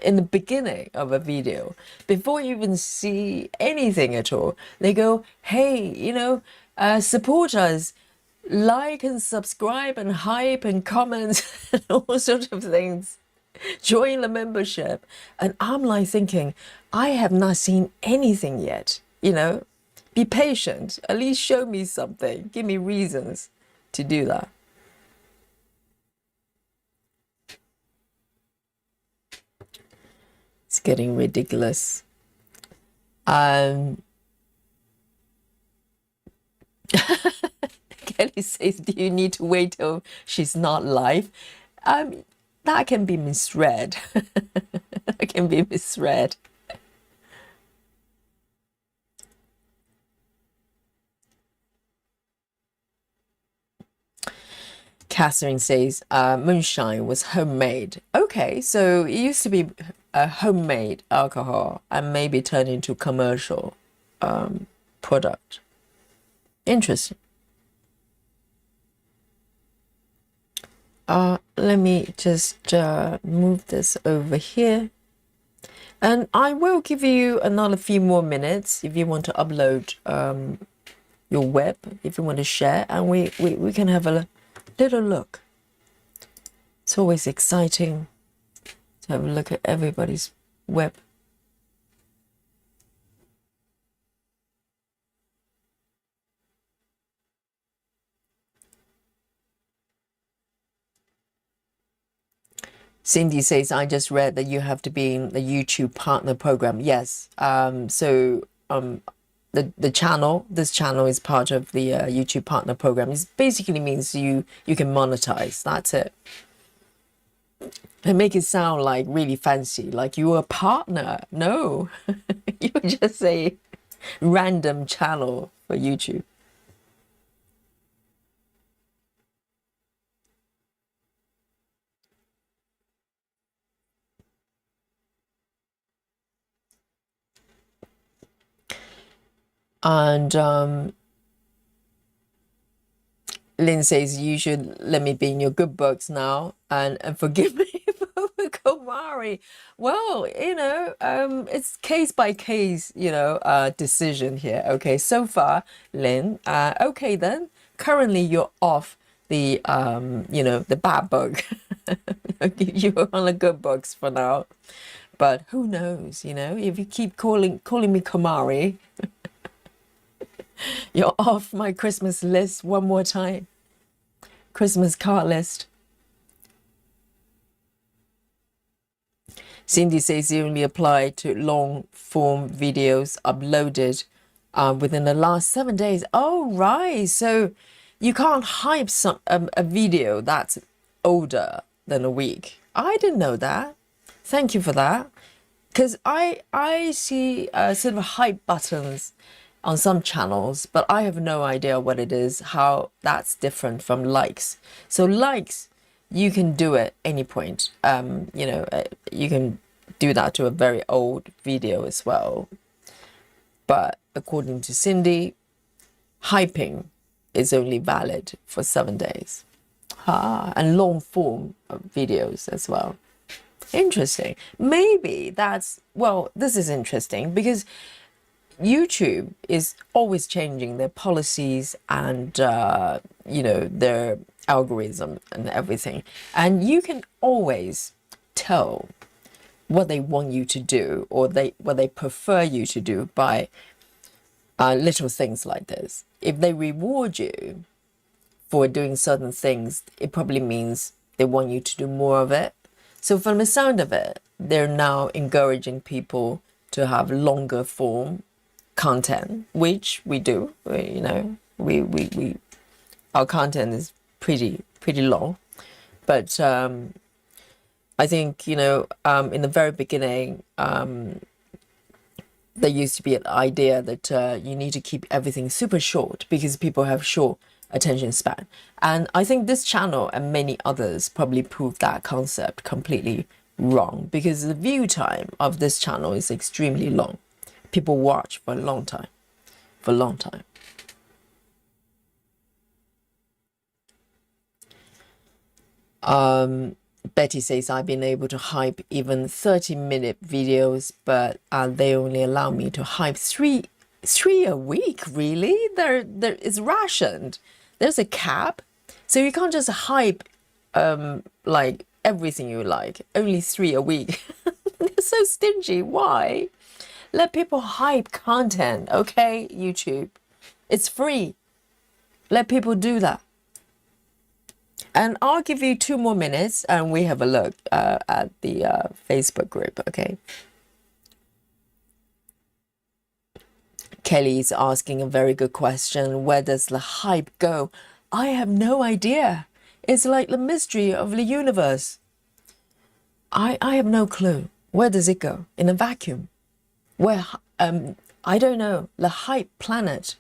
in the beginning of a video, before you even see anything at all. They go, hey, you know, support us, like and subscribe and hype and comment and all sorts of things. Join the membership. And I'm like thinking, I have not seen anything yet, you know. Be patient. At least show me something. Give me reasons to do that. It's getting ridiculous. Kelly says, do you need to wait till she's not live? That can be misread. That can be misread. Catherine says, moonshine was homemade. Okay, so it used to be a homemade alcohol and maybe turned into commercial product. Interesting. Let me just move this over here. And I will give you another few more minutes if you want to upload your web, if you want to share, and we can have a little look. It's always exciting to have a look at everybody's web. Cindy says, I just read that you have to be in the YouTube partner program. Yes. The channel, this channel is part of the YouTube partner program. It basically means you can monetize. That's it. And make it sound like really fancy, like you're a partner. No, you just a random channel for YouTube. And Lynn says, you should let me be in your good books now and forgive me for Komari. Well, it's case by case, decision here. Okay, so far, Lynn, okay then, currently you're off the, the bad book. You're on the good books for now. But who knows, if you keep calling me Komari, you're off my Christmas list one more time. Christmas card list. Cindy says you only apply to long form videos uploaded within the last 7 days. Oh, right. So you can't hype a video that's older than a week. I didn't know that. Thank you for that. Because I see sort of hype buttons on some channels, but I have no idea what it is, how that's different from likes. So likes, you can do at any point. You can do that to a very old video as well. But according to Cindy, hyping is only valid for 7 days. And long form videos as well. Interesting. Maybe this is interesting because YouTube is always changing their policies and, their algorithm and everything. And you can always tell what they want you to do or what they prefer you to do by little things like this. If they reward you for doing certain things, it probably means they want you to do more of it. So from the sound of it, they're now encouraging people to have longer form content, which we do. We our content is pretty long, but I think in the very beginning there used to be an idea that you need to keep everything super short because people have short attention span, and I think this channel and many others probably proved that concept completely wrong because the view time of this channel is extremely long. People watch for a long time, Betty says, I've been able to hype even 30-minute videos, but they only allow me to hype three a week. Really? There is rationed. There's a cap. So you can't just hype like everything you like. Only 3 a week. They're so stingy. Why? Let people hype content, okay, YouTube? It's free. Let people do that. And I'll give you 2 more minutes and we have a look at the Facebook group, okay? Kelly's asking a very good question. Where does the hype go? I have no idea. It's like the mystery of the universe. I have no clue. Where does it go? In a vacuum? Where, I don't know, the hype planet.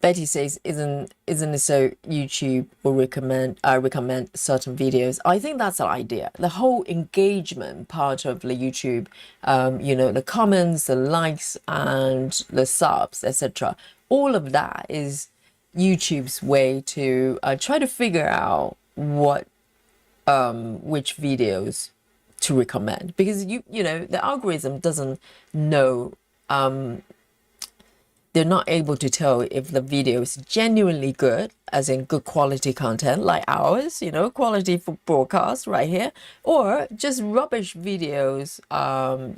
Betty says, isn't it so YouTube will recommend certain videos? I think that's the idea. The whole engagement part of the YouTube, you know, the comments, the likes, and the subs, etc. All of that is YouTube's way to try to figure out which videos to recommend, because you know, the algorithm doesn't know, they're not able to tell if the video is genuinely good, as in good quality content like ours, you know, quality for broadcast right here, or just rubbish videos,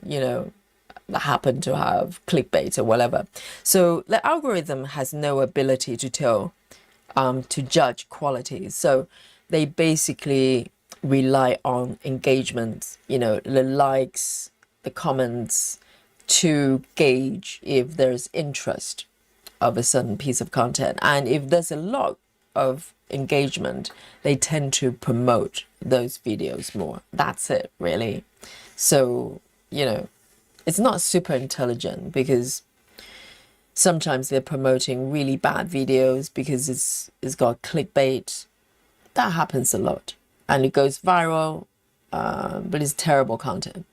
you know, that happen to have clickbait or whatever. So the algorithm has no ability to tell, to judge quality. So they basically rely on engagement, you know, the likes, the comments, to gauge if there's interest of a certain piece of content. And if there's a lot of engagement, they tend to promote those videos more. That's it, really. So, you know, it's not super intelligent, because sometimes they're promoting really bad videos because it's got clickbait. That happens a lot, and it goes viral, but it's terrible content.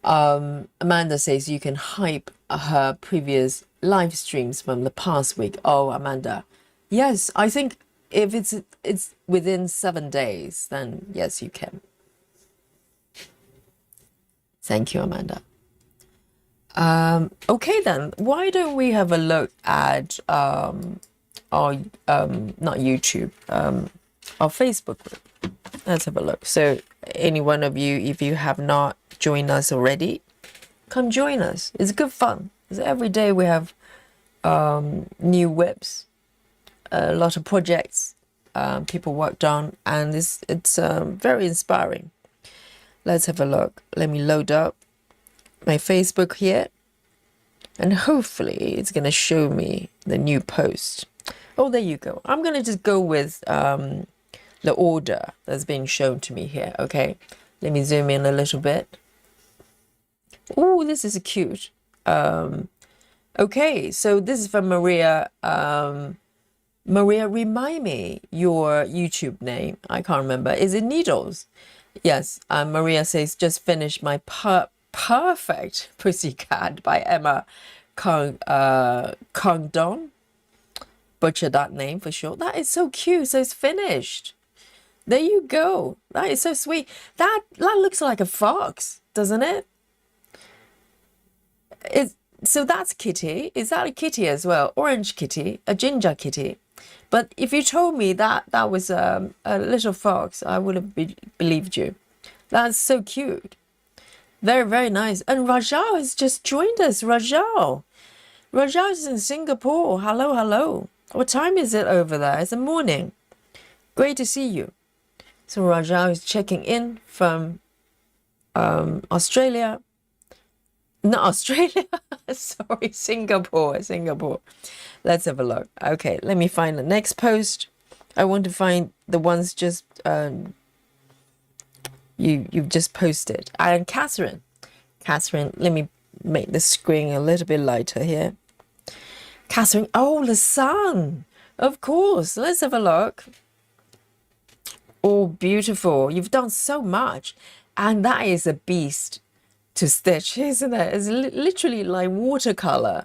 Amanda says you can hype her previous live streams from the past week. Oh, Amanda, yes, I think if it's within 7 days, then yes, you can. Thank you, Amanda. Okay then, why don't we have a look at our not YouTube, our Facebook group. Let's have a look. So any one of you, if you have not joined us already, come join us. It's good fun. Every day we have new whips, a lot of projects people worked on, and it's very inspiring. Let's have a look. Let me load up my Facebook here, and hopefully it's going to show me the new post. Oh, there you go. I'm going to just go with the order that's being shown to me here. Okay, let me zoom in a little bit. Oh, this is cute. Okay, so this is from Maria. Maria, remind me your YouTube name. I can't remember. Is it Needles? Yes. Maria says, just finished my perfect Pussycat by Emma Condon. Butcher that name for sure. That is so cute. So it's finished. There you go. That is so sweet. That looks like a fox, doesn't it? So that's Kitty. Is that a kitty as well? Orange kitty, a ginger kitty. But if you told me that was a little fox, I would have believed you. That's so cute. Very, very nice. And Rajal has just joined us. Rajal is in Singapore. Hello, hello. What time is it over there? It's the morning. Great to see you. So Rajal is checking in from Australia. Not Australia. Sorry, Singapore. Let's have a look. Okay, let me find the next post. I want to find the ones just you've just posted. And Catherine, let me make the screen a little bit lighter here. Catherine, oh, the sun. Of course. Let's have a look. Oh, beautiful. You've done so much. And that is a beast to stitch, isn't it? It's literally like watercolor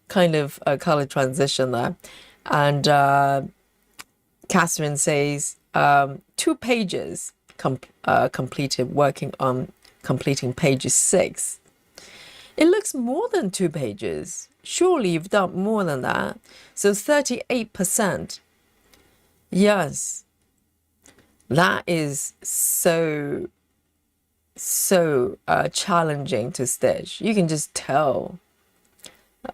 kind of a color transition there. And Catherine says 2 pages completed, working on completing page 6. It looks more than 2 pages. Surely you've done more than that. So 38%. Yes. That is so challenging to stitch. You can just tell.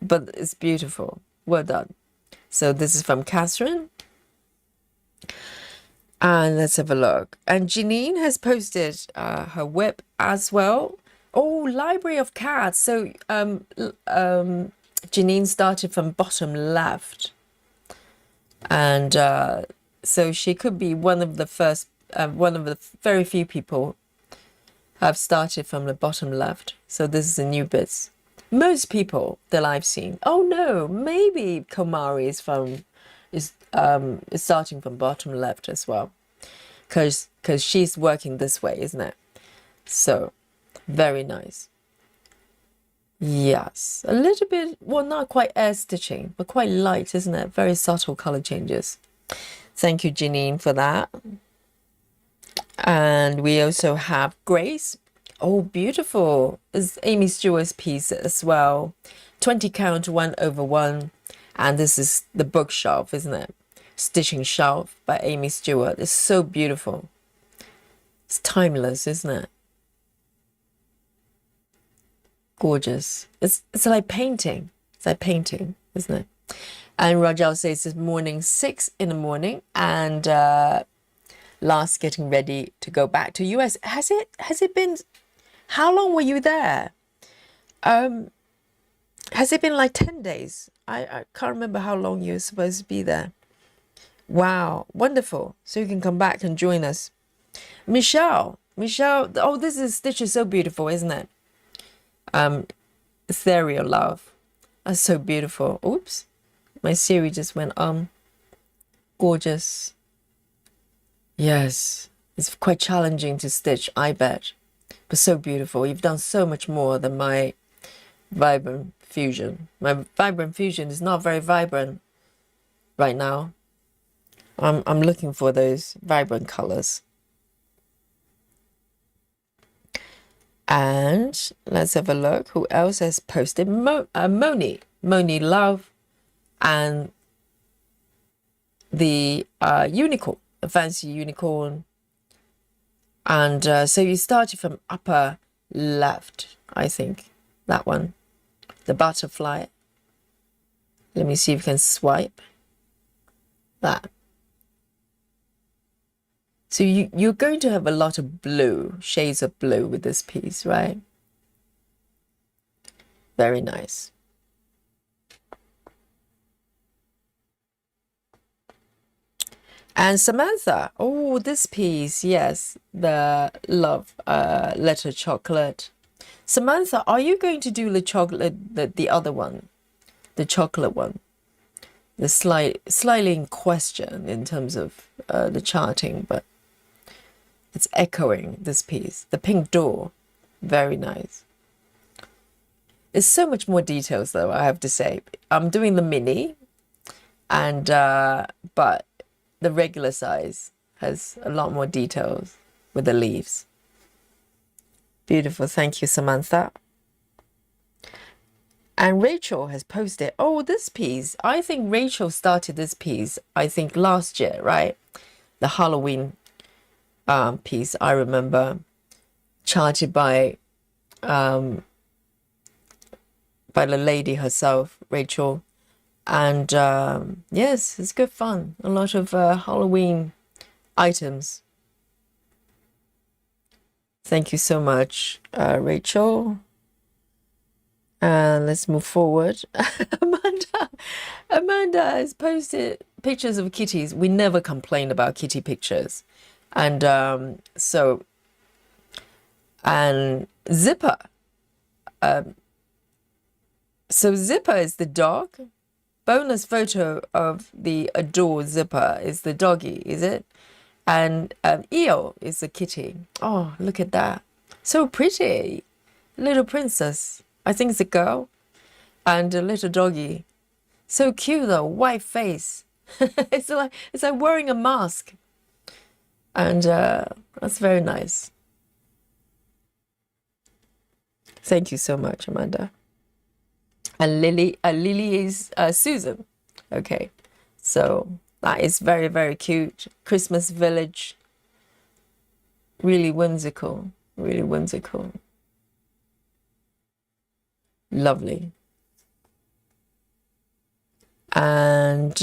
But it's beautiful. Well done. So this is from Catherine. And let's have a look. And Janine has posted her whip as well. Oh, Library of Cats. So Janine started from bottom left. And so she could be one of the first, one of the very few people have started from the bottom left. So this is a new bits. Most people that I've seen. Oh no, maybe Komari is starting from bottom left as well, because she's working this way, isn't it? So very nice. Yes, a little bit, well, not quite air stitching, but quite light, isn't it? Very subtle color changes. Thank you, Janine, for that. And we also have Grace. Oh, beautiful. It's Aimee Stewart's piece as well. 20 count 1/1. And this is the bookshelf, isn't it? Stitching Shelf by Aimee Stewart. It's so beautiful. It's timeless, isn't it? Gorgeous. It's like painting. It's like painting, isn't it? And Rajal says it's morning 6 in the morning, and last getting ready to go back to US. Has it been, how long were you there? Has it been like 10 days? I can't remember how long you were supposed to be there. Wow, wonderful. So you can come back and join us. Michelle, oh, this stitch is so beautiful, isn't it? Ethereal Love. That's so beautiful. Oops, my Siri just went gorgeous. Yes, it's quite challenging to stitch, I bet, but so beautiful. You've done so much more than my Vibrant Fusion. My Vibrant Fusion is not very vibrant right now. I'm looking for those vibrant colors. And let's have a look. Who else has posted? Moni Love, and the unicorn, a fancy unicorn. And so you started from upper left, I think, that one, the butterfly. Let me see if you can swipe that. So you're going to have a lot of blue, shades of blue with this piece, right? Very nice. And Samantha, oh, this piece, yes, the Love Letter Chocolate. Samantha, are you going to do the chocolate, the other one, the chocolate one? The slightly in question in terms of the charting, but it's echoing this piece. The pink door, very nice. There's so much more details, though, I have to say. I'm doing the mini, and but the regular size has a lot more details with the leaves. Beautiful. Thank you, Samantha. And Rachel has posted, oh, this piece. I think Rachel started this piece, I think last year, right? The Halloween piece, I remember, charted by the lady herself, Rachel. And yes, it's good fun. A lot of Halloween items. Thank you so much, Rachel. And let's move forward. Amanda has posted pictures of kitties. We never complain about kitty pictures. And and Zipper. So Zipper is the dog. Bonus photo of the adored Zipper is the doggy, is it? And Eo is the kitty. Oh, look at that. So pretty. Little princess. I think it's a girl. And a little doggy. So cute though, white face. It's like wearing a mask. And that's very nice. Thank you so much, Amanda. And Lily is Susan. Okay, so that is very, very cute. Christmas village. Really whimsical. Really whimsical. Lovely. And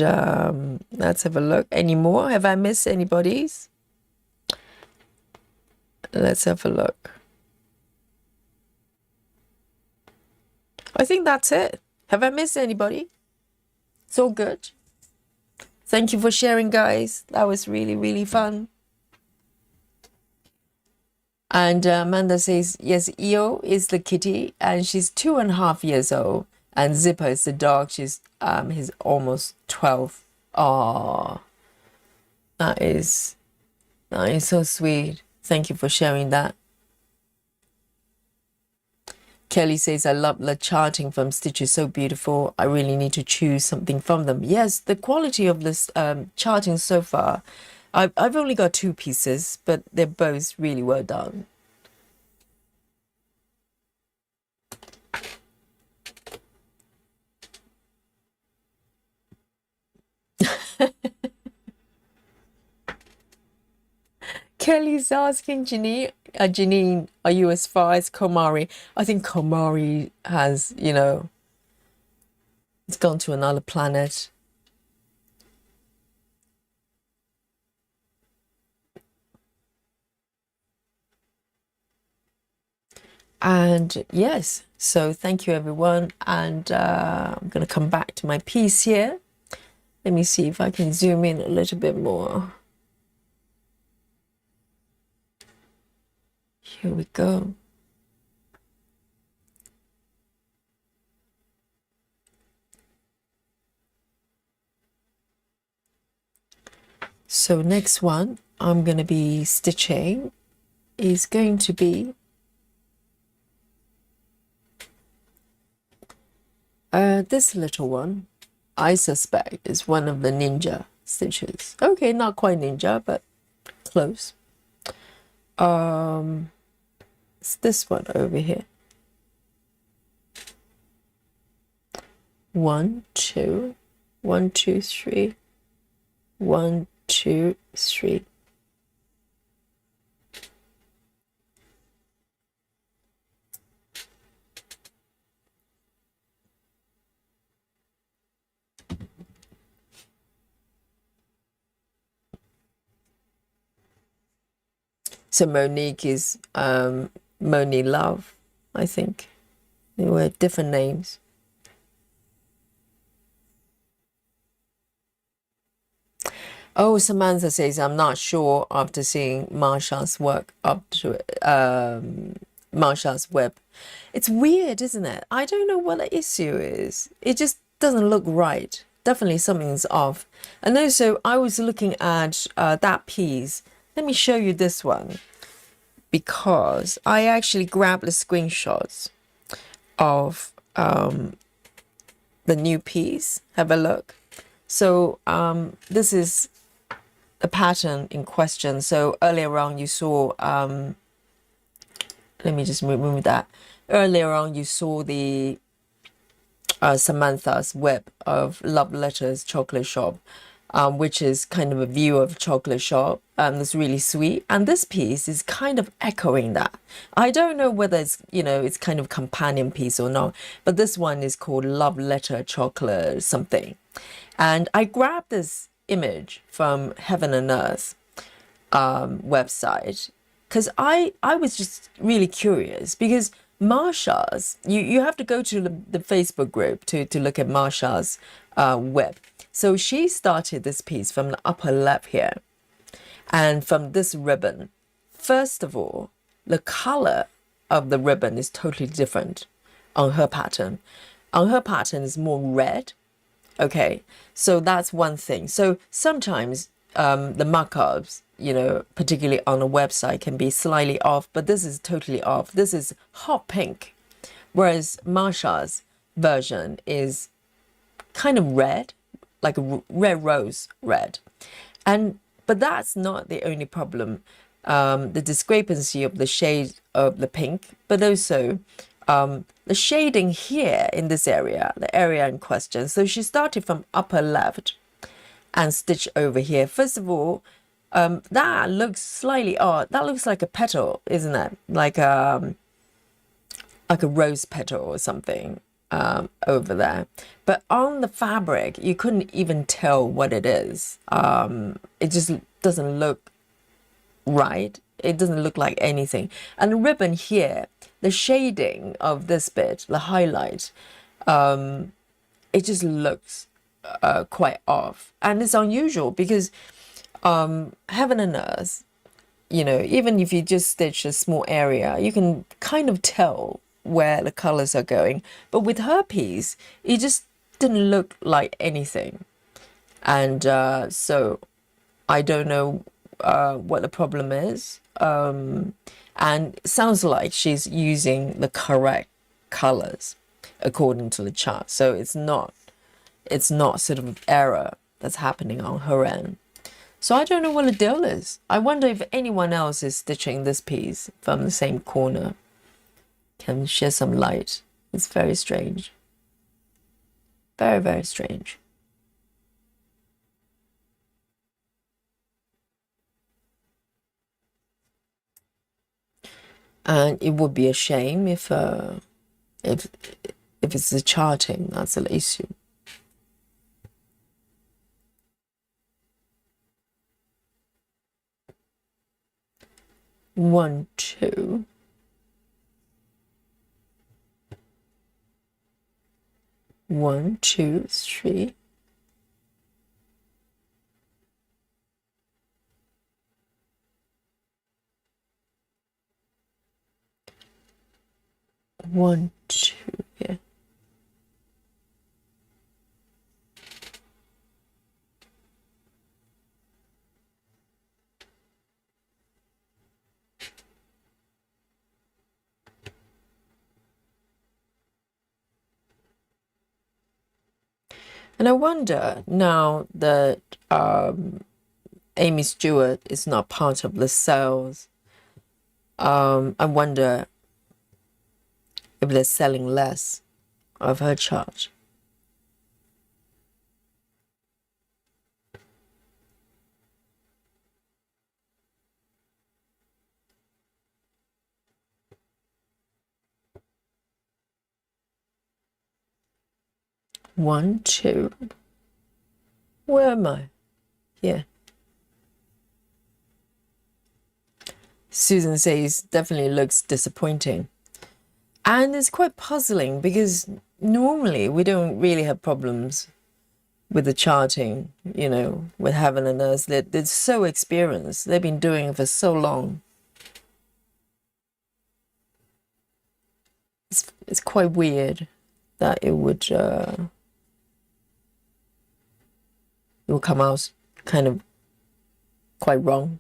let's have a look. Any more? Have I missed anybody's? Let's have a look. I think that's it. Have I missed anybody? It's all good. Thank you for sharing, guys. That was really, really fun. And Amanda says, yes, Eo is the kitty, and she's 2.5 years old. And Zipper is the dog. He's almost 12. Oh, that is so sweet. Thank you for sharing that. Kelly says, I love the charting from Stitch is so beautiful. I really need to choose something from them. Yes, the quality of this charting so far, I've only got 2 pieces, but they're both really well done. Kelly's asking Janine, are you as far as Komari? I think Komari has, it's gone to another planet. And yes, so thank you everyone. And I'm going to come back to my piece here. Let me see if I can zoom in a little bit more. Here we go. So next one I'm going to be stitching is going to be this little one. I suspect is one of the ninja stitches. Okay, not quite ninja, but close. It's this one over here. 1, 2, 1, 2, 3, 1, 2, 3. So Monique is Moni Love, I think. They were different names. Oh, Samantha says, I'm not sure after seeing Marsha's work up to Marsha's web. It's weird, isn't it? I don't know what the issue is. It just doesn't look right. Definitely something's off. And also, I was looking at that piece. Let me show you this one, because I actually grabbed the screenshots of the new piece. Have a look. So this is the pattern in question. So earlier on you saw, let me just remove that. Earlier on you saw the Samantha's web of Love Letters Chocolate Shop, which is kind of a view of chocolate shop, and it's really sweet. And this piece is kind of echoing that. I don't know whether it's, it's kind of companion piece or not, but this one is called Love Letter Chocolate something. And I grabbed this image from Heaven and Earth website because I was just really curious, because Marsha's, you have to go to the Facebook group to look at Marsha's web. So she started this piece from the upper left here, and from this ribbon. First of all, the color of the ribbon is totally different on her pattern. On her pattern is more red. Okay, so that's one thing. So sometimes the markups, particularly on a website, can be slightly off, but this is totally off. This is hot pink, whereas Marsha's version is kind of red, like a red rose red. But that's not the only problem. The discrepancy of the shade of the pink, but also the shading here in this area, the area in question. So she started from upper left and stitched over here. First of all, that looks slightly odd. That looks like a petal, isn't it? Like a rose petal or something over there. But on the fabric, you couldn't even tell what it is. It just doesn't look right. It doesn't look like anything. And the ribbon here, the shading of this bit, the highlight, it just looks quite off. And it's unusual because Heaven and Earth you know, even if you just stitch a small area, you can kind of tell where the colors are going. But with her piece, it just didn't look like anything. And so I don't know what the problem is. And it sounds like she's using the correct colors according to the chart. So it's not sort of error that's happening on her end. So I don't know what the deal is. I wonder if anyone else is stitching this piece from the same corner. Can shed some light. It's very strange. Very, very strange. And it would be a shame if it's the charting that's the issue. One, two. One, two, three. One, two, yeah. And I wonder now that Aimee Stewart is not part of the sales, I wonder if they're selling less of her chart. One, two. Where am I? Yeah. Susan says definitely looks disappointing. And it's quite puzzling because normally we don't really have problems with the charting, you know, with Heaven and Earth. They're so experienced. They've been doing it for so long. It's quite weird that it will come out kind of quite wrong.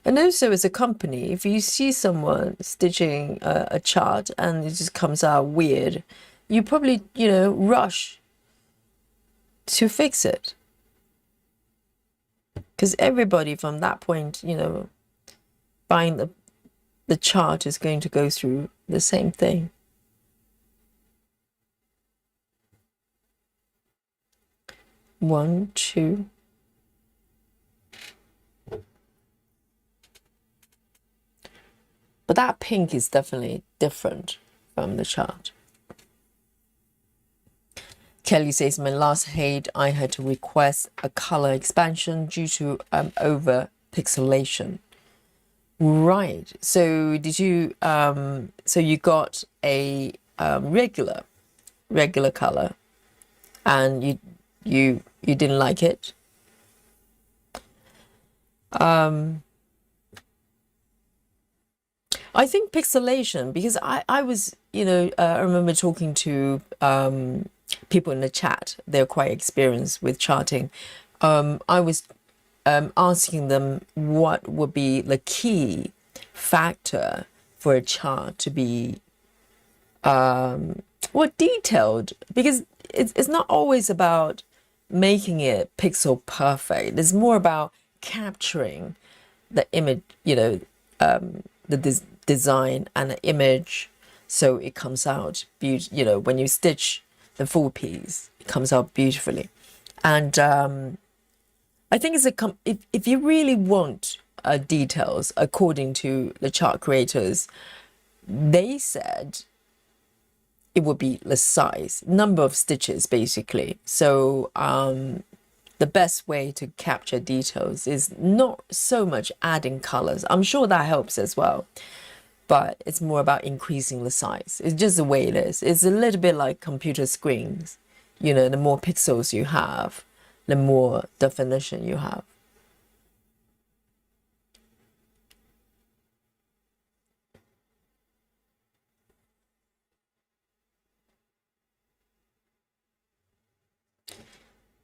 And also as a company, if you see someone stitching a chart and it just comes out weird, you probably, you know, rush to fix it. Because everybody from that point, you know, buying the chart is going to go through the same thing. One, two. But that pink is definitely different from the chart. Kelly says, my last hate, I had to request a color expansion due to over pixelation. Right. So did you so you got a regular color and you didn't like it? I think pixelation, because I was, you know, I remember talking to people in the chat. They're quite experienced with charting. I was asking them what would be the key factor for a chart to be detailed, because it's not always about making it pixel perfect. It's more about capturing the image, you know, the design and the image, so it comes out beautiful. You know, when you stitch the full piece, it comes out beautifully. And I think it's if you really want details, according to the chart creators, they said it would be the size, number of stitches, basically. So the best way to capture details is not so much adding colors. I'm sure that helps as well, but it's more about increasing the size. It's just the way it is. It's a little bit like computer screens. You know, the more pixels you have, the more definition you have.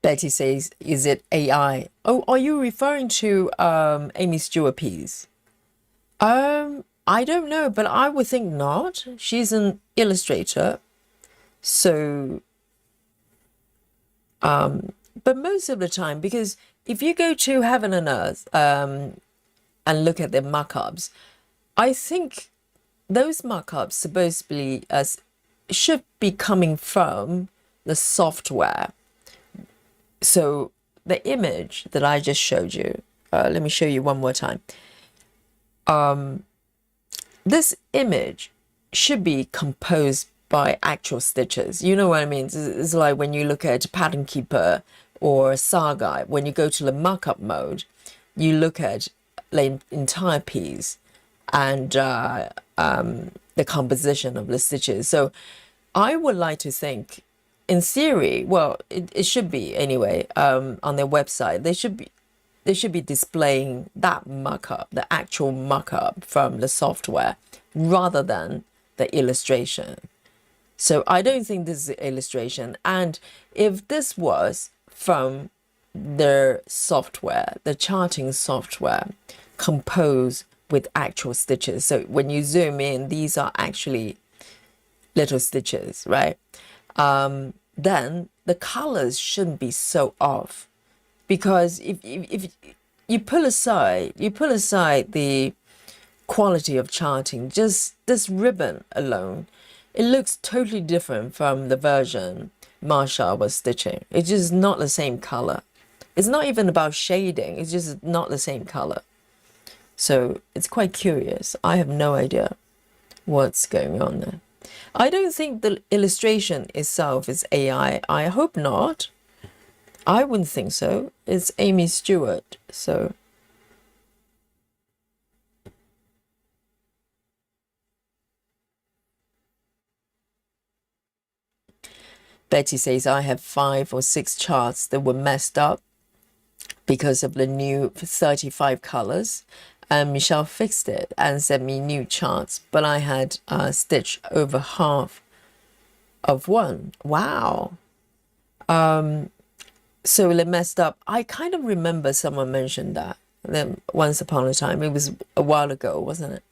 Betty says, is it AI? Oh, are you referring to Aimee Stewart piece? I don't know, but I would think not. She's an illustrator. So, but most of the time, because if you go to Heaven and Earth and look at their markups, I think those markups supposedly should be coming from the software. So the image that I just showed you, let me show you one more time. This image should be composed by actual stitches. You know what I mean? It's like when you look at Pattern Keeper or Saga, when you go to the markup mode, you look at the entire piece and the composition of the stitches. So I would like to think, in theory, well, it should be anyway, on their website, they should be displaying that markup, the actual markup from the software, rather than the illustration. So I don't think this is the illustration. And if this was from their software, the charting software, composed with actual stitches, so when you zoom in, these are actually little stitches, right? Then the colors shouldn't be so off, because if you pull aside the quality of charting, just this ribbon alone, it looks totally different from the version Marsha was stitching. It's just not the same color. It's not even about shading, it's just not the same color. So it's quite curious. I have no idea what's going on there. I don't think the illustration itself is AI. I hope not. I wouldn't think so. It's Aimee Stewart, so. Betty says, I have 5 or 6 charts that were messed up because of the new 35 colors. And Michelle fixed it and sent me new charts, but I had stitched over half of one. Wow. So they messed up. I kind of remember someone mentioned that once upon a time. It was a while ago, wasn't it?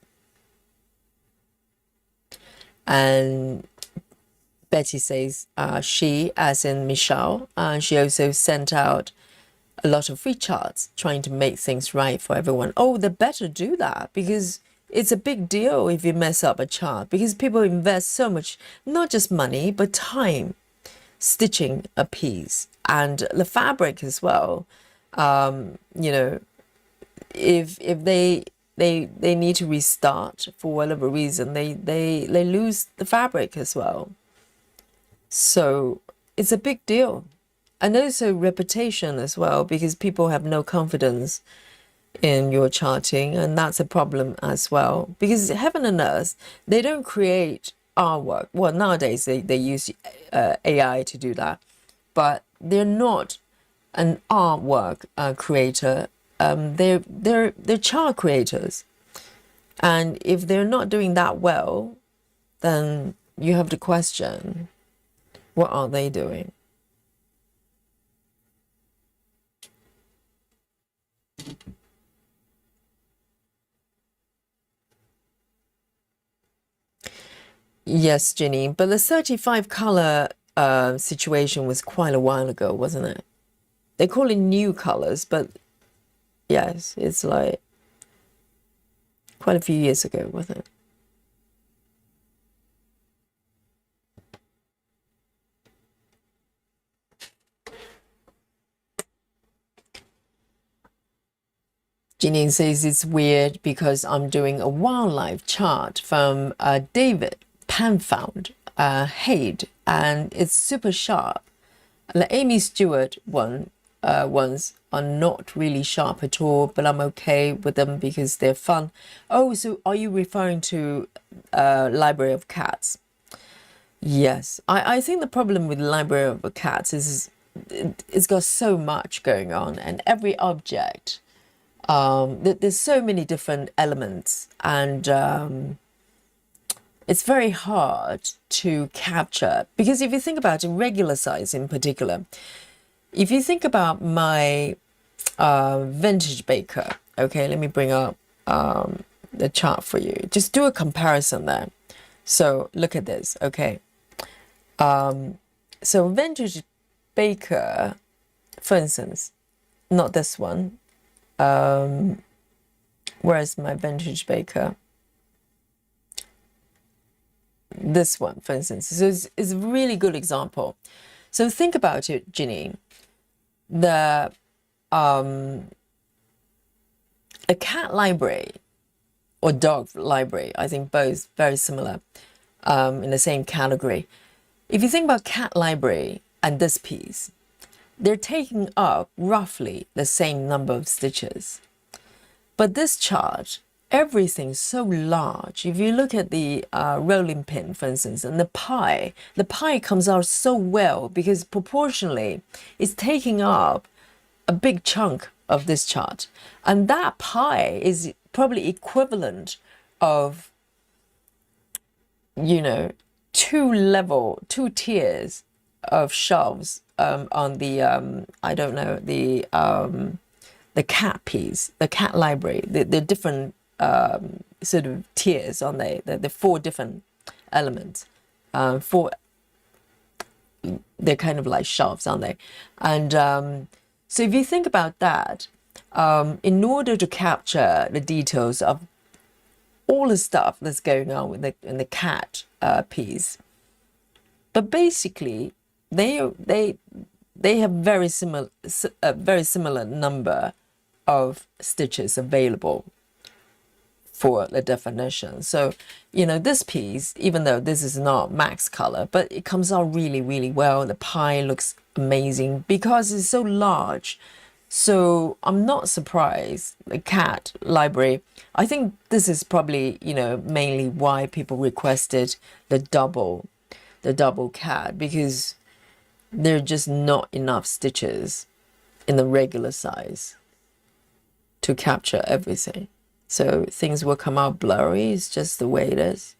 And Betty says she, as in Michelle, she also sent out a lot of free charts trying to make things right for everyone. Oh, they better do that, because it's a big deal if you mess up a chart, because people invest so much, not just money, but time stitching a piece and the fabric as well. You know, if they need to restart for whatever reason, they lose the fabric as well. So it's a big deal. And also reputation as well, because people have no confidence in your charting, and that's a problem as well. Because Heaven and Earth, they don't create artwork. Well, nowadays they use AI to do that, but they're not an artwork creator. They're chart creators, and if they're not doing that well, then you have to question, what are they doing? Yes, Ginny, but the 35 color situation was quite a while ago, wasn't it? They call it new colors, but yes, it's like quite a few years ago, wasn't it? Ginny says it's weird because I'm doing a wildlife chart from David Panfound Haid, and it's super sharp. The Aimee Stewart ones are not really sharp at all, but I'm okay with them because they're fun. Oh, so are you referring to Library of Cats? Yes, I think the problem with Library of Cats is it's got so much going on, and every object, there's so many different elements, and it's very hard to capture, because if you think about it, regular size in particular, if you think about my vintage baker, okay, let me bring up the chart for you. Just do a comparison there. So look at this, okay. So vintage baker, for instance, not this one. Where's my vintage baker? This one, for instance. So it's a really good example. So think about it, Ginny. The cat library or dog library, I think both very similar, in the same category. If you think about cat library and this piece, they're taking up roughly the same number of stitches. But this chart, everything's so large. If you look at the rolling pin, for instance, and the pie comes out so well because proportionally it's taking up a big chunk of this chart. And that pie is probably equivalent of, you know, two tiers of shelves on the I don't know, the cat piece, the cat library, the different sort of tiers on the four different elements. They're kind of like shelves, aren't they? And so if you think about that, in order to capture the details of all the stuff that's going on with in the cat piece, but basically they have very similar number of stitches available for the definition. So, you know, this piece, even though this is not max color, but it comes out really, really well. The pie looks amazing because it's so large. So I'm not surprised. The cat library, I think this is probably, you know, mainly why people requested the double cat, because there are just not enough stitches in the regular size to capture everything. So things will come out blurry. It's just the way it is.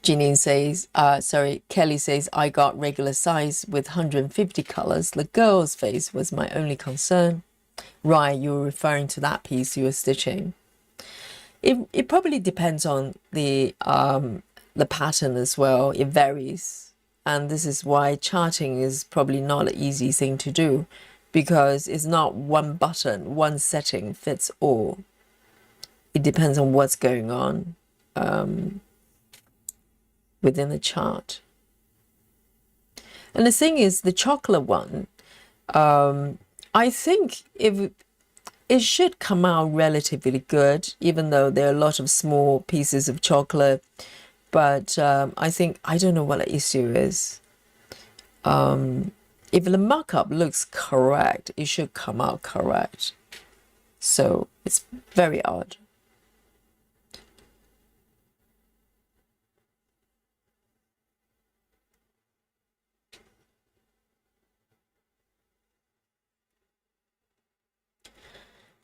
Jeanine says, Kelly says, I got regular size with 150 colors. The girl's face was my only concern. Right, you were referring to that piece you were stitching. It probably depends on the pattern as well. It varies. And this is why charting is probably not an easy thing to do, because it's not one button, one setting fits all. It depends on what's going on within the chart. And the thing is, the chocolate one, I think it should come out relatively good, even though there are a lot of small pieces of chocolate. But I think, I don't know what the issue is. If the markup looks correct, it should come out correct. So it's very odd.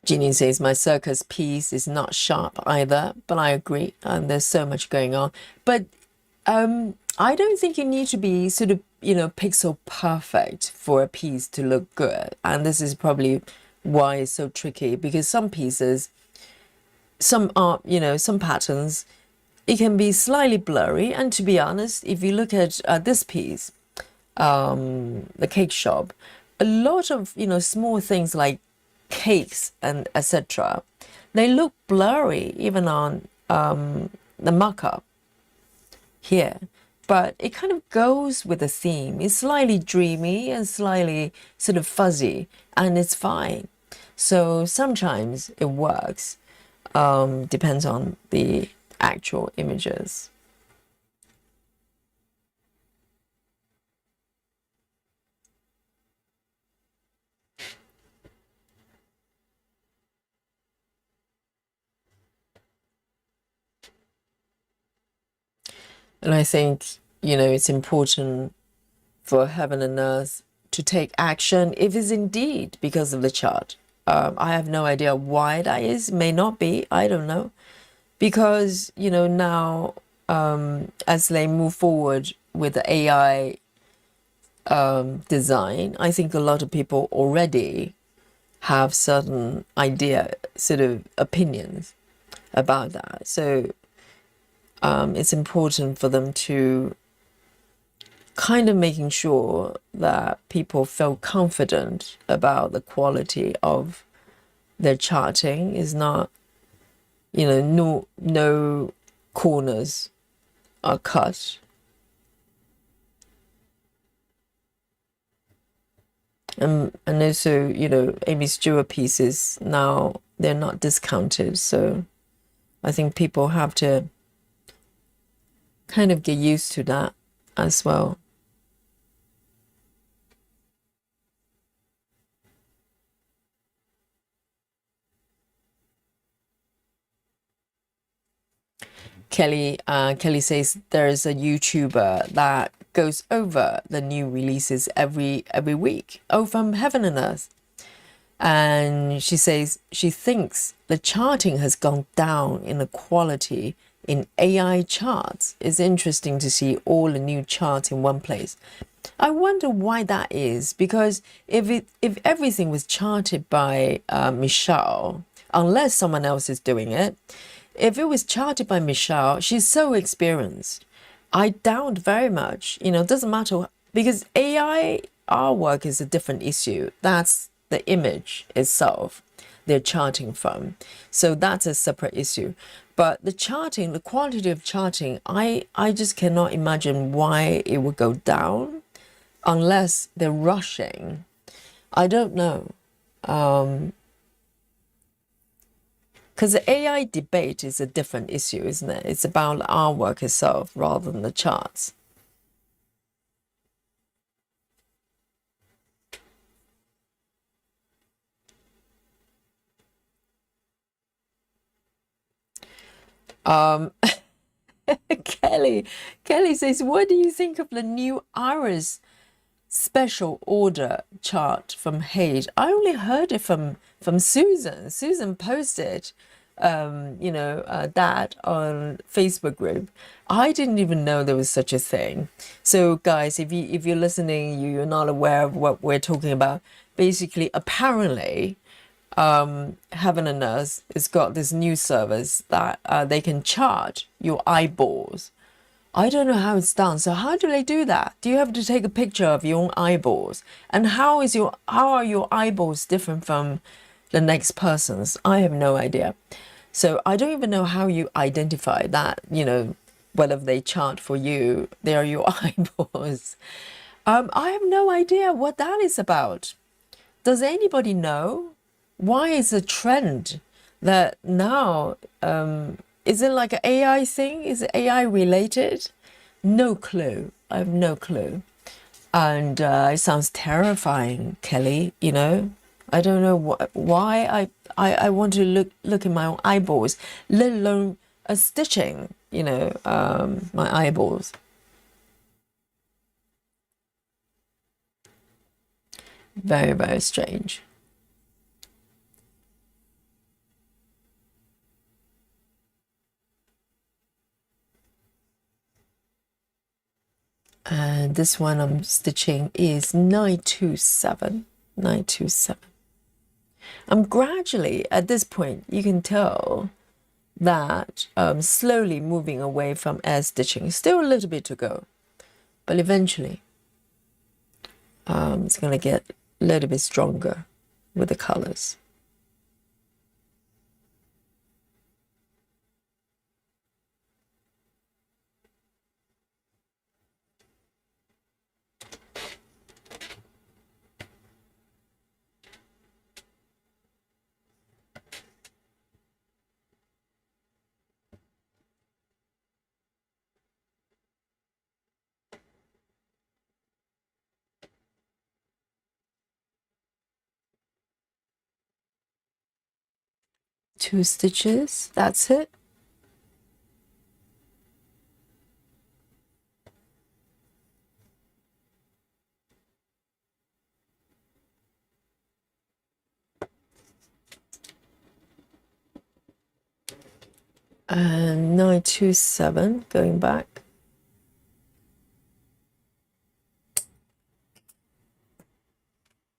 Jeannie says, my circus piece is not sharp either, but I agree. There's so much going on. But I don't think you need to be sort of, you know, pixel perfect for a piece to look good. And this is probably why it's so tricky, because some pieces, some are, you know, some patterns, it can be slightly blurry. And to be honest, if you look at this piece, the cake shop, a lot of, you know, small things like cakes and etc., they look blurry even on the markup here, but it kind of goes with the theme. It's slightly dreamy and slightly sort of fuzzy, and it's fine. So sometimes it works. Depends on the actual images. And I think, it's important for heaven and earth to take action if it's indeed because of the chart. I have no idea why that is. May not be. I don't know. Because, now as they move forward with the AI design, I think a lot of people already have certain idea, sort of opinions about that. So it's important for them to kind of making sure that people feel confident about the quality of their charting is not, no corners are cut. And also, Aimee Stewart pieces now, they're not discounted. So I think people have to kind of get used to that as well. Kelly says there's a YouTuber that goes over the new releases every week. Oh, from Heaven and Earth. And she says she thinks the charting has gone down in the quality in AI charts. It's interesting to see all the new charts in one place. I wonder why that is, because if everything was charted by Michelle, unless someone else is doing it, if it was charted by Michelle, she's so experienced. I doubt very much, it doesn't matter, because AI artwork is a different issue. That's the image itself they're charting from. So that's a separate issue. But the charting, the quantity of charting, I just cannot imagine why it would go down unless they're rushing. I don't know. Because the AI debate is a different issue, isn't it? It's about our work itself rather than the charts. Um, Kelly says, what do you think of the new Iris special order chart from Hayes? I only heard it from Susan. Susan posted, that on Facebook group. I didn't even know there was such a thing. So, guys, if you're listening, you're not aware of what we're talking about. Basically, apparently, Heaven and Earth has got this new service that they can chart your eyeballs. I don't know how it's done. So how do they do that? Do you have to take a picture of your own eyeballs? And how are your eyeballs different from the next person's? I have no idea. So I don't even know how you identify that, whether they chart for you, they are your eyeballs. I have no idea what that is about. Does anybody know? Why is a trend that now, is it like an AI thing? Is it AI related? No clue. I have no clue. And it sounds terrifying, Kelly, I don't know why I want to look in my own eyeballs, let alone a stitching, my eyeballs. Very, very strange. And this one I'm stitching is 927. 927. I'm gradually, at this point, you can tell that slowly moving away from air stitching. Still a little bit to go, but eventually it's going to get a little bit stronger with the colors. Two stitches, that's it. And 927, going back.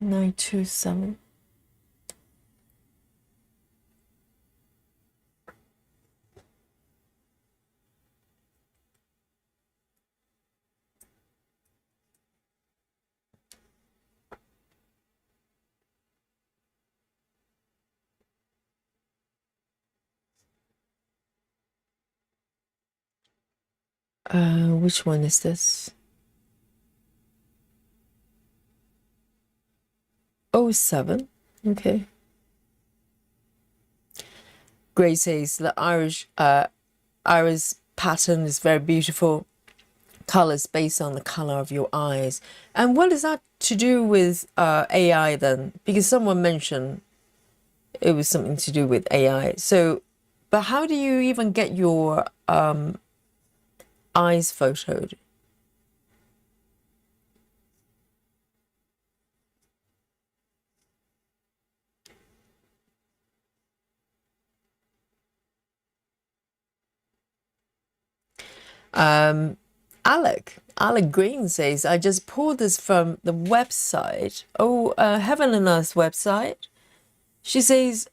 Nine two seven. Which one is this? 07. Okay. Gray says the iris pattern is very beautiful. Colors based on the color of your eyes. And what is that to do with AI then? Because someone mentioned it was something to do with AI. So, but how do you even get your eyes photoed? Alec Green says, I just pulled this from the website. Oh, Heaven and Earth website. She says,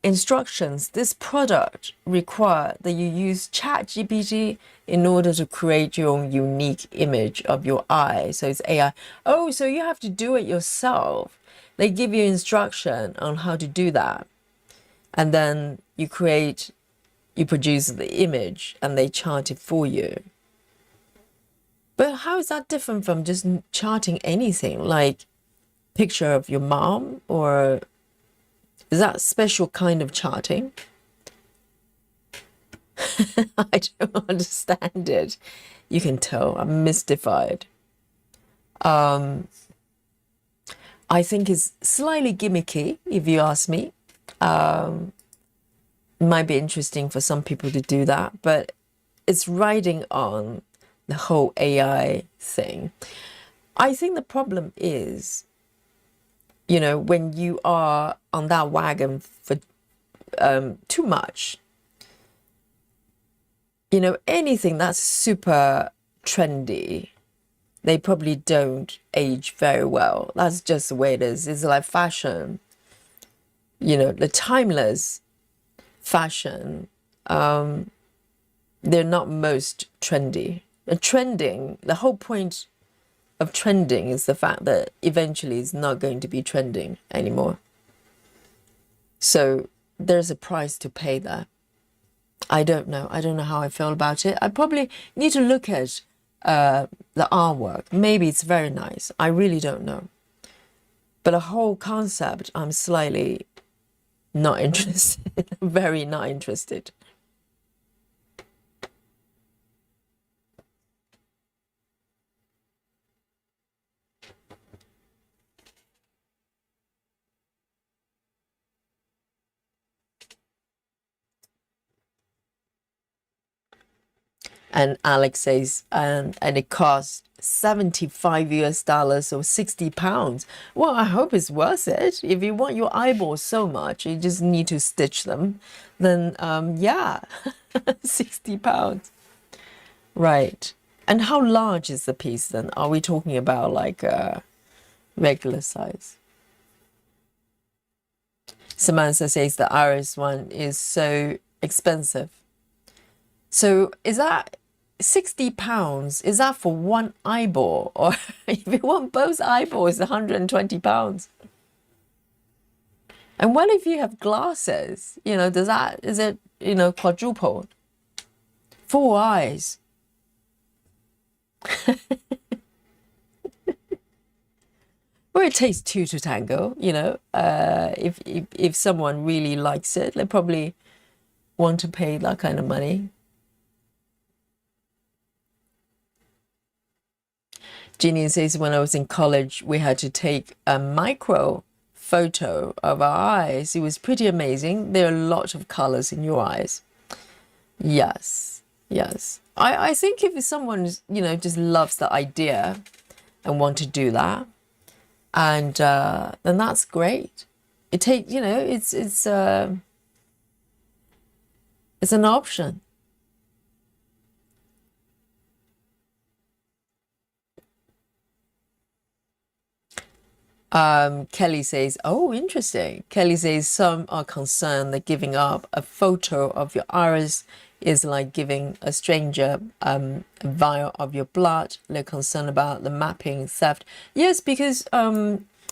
instructions. This product require that you use ChatGPT in order to create your own unique image of your eye. So it's AI. Oh, so you have to do it yourself. They give you instruction on how to do that. And then you produce the image and they chart it for you. But how is that different from just charting anything, like picture of your mom, or is that special kind of charting? I don't understand it. You can tell I'm mystified. I think it's slightly gimmicky, if you ask me. It might be interesting for some people to do that, but it's riding on the whole AI thing. I think the problem is, when you are on that wagon for too much, anything that's super trendy, they probably don't age very well. That's just the way it is. It's like fashion, the timeless fashion. They're not most trendy. The whole point of trending is the fact that eventually it's not going to be trending anymore. So there's a price to pay there. I don't know how I feel about it. I probably need to look at the artwork. Maybe it's very nice. I really don't know. But the whole concept, I'm slightly not interested. Very not interested. And Alex says, and it costs $75 or 60 pounds. Well, I hope it's worth it. If you want your eyeballs so much, you just need to stitch them. Then, yeah, 60 pounds. Right. And how large is the piece then? Are we talking about like a regular size? Samantha says the iris one is so expensive. So is that 60 pounds? Is that for one eyeball? Or if you want both eyeballs, 120 pounds? And what if you have glasses? Is it, quadrupled? 4 eyes. Well, it takes 2 to tango, if someone really likes it, they probably want to pay that kind of money. Jeannie says, when I was in college, we had to take a micro photo of our eyes. It was pretty amazing. There are a lot of colors in your eyes. Yes. I think if someone, just loves the idea and want to do that, and then that's great. It takes, It's an option. Kelly says, oh, interesting. Kelly says some are concerned that giving up a photo of your iris is like giving a stranger a vial of your blood. They're concerned about the mapping theft. Yes, because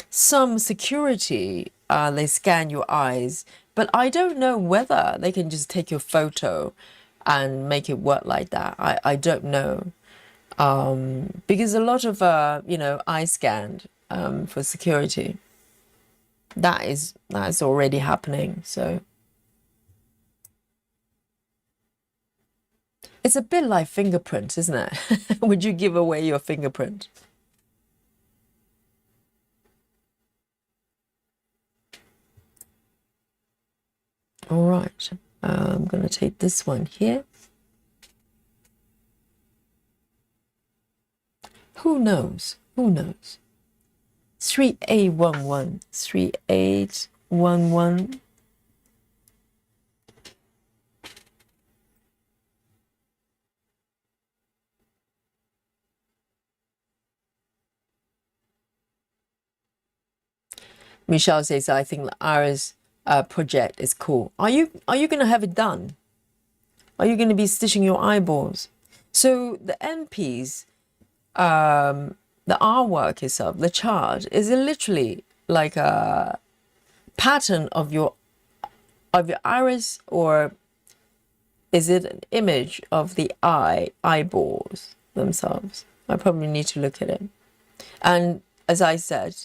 some security they scan your eyes, but I don't know whether they can just take your photo and make it work like that. I don't know. Because a lot of eye scanned for security, that's already happening. So it's a bit like fingerprint, isn't it? Would you give away your fingerprint? All right, I'm gonna take this one here. Who knows? Who knows? 3811, 3811. Michelle says, I think the Iris project is cool. Are you going to have it done? Are you going to be stitching your eyeballs? So the MPs, the artwork itself, the chart is literally like a pattern of your iris, or is it an image of the eyeballs themselves? I probably need to look at it. And as I said,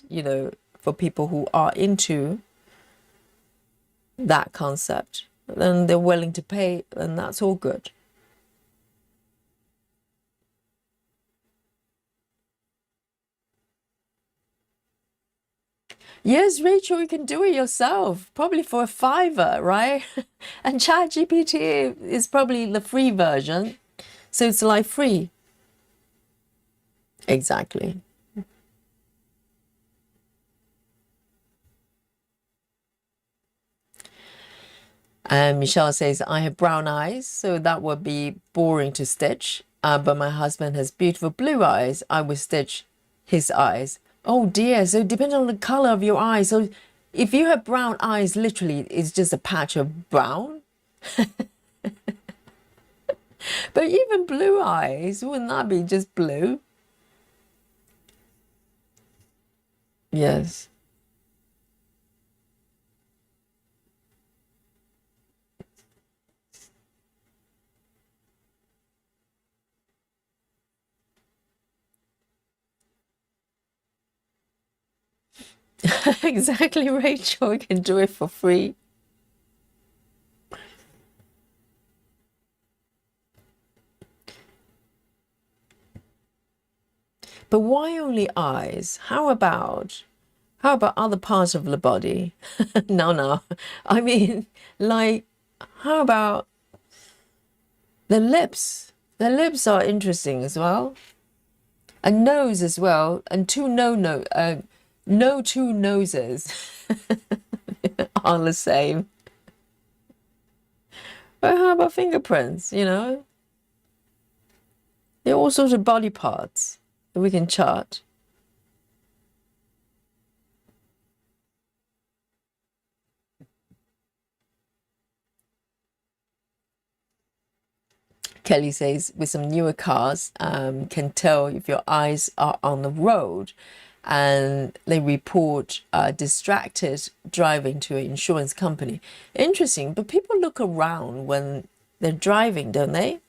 for people who are into that concept, then they're willing to pay, and that's all good. Yes, Rachel, you can do it yourself, probably for a $5, right? And ChatGPT is probably the free version, so it's like free. Exactly. And Michelle says, I have brown eyes, so that would be boring to stitch. But my husband has beautiful blue eyes. I would stitch his eyes. Oh dear, so depending on the color of your eyes. So if you have brown eyes, literally, it's just a patch of brown. But even blue eyes, wouldn't that be just blue? Yes. Exactly, Rachel. You can do it for free. But why only eyes? How about other parts of the body? No. I mean, like, how about the lips? The lips are interesting as well. A nose as well, and no two noses are the same. But how about fingerprints? There are all sorts of body parts that we can chart. Kelly says, with some newer cars, can tell if your eyes are on the road, and they report distracted driving to an insurance company. Interesting, but people look around when they're driving, don't they?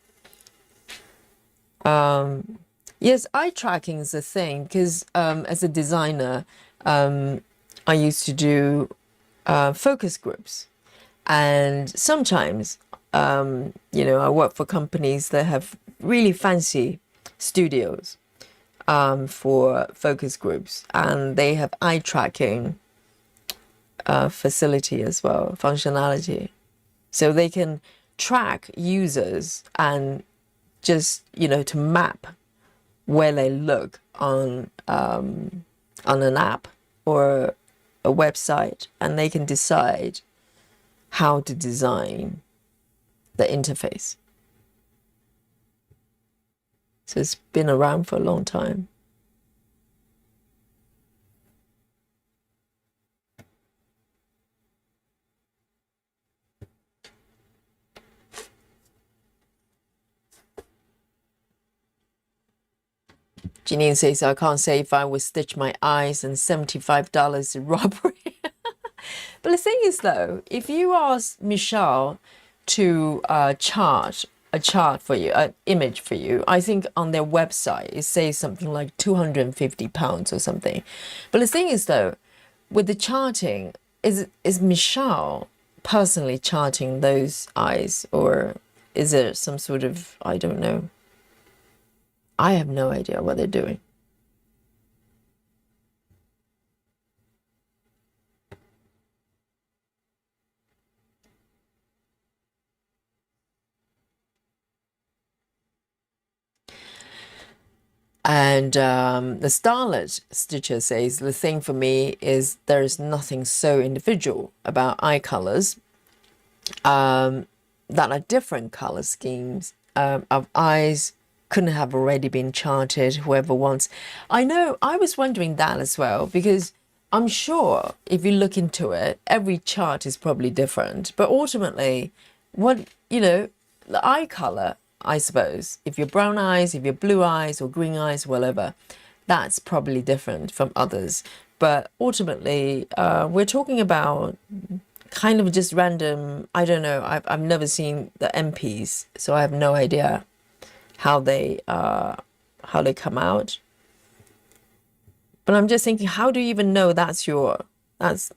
Yes, eye tracking is a thing because as a designer, I used to do focus groups, and sometimes I work for companies that have really fancy studios for focus groups, and they have eye tracking facility as well, functionality. So they can track users and just, to map where they look on an app or a website, and they can decide how to design the interface. So it's been around for a long time. Janine says, I can't say if I would stitch my eyes and $75 is robbery. But the thing is, though, if you ask Michelle to chart a chart for you, an image for you, I think on their website it says something like £250 or something. But the thing is, though, with the charting, is Michelle personally charting those eyes, or is it some sort of, I don't know. I have no idea what they're doing. And the Starlet Stitcher says, the thing for me is there is nothing so individual about eye colors that are different color schemes of eyes couldn't have already been charted, whoever wants. I know, I was wondering that as well, because I'm sure if you look into it, every chart is probably different. But ultimately, what, you know, the eye color, I suppose, if you're brown eyes, if you're blue eyes or green eyes, whatever, that's probably different from others. But ultimately, we're talking about kind of just random, I don't know, I've never seen the MPs, so I have no idea how they come out. But I'm just thinking, how do you even know that's your eyes?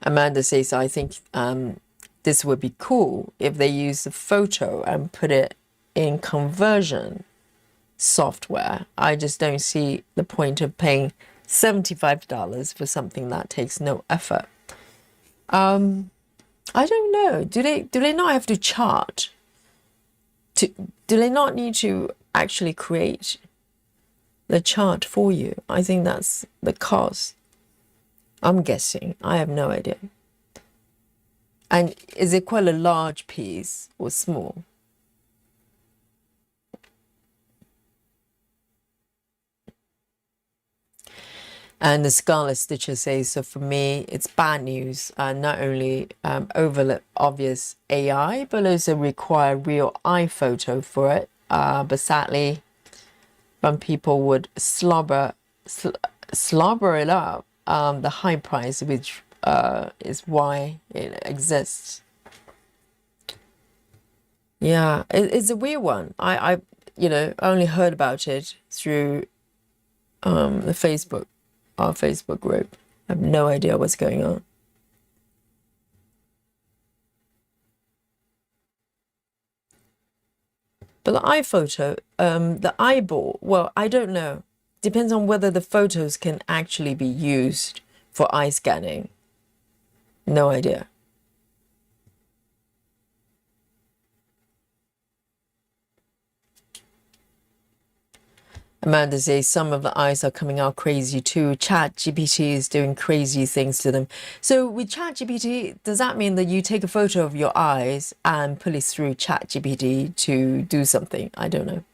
Amanda says, I think this would be cool if they use the photo and put it in conversion software. I just don't see the point of paying $75 for something that takes no effort. I don't know. Do they not have to chart? Do they not need to actually create the chart for you? I think that's the cost. I'm guessing. I have no idea. And is it quite a large piece or small? And the Scarlet Stitcher says, so for me, it's bad news. Not only overlook obvious AI, but also require real eye photo for it. But sadly, some people would slobber it up. The high price, which is why it exists. Yeah, it's a weird one. I only heard about it through the Facebook, our Facebook group. I have no idea what's going on. But the iPhoto, the eyeball, well, I don't know. Depends on whether the photos can actually be used for eye scanning. No idea. Amanda says some of the eyes are coming out crazy too. ChatGPT is doing crazy things to them. So with ChatGPT, does that mean that you take a photo of your eyes and put it through ChatGPT to do something? I don't know.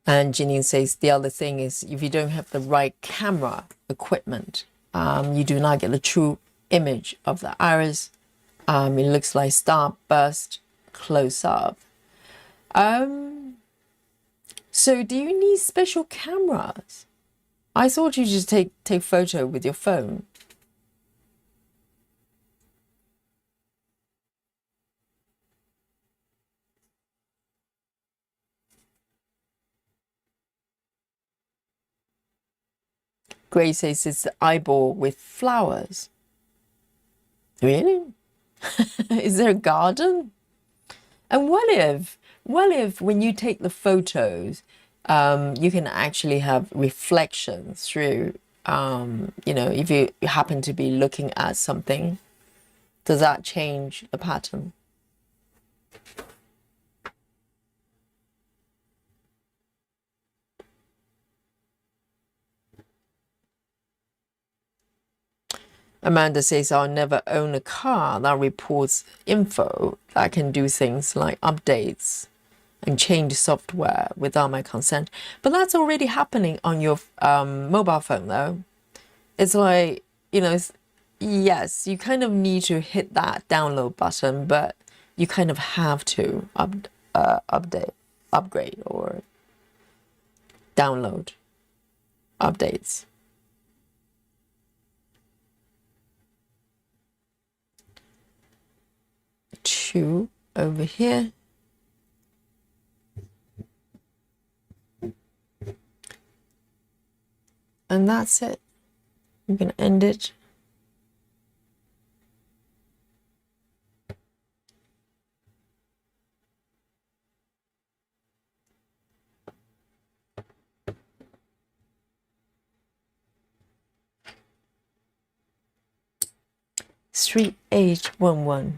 And Janine says the other thing is if you don't have the right camera equipment, you do not get the true image of the iris. It looks like starburst close up. So do you need special cameras? I thought you just take photo with your phone. Grace says it's the eyeball with flowers. Really? Is there a garden? And what if Well, if when you take the photos, you can actually have reflections through, you know, if you happen to be looking at something, does that change the pattern? Amanda says, I'll never own a car that reports info that can do things like updates and change software without my consent. But that's already happening on your mobile phone, though. It's like, you know, yes, you kind of need to hit that download button, but you kind of have to upgrade, or download updates. Two over here. And that's it. I'm going to end it. Street H11.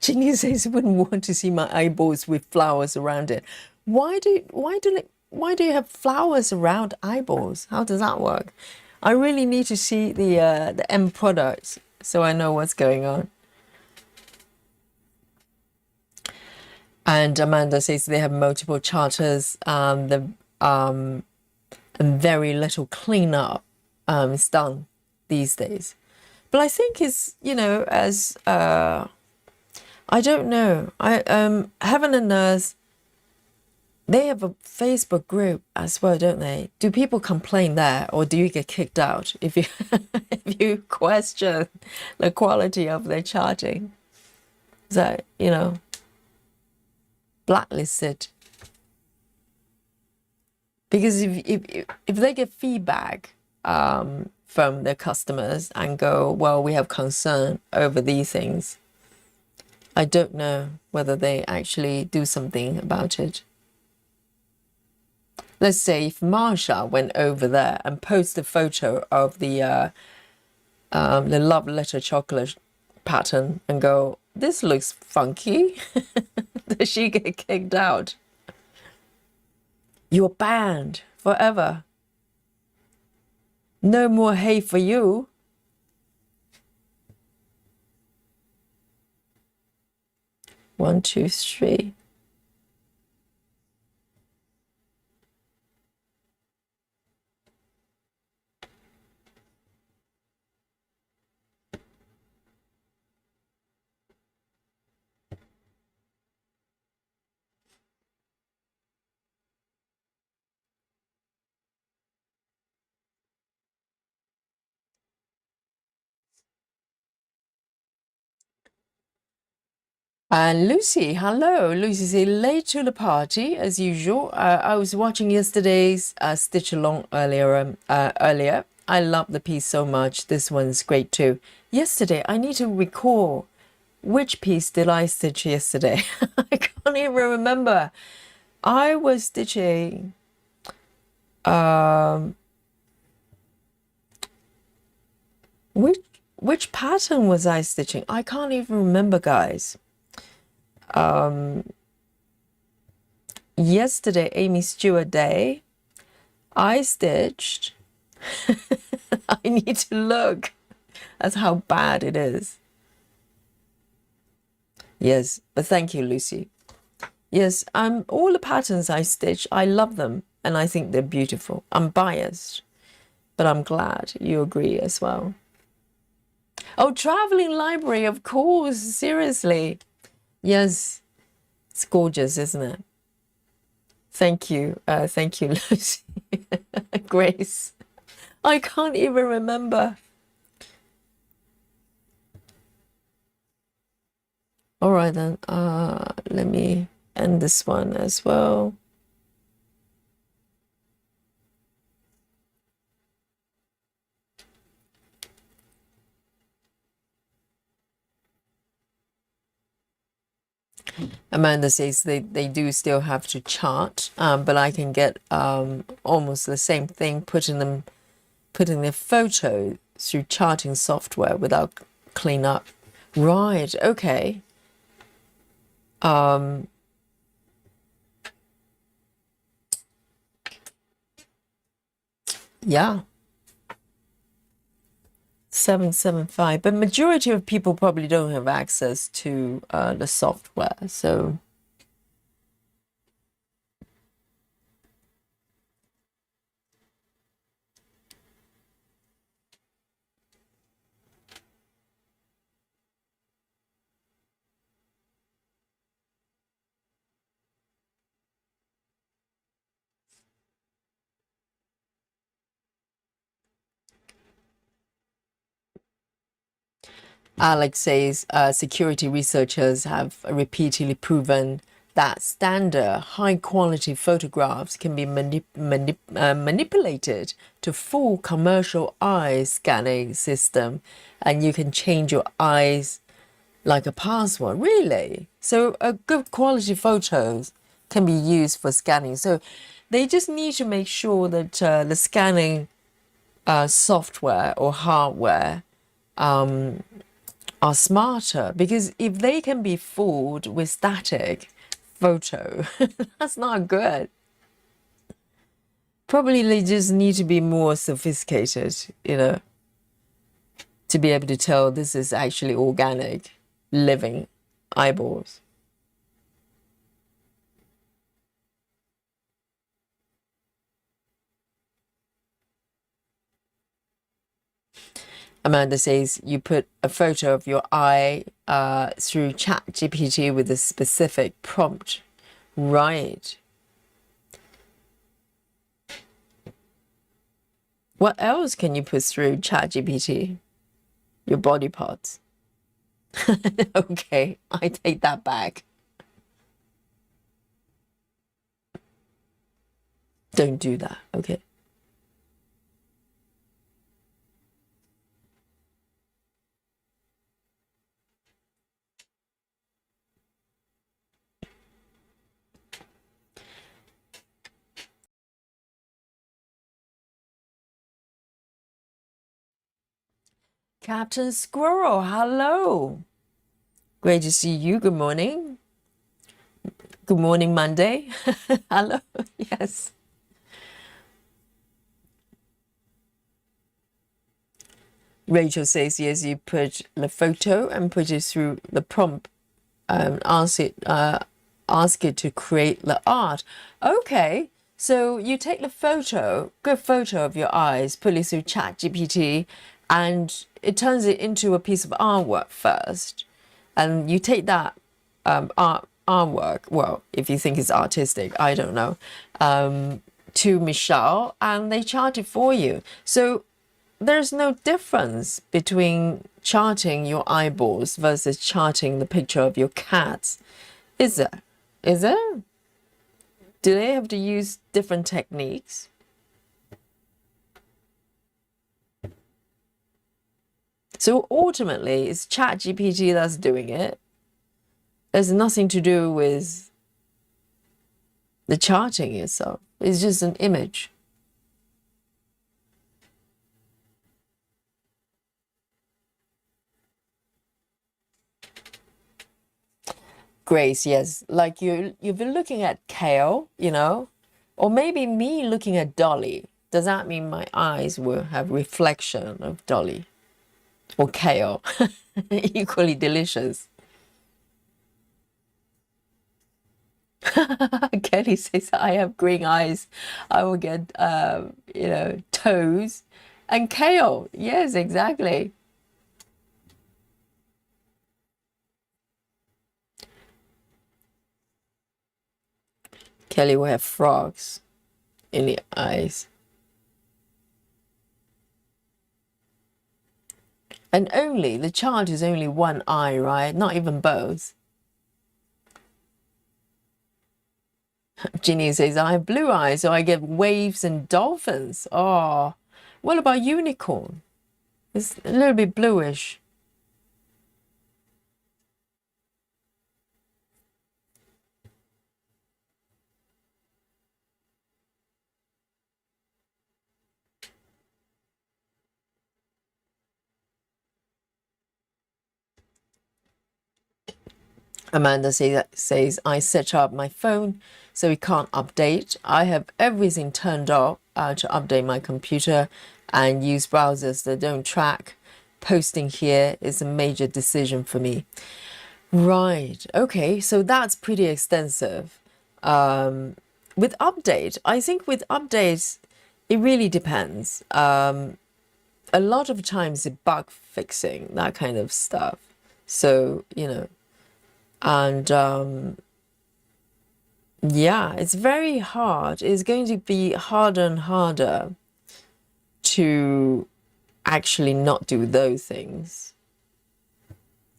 Ginny says, wouldn't want to see my eyeballs with flowers around it. Why do you have flowers around eyeballs? How does that work? I really need to see the end products so I know what's going on. And Amanda says they have multiple charters, and very little cleanup is done these days. But I think it's, you know, as I don't know. Heaven and Earth, they have a Facebook group as well, don't they? Do people complain there, or do you get kicked out if you if you question the quality of their charging? Is that, you know, blacklisted? Because if they get feedback from their customers and go, well, we have concern over these things, I don't know whether they actually do something about it. Let's say if Marsha went over there and posted a photo of the love letter chocolate pattern and go, this looks funky, does she get kicked out? You're banned forever. No more hay for you. One, two, three. And Lucy, hello. Lucy says, late to the party as usual. I was watching yesterday's Stitch Along earlier. I love the piece so much. This one's great too. Yesterday, I need to recall which piece did I stitch yesterday. I can't even remember. I was stitching which pattern was I stitching? I can't even remember, guys. Yesterday, Aimee Stewart Day, I stitched. I need to look. That's how bad it is. Yes, but thank you, Lucy. Yes, all the patterns I stitch, I love them, and I think they're beautiful. I'm biased, but I'm glad you agree as well. Oh, traveling library, of course, seriously. Yes, it's gorgeous, isn't it? Thank you, Lucy. Grace. I can't even remember. All right then. Let me end this one as well. Amanda says they do still have to chart, but I can get almost the same thing, putting the photo through charting software without cleanup. Right, okay. Yeah. 775, but majority of people probably don't have access to the software, so Alex says security researchers have repeatedly proven that standard high-quality photographs can be manipulated to full commercial eye scanning system, and you can change your eyes like a password. Really? So good quality photos can be used for scanning. So they just need to make sure that the scanning software or hardware are smarter, because if they can be fooled with static photo, that's not good. Probably they just need to be more sophisticated, to be able to tell this is actually organic, living eyeballs. Amanda says you put a photo of your eye through ChatGPT with a specific prompt. Right. What else can you put through ChatGPT? Your body parts. Okay, I take that back. Don't do that, okay? Captain Squirrel, hello. Great to see you. Good morning. Good morning, Monday. Hello. Yes. Rachel says, yes, you put the photo and put it through the prompt and ask it to create the art. Okay. So you take the photo, good photo of your eyes, put it through ChatGPT, and it turns it into a piece of artwork first. And you take that artwork, well, if you think it's artistic, I don't know, to Michelle, and they chart it for you. So there's no difference between charting your eyeballs versus charting the picture of your cats, is there? Is there? Do they have to use different techniques? So ultimately, it's ChatGPT that's doing it. There's nothing to do with the charting itself. It's just an image. Grace, yes. Like you've been looking at kale, or maybe me looking at Dolly. Does that mean my eyes will have reflection of Dolly or kale? Equally delicious. Kelly says, I have green eyes. I will get, toes and kale. Yes, exactly. Kelly will have frogs in the eyes. And only, the child is only one eye, right? Not even both. Ginny says, I have blue eyes, so I get waves and dolphins. Oh, what about unicorn? It's a little bit bluish. Amanda says, I set up my phone so it can't update. I have everything turned off to update my computer and use browsers that don't track. Posting here is a major decision for me. Right. Okay. So that's pretty extensive. With update, I think with updates, it really depends. A lot of times it's bug fixing, that kind of stuff. So, and yeah, it's very hard. It's going to be harder and harder to actually not do those things.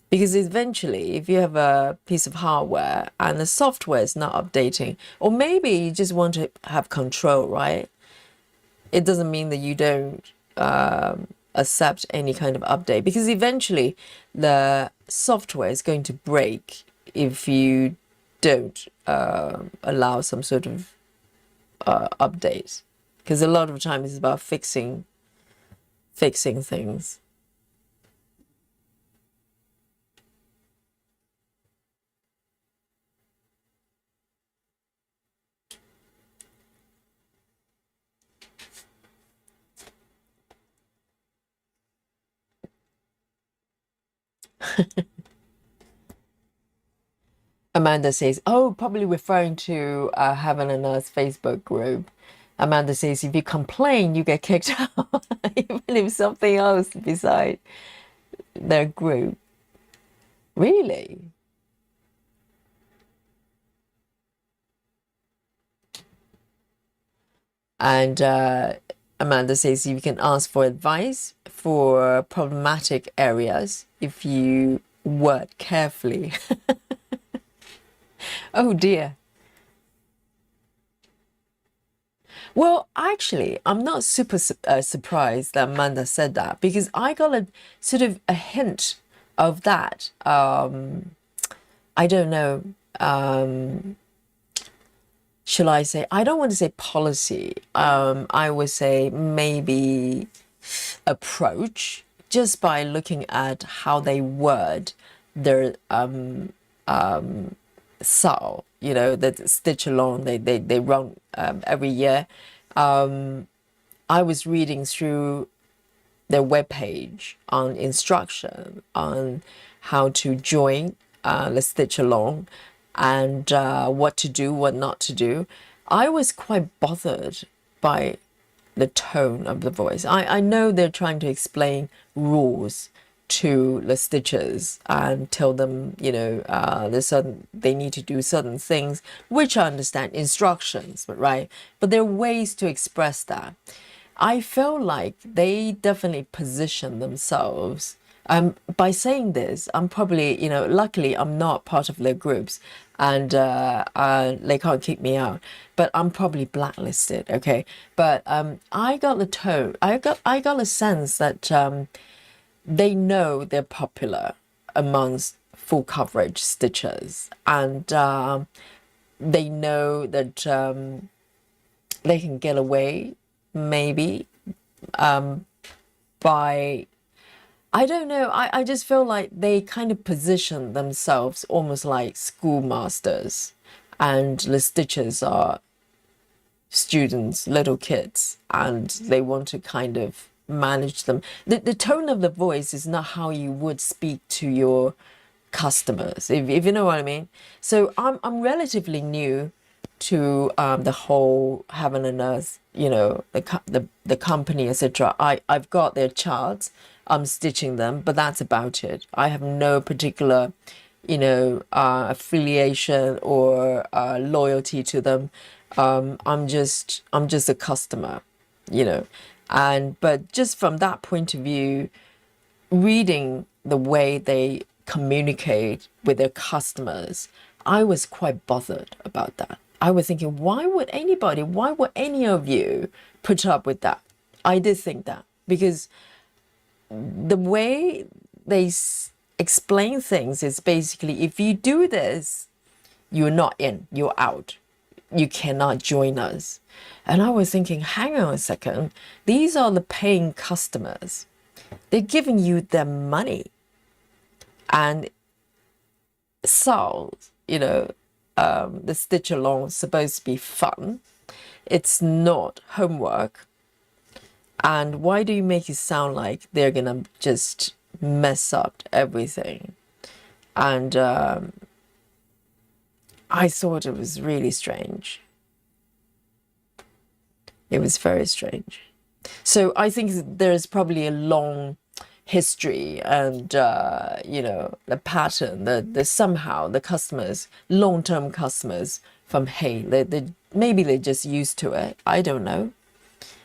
Because eventually, if you have a piece of hardware and the software is not updating, or maybe you just want to have control, right? It doesn't mean that you don't accept any kind of update, because eventually the software is going to break if you don't allow some sort of update. Because a lot of times it's about fixing things. Amanda says, oh, probably referring to Heaven and Earth Facebook group. Amanda says, if you complain, you get kicked out, even if something else beside their group. Really? And Amanda says, you can ask for advice for problematic areas if you word carefully. Oh dear. Well, actually, I'm not super surprised that Amanda said that, because I got a sort of a hint of that. I don't know. Shall I say? I don't want to say policy. I would say maybe approach, just by looking at how they word their SAL, that stitch along they run every year. I was reading through their webpage on instruction on how to join the stitch along, and what to do, what not to do. I was quite bothered by the tone of the voice. I know they're trying to explain rules to the stitchers and tell them, they need to do certain things, which I understand, instructions, right? But there are ways to express that. I feel like they definitely position themselves. By saying this, I'm probably, luckily I'm not part of their groups, and they can't kick me out, but I'm probably blacklisted. Okay, but I got the tone. I got a sense that they know they're popular amongst full coverage stitchers, and they know that they can get away maybe by, I don't know, I just feel like they kind of position themselves almost like schoolmasters, and the stitchers are students, little kids, and they want to kind of manage them. The tone of the voice is not how you would speak to your customers, if you know what I mean. So I'm relatively new to the whole Heaven and Earth, the company, etc. I've got their charts, I'm stitching them, but that's about it. I have no particular affiliation or loyalty to them. I'm just a customer, and but just from that point of view, reading the way they communicate with their customers, I was quite bothered about that. I was thinking, why would any of you put up with that? I did think that, because the way they explain things is basically, if you do this, you're not in, you're out. You cannot join us. And I was thinking, hang on a second, these are the paying customers. They're giving you their money. And so, the stitch along is supposed to be fun. It's not homework. And why do you make it sound like they're gonna just mess up everything? And I thought it was really strange. It was very strange. So I think there's probably a long history and, the pattern that somehow the customers, long-term customers from Hey, maybe they're just used to it. I don't know.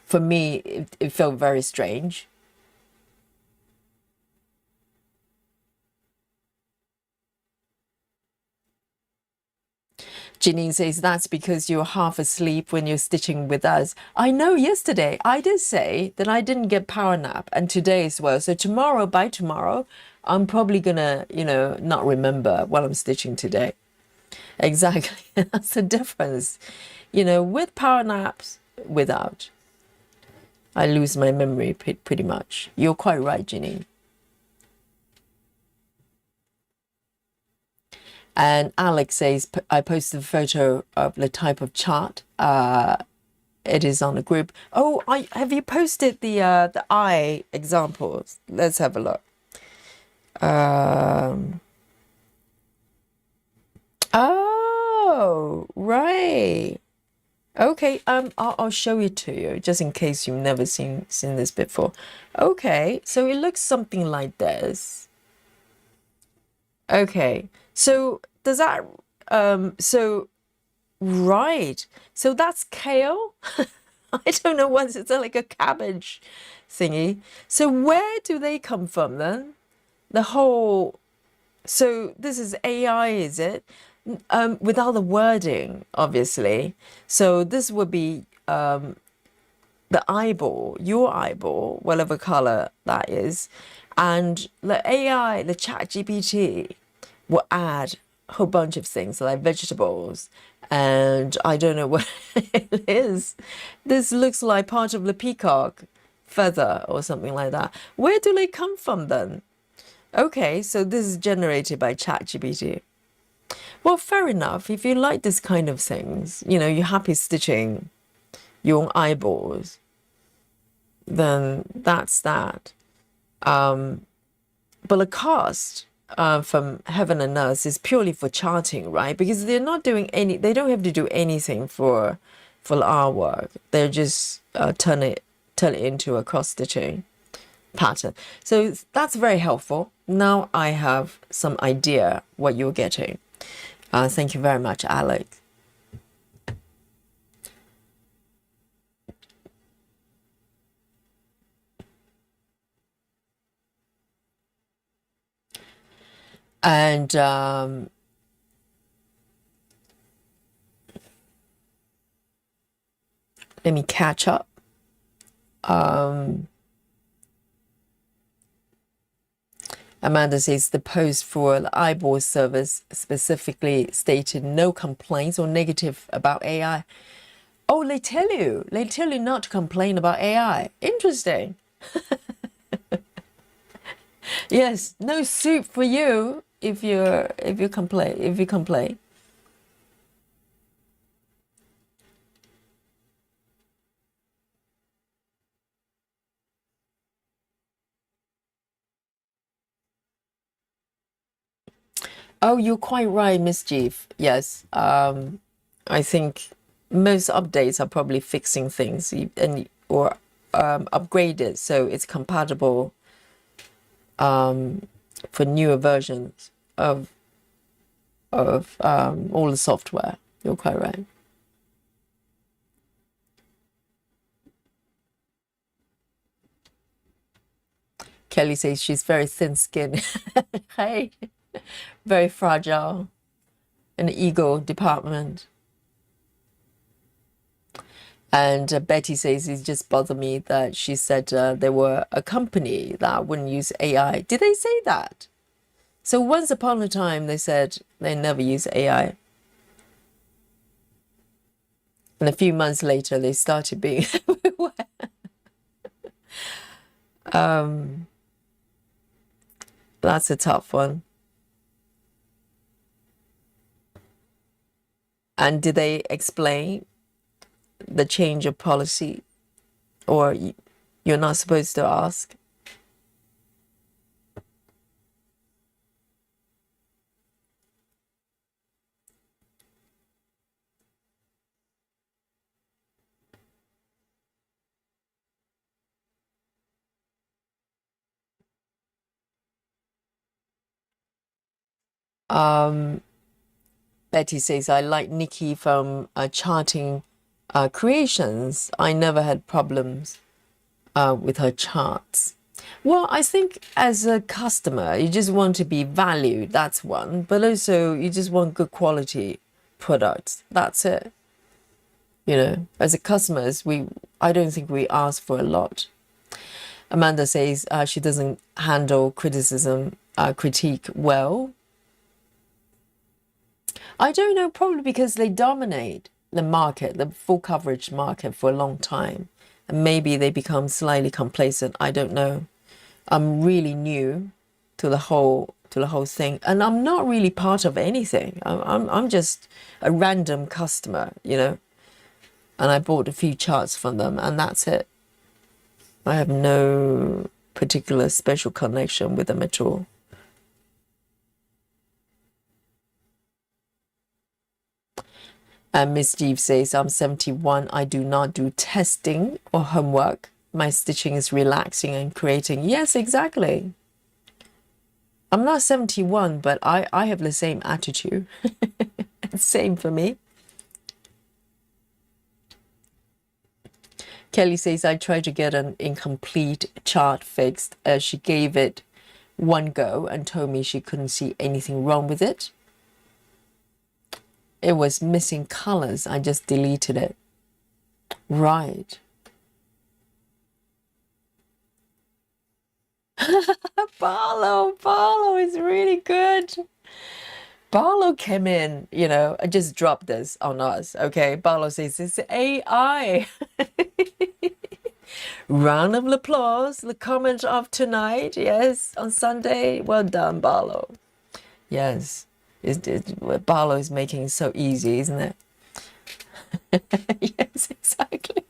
For me, it felt very strange. Janine says, that's because you're half asleep when you're stitching with us. I know yesterday I did say that I didn't get power nap, and today as well. So by tomorrow, I'm probably gonna, not remember what I'm stitching today. Exactly. That's the difference. With power naps, without. I lose my memory pretty much. You're quite right, Janine. And Alex says, I posted a photo of the type of chart. It is on the group. Oh, have you posted the eye examples? Let's have a look. Oh, right. Okay. I'll show it to you just in case you've never seen this before. Okay, so it looks something like this. Okay, so does that right. So that's kale. I don't know what it's like, a cabbage thingy. So where do they come from then? So this is AI, is it? Without the wording, obviously. So this would be the eyeball, your eyeball, whatever color that is, and the AI, the chat GPT, will add a whole bunch of things like vegetables, and I don't know what it is. This looks like part of the peacock feather or something like that. Where do they come from then? Okay, so this is generated by ChatGPT. Well, fair enough. If you like this kind of things, you're happy stitching your own eyeballs, then that's that. But the cost from Heaven and Earth is purely for charting, right? Because they're not doing they don't have to do anything for our work. They're just turn it into a cross stitching pattern. So that's very helpful. Now I have some idea what you're getting. Thank you very much, Alex. And let me catch up. Amanda says the post for the eyeball service specifically stated no complaints or negative about AI. Oh, they tell you not to complain about AI. Interesting. Yes, no soup for you if you complain. Oh, you're quite right, Mischief. Yes. I think most updates are probably fixing things or upgraded so it's compatible for newer versions of all the software. You're quite right. Kelly says she's very thin-skinned. Hey, very fragile in the ego department. And Betty says it just bothered me that she said there were a company that wouldn't use AI. Did they say that? So once upon a time, they said they never use AI. And a few months later, they started being everywhere. That's a tough one. And did they explain the change of policy? Or you're not supposed to ask? Betty says, I like Nikki from Charting Creations. I never had problems with her charts. Well, I think as a customer, you just want to be valued. That's one. But also, you just want good quality products. That's it. You know, as a customers, I don't think we ask for a lot. Amanda says she doesn't handle criticism, critique well. I don't know, probably because they dominate the market, the full coverage market for a long time. And maybe they become slightly complacent. I don't know. I'm really new to the whole thing, and I'm not really part of anything. I'm just a random customer, you know. And I bought a few charts from them, and that's it. I have no particular special connection with them at all. And Miss Steve says, I'm 71. I do not do testing or homework. My stitching is relaxing and creating. Yes, exactly. I'm not 71, but I have the same attitude. Same for me. Kelly says, I tried to get an incomplete chart fixed. She gave it one go and told me she couldn't see anything wrong with it. It was missing colors. I just deleted it. Right. Barlow is really good. Barlow came in, you know, I just dropped this on us, okay? Barlow says it's AI. Round of applause, the comment of tonight, yes, on Sunday. Well done, Barlow. Yes, Barlow is making it so easy, isn't it? Yes, exactly.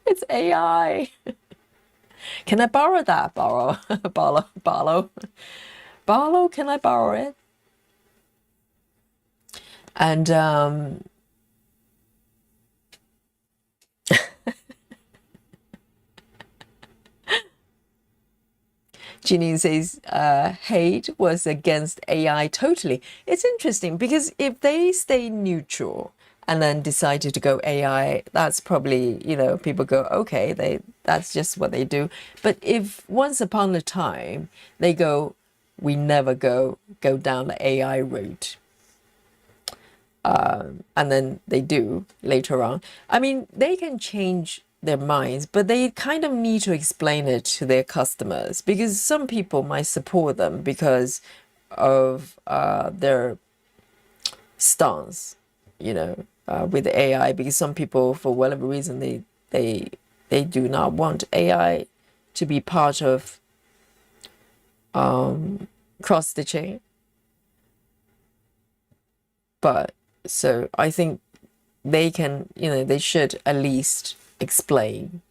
It's AI. Can I borrow that? Barlow. Barlow, can I borrow it? And Janine says hate was against AI totally. It's interesting because if they stay neutral and then decided to go AI, that's probably, you know, people go, okay, that's just what they do. But if once upon a time they go, we never go down the AI route, and then they do later on, I mean, they can change their minds, but they kind of need to explain it to their customers, because some people might support them because of their stance, you know, with AI, because some people, for whatever reason, they do not want AI to be part of cross-stitching. But so I think they can, you know, they should at least explain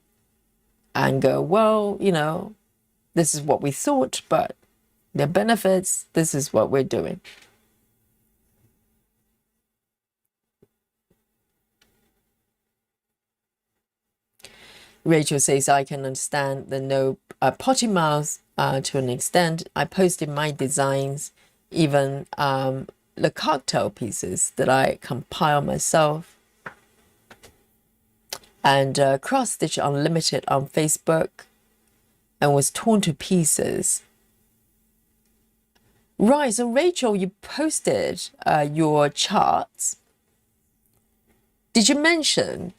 and go, well, you know, this is what we thought, but the benefits, this is what we're doing. Rachel says, I can understand the no potty mouth to an extent. I posted my designs, even the cocktail pieces that I compile myself, and Cross Stitch Unlimited on Facebook. and was torn to pieces. Right, so Rachel, you posted your charts. Did you mention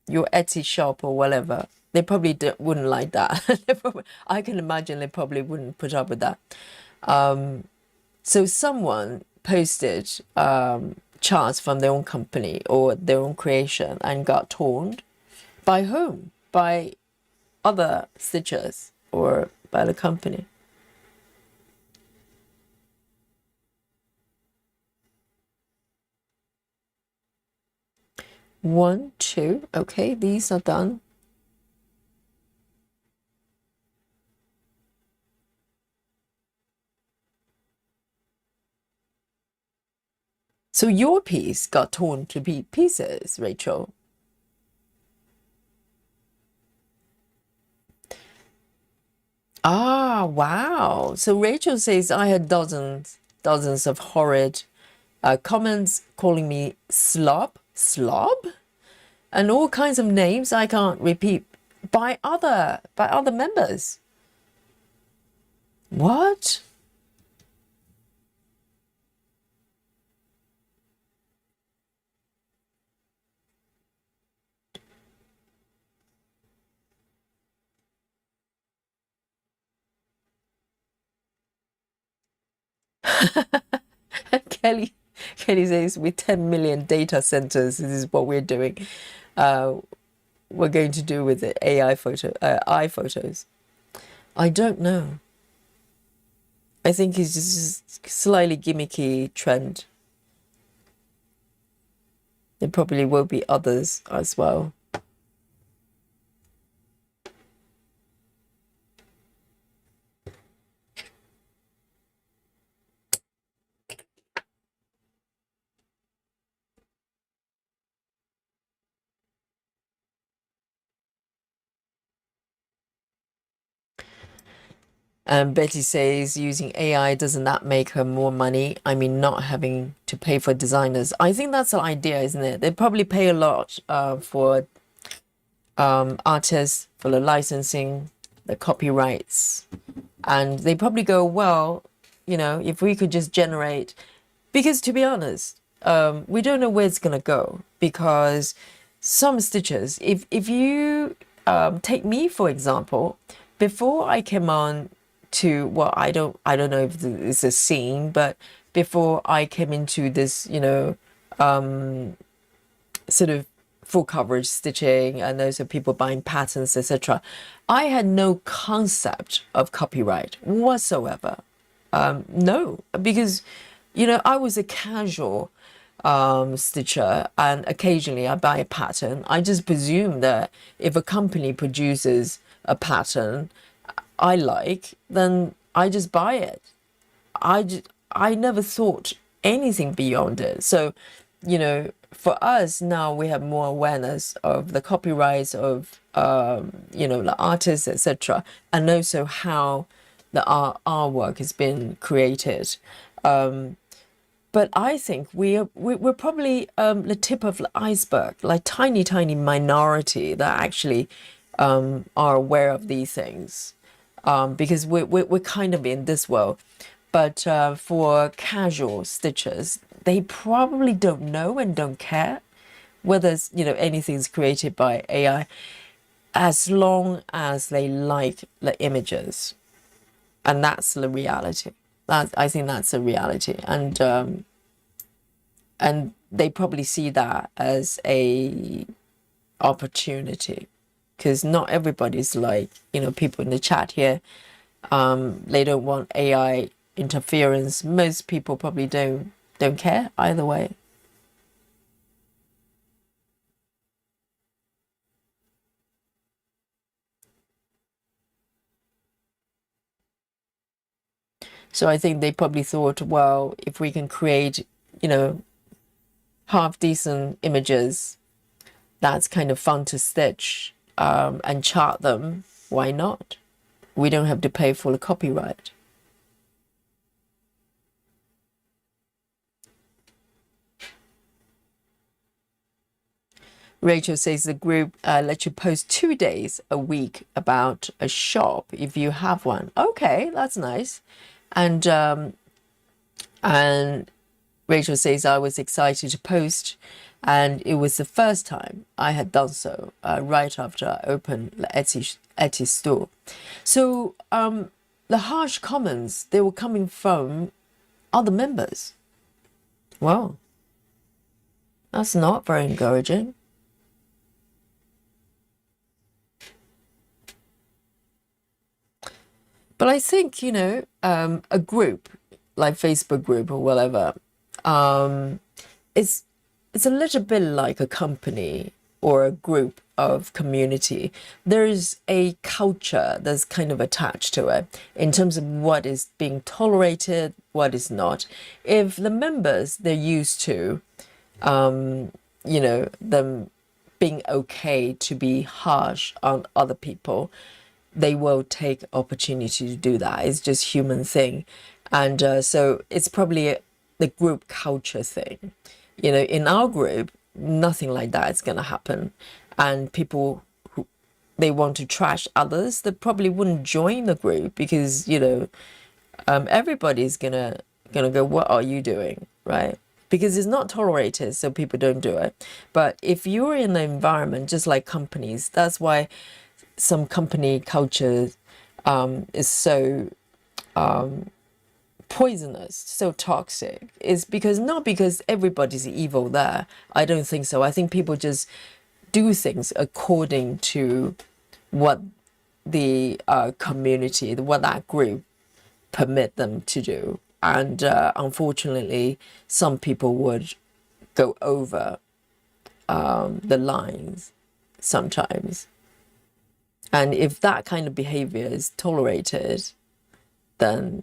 your Etsy shop or whatever? They probably wouldn't like that. I can imagine they probably wouldn't put up with that. So someone posted charts from their own company or their own creation and got torn. By whom? By other stitchers or by the company? One, two. Okay, these are done. So your piece got torn to pieces, Rachel. Ah, wow. So Rachel says I had dozens of horrid comments calling me slob, and all kinds of names I can't repeat by other members. What? Kelly Kelly says with 10 million data centers, this is what we're doing. Uh, we're going to do with the AI iPhotos. I don't know. I think it's just slightly gimmicky trend. There probably will be others as well. And Betty says using AI, doesn't that make her more money? I mean, not having to pay for designers. I think that's the idea, isn't it? They probably pay a lot for artists, for the licensing, the copyrights. And they probably go, well, if we could just generate, because to be honest, we don't know where it's going to go, because some stitches, if you take me, for example, before I came on to, well, I don't know if it's a scene, but before I came into this, sort of full coverage stitching and those are people buying patterns, etc., I had no concept of copyright whatsoever. No, because I was a casual stitcher, and occasionally I buy a pattern. I just presume that if a company produces a pattern I like, then I just buy it. I never thought anything beyond it. So, for us now we have more awareness of the copyrights of the artists, etc., and also how our work has been created. But I think we're probably the tip of the iceberg, like tiny minority that actually are aware of these things, because we're kind of in this world. But for casual stitchers, they probably don't know and don't care whether anything's created by AI, as long as they like the images, and that's the reality. I think that's a reality, and they probably see that as a opportunity, because not everybody's like people in the chat here. They don't want AI interference. Most people probably don't care either way. So I think they probably thought, well, if we can create, half decent images, that's kind of fun to stitch and chart them. Why not? We don't have to pay for the copyright. Rachel says the group lets you post 2 days a week about a shop if you have one. Okay, that's nice. And Rachel says I was excited to post, and it was the first time I had done so right after I opened the Etsy store. So the harsh comments, they were coming from other members. Wow, that's not very encouraging. But I think, a group like Facebook group or whatever, it's a little bit like a company or a group of community. There's a culture that's kind of attached to it in terms of what is being tolerated, what is not. If the members, they're used to, them being okay to be harsh on other people, they will take opportunity to do that. It's just human thing. And so it's probably the group culture thing. In our group, nothing like that is going to happen. And people who they want to trash others, they probably wouldn't join the group because, everybody's gonna go, what are you doing? Right? Because it's not tolerated, so people don't do it. But if you're in the environment, just like companies, that's why some company culture is so poisonous, so toxic, is because not because everybody's evil there. I don't think so. I think people just do things according to what the community, what that group permit them to do. And unfortunately, some people would go over the lines sometimes. And if that kind of behavior is tolerated, then,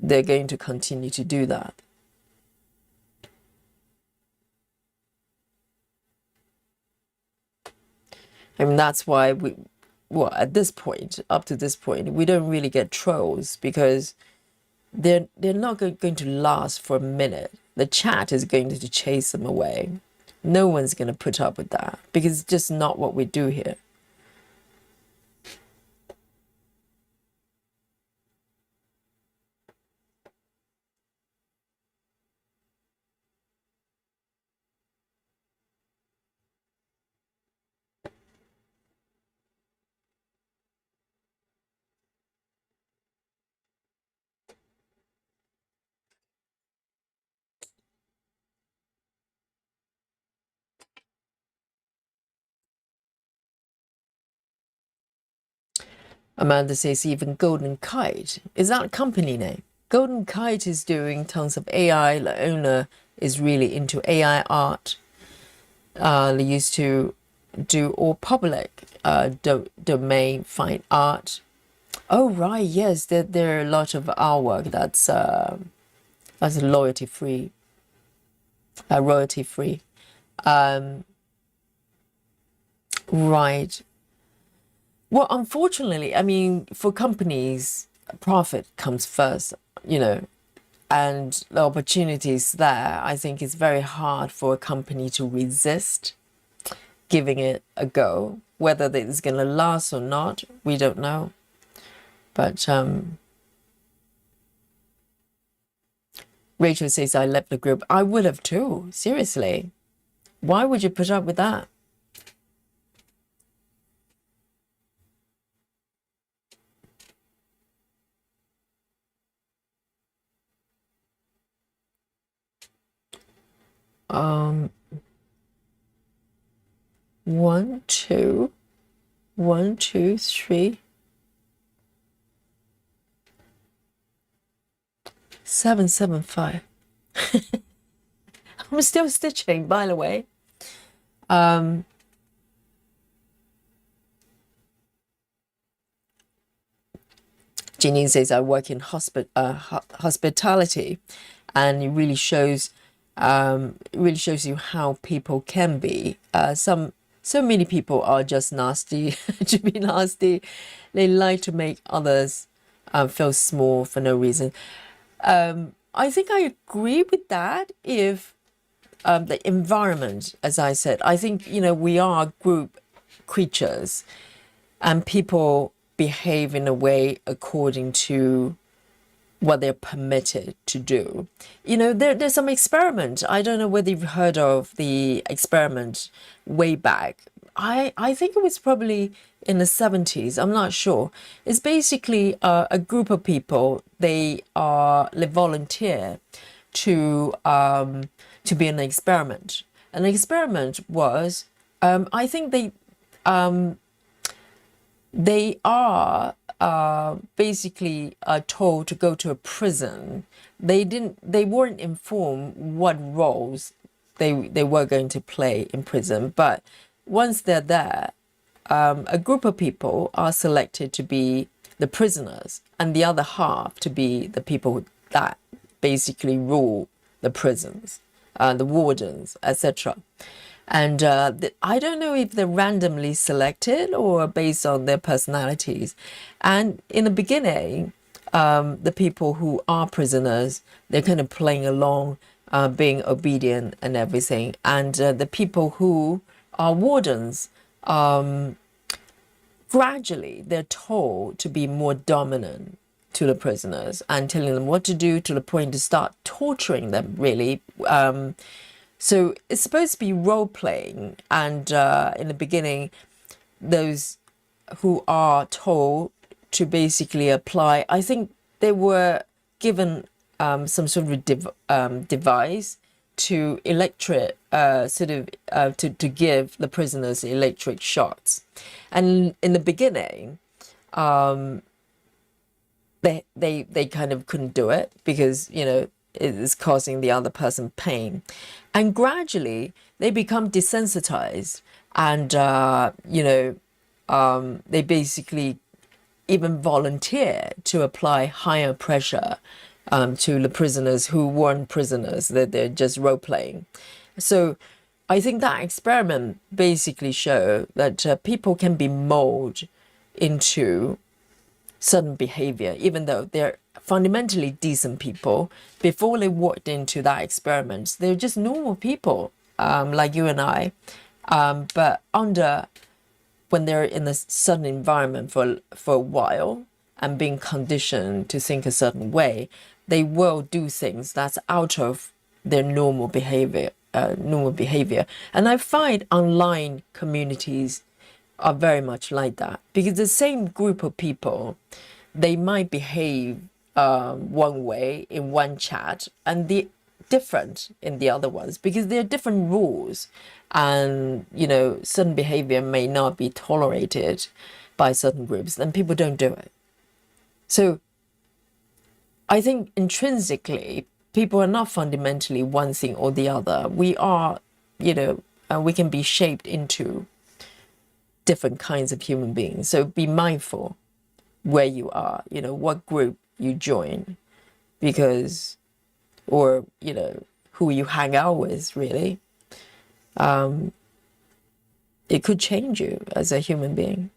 they're going to continue to do that. I mean, that's why at this point, up to this point, we don't really get trolls because they're not going to last for a minute. The chat is going to chase them away. No one's going to put up with that because it's just not what we do here. Amanda says even Golden Kite. Is that a company name? Golden Kite is doing tons of AI. The owner is really into AI art. They used to do all public domain fine art. Oh, right. Yes, there are a lot of artwork that's royalty free. Royalty free. Right. Well, unfortunately, I mean, for companies, profit comes first, and the opportunities there. I think it's very hard for a company to resist giving it a go. Whether it's going to last or not, we don't know. But Rachel says, I left the group. I would have too. Seriously. Why would you put up with that? One, two, 3, 7, 7, 5. I'm still stitching, by the way. Janine says I work in hospitality, and it really shows you how people can be. So many people are just nasty to be nasty. They like to make others feel small for no reason. I think I agree with that if the environment, as I said, I think, we are group creatures, and people behave in a way according to what they're permitted to do. There's some experiment. I don't know whether you've heard of the experiment way back. I think it was probably in the 70s. I'm not sure. It's basically a group of people. They volunteer to be an experiment. And the experiment was, I think they are basically told to go to a prison. They weren't informed what roles they were going to play in prison, but once they're there, a group of people are selected to be the prisoners, and the other half to be the people that basically rule the prisons, the wardens, etc. And I don't know if they're randomly selected or based on their personalities. And in the beginning, the people who are prisoners, they're kind of playing along, being obedient and everything. And the people who are wardens, gradually they're told to be more dominant to the prisoners and telling them what to do, to the point to start torturing them, really. So it's supposed to be role playing, and in the beginning, those who are told to basically apply, I think they were given some sort of device to to give the prisoners electric shocks. And in the beginning, they kind of couldn't do it because it is causing the other person pain, and gradually they become desensitized, and they basically even volunteer to apply higher pressure to the prisoners who weren't prisoners, that they're just role playing. So I think that experiment basically showed that people can be molded into certain behavior, even though they're fundamentally decent people. Before they walked into that experiment, they're just normal people, like you and I. But when they're in a certain environment for a while and being conditioned to think a certain way, they will do things that's out of their normal behavior. And I find online communities are very much like that, because the same group of people, they might behave one way in one chat and the different in the other ones, because there are different rules, and certain behavior may not be tolerated by certain groups, and people don't do it. So I think intrinsically people are not fundamentally one thing or the other. We are, we can be shaped into different kinds of human beings. So be mindful where you are, what group you join, because, or, who you hang out with, really. It could change you as a human being.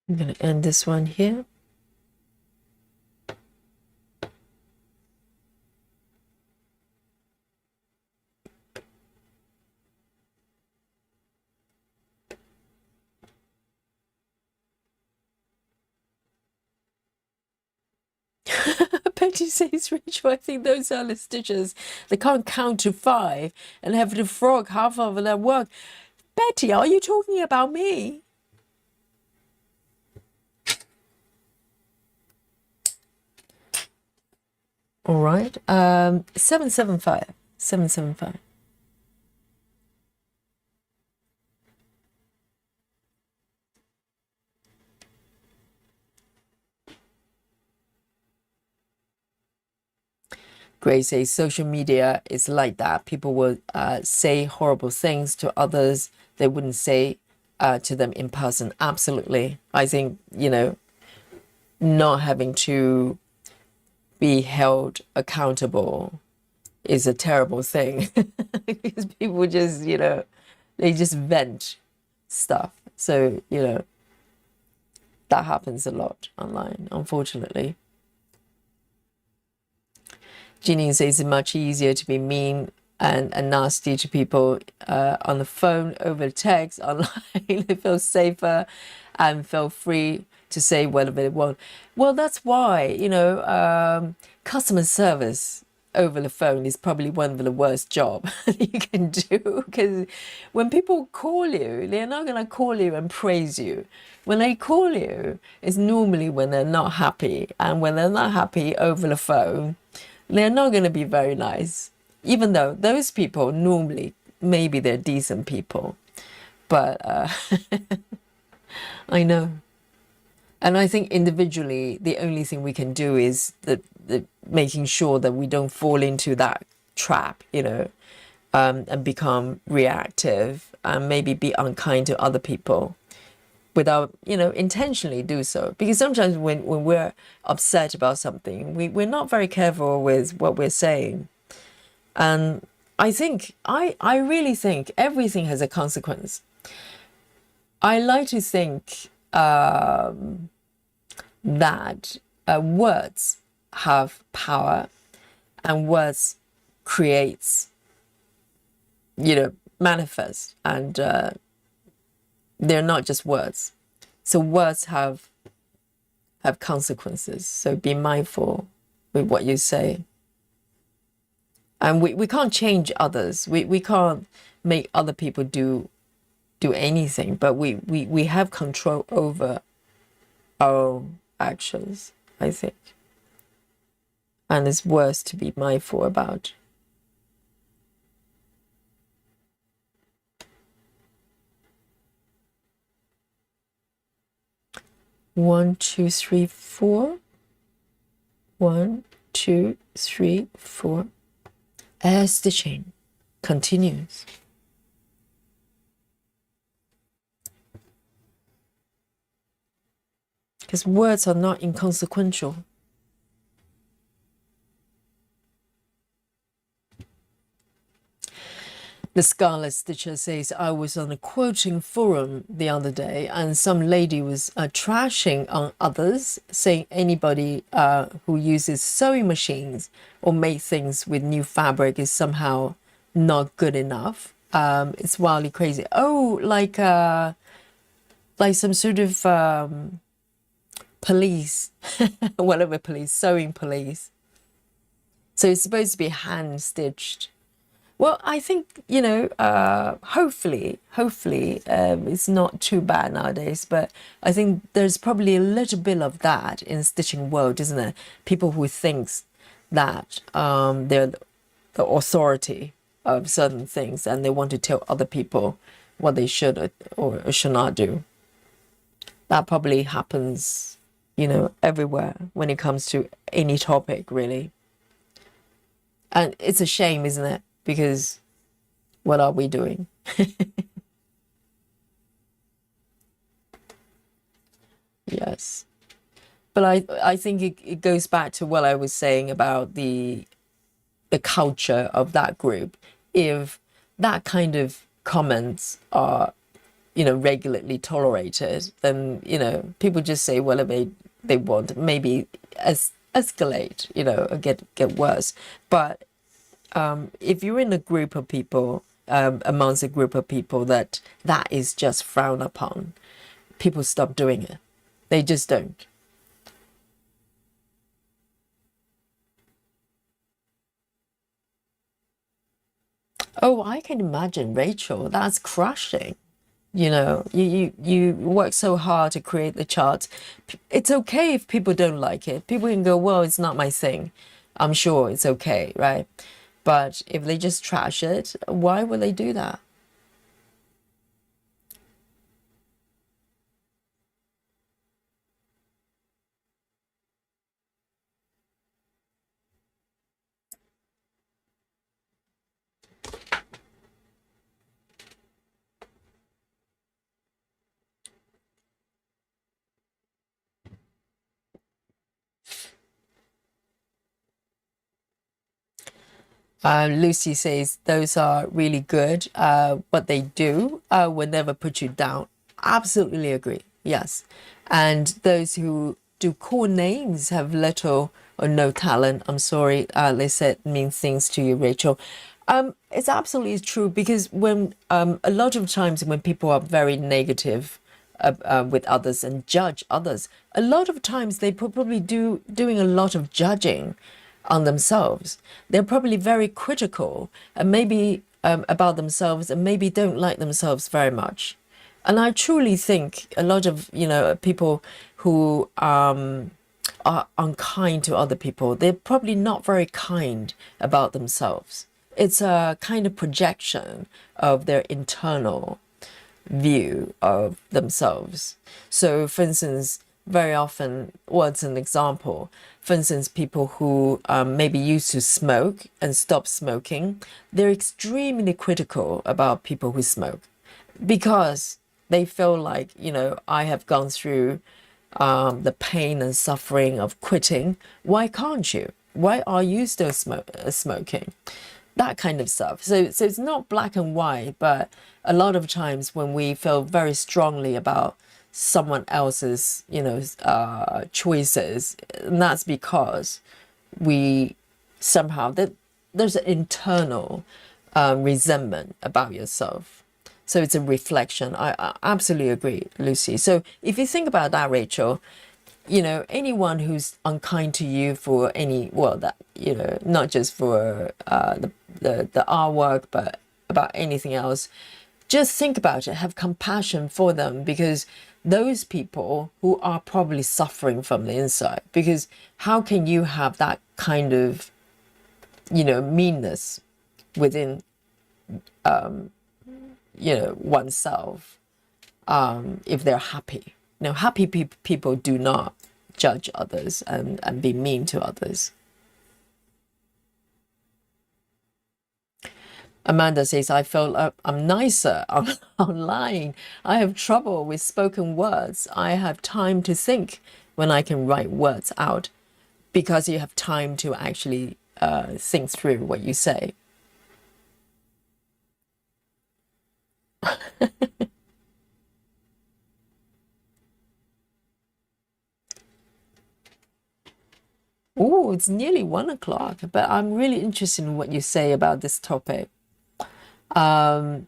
I'm going to end this one here. Betty says, Rachel, I think those are the stitches. They can't count to 5 and have to frog half of their work. Betty, are you talking about me? All right. 775. 775. Grace says social media is like that. People will say horrible things to others they wouldn't say to them in person. Absolutely. I think, not having to be held accountable is a terrible thing because people just, they just vent stuff. So, that happens a lot online, unfortunately. Jeanine says it's much easier to be mean and nasty to people on the phone, over text, online. They feel safer and feel free to say whatever they want. Well, that's why, customer service over the phone is probably one of the worst job you can do, because when people call you, they're not going to call you and praise you. When they call you, it's normally when they're not happy, and when they're not happy over the phone, they're not going to be very nice, even though those people normally, maybe they're decent people. But I know. And I think individually, the only thing we can do is the making sure that we don't fall into that trap, and become reactive and maybe be unkind to other people without, intentionally do so. Because sometimes when we're upset about something, we're not very careful with what we're saying. And I really think everything has a consequence. I like to think that words have power, and words creates, manifest, and they're not just words. So words have consequences. So be mindful with what you say. And we can't change others. We can't make other people do anything, but we have control over our own actions, I think. And it's worth to be mindful about. One, two, three, four. 1, 2, 3, 4. Air stitching continues. Because words are not inconsequential. The Scarlet Stitcher says, I was on a quoting forum the other day, and some lady was trashing on others, saying anybody who uses sewing machines or make things with new fabric is somehow not good enough. It's wildly crazy. Oh, like some sort of police, whatever police, sewing police. So it's supposed to be hand stitched. Well, I think, hopefully, it's not too bad nowadays, but I think there's probably a little bit of that in stitching world, isn't there? People who thinks that they're the authority of certain things, and they want to tell other people what they should or should not do. That probably happens, everywhere when it comes to any topic, really. And it's a shame, isn't it? Because what are we doing? Yes. But I think it goes back to what I was saying about the culture of that group. If that kind of comments are, regularly tolerated, then, people just say whatever they want, maybe escalate, or get worse. But if you're in a group of people, amongst a group of people that is just frowned upon, people stop doing it. They just don't. Oh, I can imagine, Rachel. That's crushing. You work so hard to create the chart. It's okay if people don't like it. People can go, well, it's not my thing. I'm sure it's okay, right? But if they just trash it, why would they do that? Lucy says those are really good. What they do will never put you down. Absolutely agree. Yes. And those who do cool names have little or no talent. I'm sorry, they said mean things to you, Rachel. It's absolutely true, because when a lot of times when people are very negative with others and judge others, a lot of times they probably doing a lot of judging on themselves. They're probably very critical and maybe about themselves, and maybe don't like themselves very much. And I truly think a lot of, people who are unkind to other people, they're probably not very kind about themselves. It's a kind of projection of their internal view of themselves. So, for instance, very often, well, it's an example. For instance, people who maybe used to smoke and stop smoking, they're extremely critical about people who smoke, because they feel like, I have gone through the pain and suffering of quitting. Why can't you? Why are you still smoking? That kind of stuff. So it's not black and white, but a lot of times when we feel very strongly about someone else's, choices, and that's because we somehow, there's an internal resentment about yourself. So it's a reflection. I absolutely agree, Lucy. So if you think about that, Rachel, anyone who's unkind to you for any, well, that, not just for the artwork, but about anything else, just think about it, have compassion for them, because those people who are probably suffering from the inside, because how can you have that kind of, meanness within, oneself, if they're happy? Happy people do not judge others and be mean to others. Amanda says, I feel I'm nicer online. I have trouble with spoken words. I have time to think when I can write words out, because you have time to actually think through what you say. Oh, it's nearly 1 o'clock, but I'm really interested in what you say about this topic. So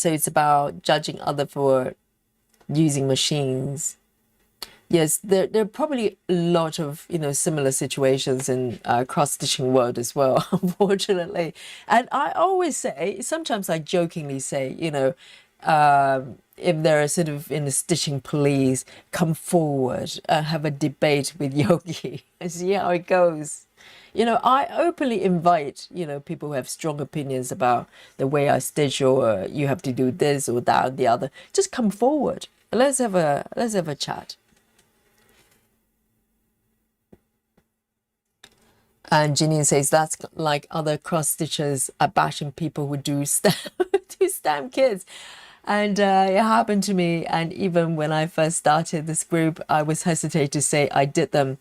it's about judging other for using machines. Yes, there are probably a lot of, similar situations in cross-stitching world as well, unfortunately. And I always say, sometimes I jokingly say, if they're sort of in the stitching police, come forward and have a debate with Yogi and see how it goes. I openly invite, people who have strong opinions about the way I stitch, or you have to do this or that or the other. Just come forward. Let's have a chat. And Janine says that's like other cross stitchers are bashing people who do stamp kids. And it happened to me. And even when I first started this group, I was hesitant to say I did them.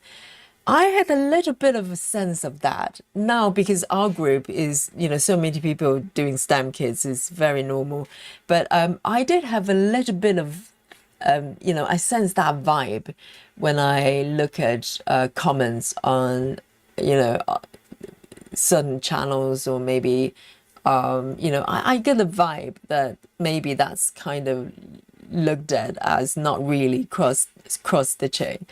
I had a little bit of a sense of that now, because our group is, so many people doing stamp kits is very normal. But I did have a little bit of, I sense that vibe when I look at comments on, certain channels, or maybe, I get the vibe that maybe that's kind of looked at as not really cross stitching.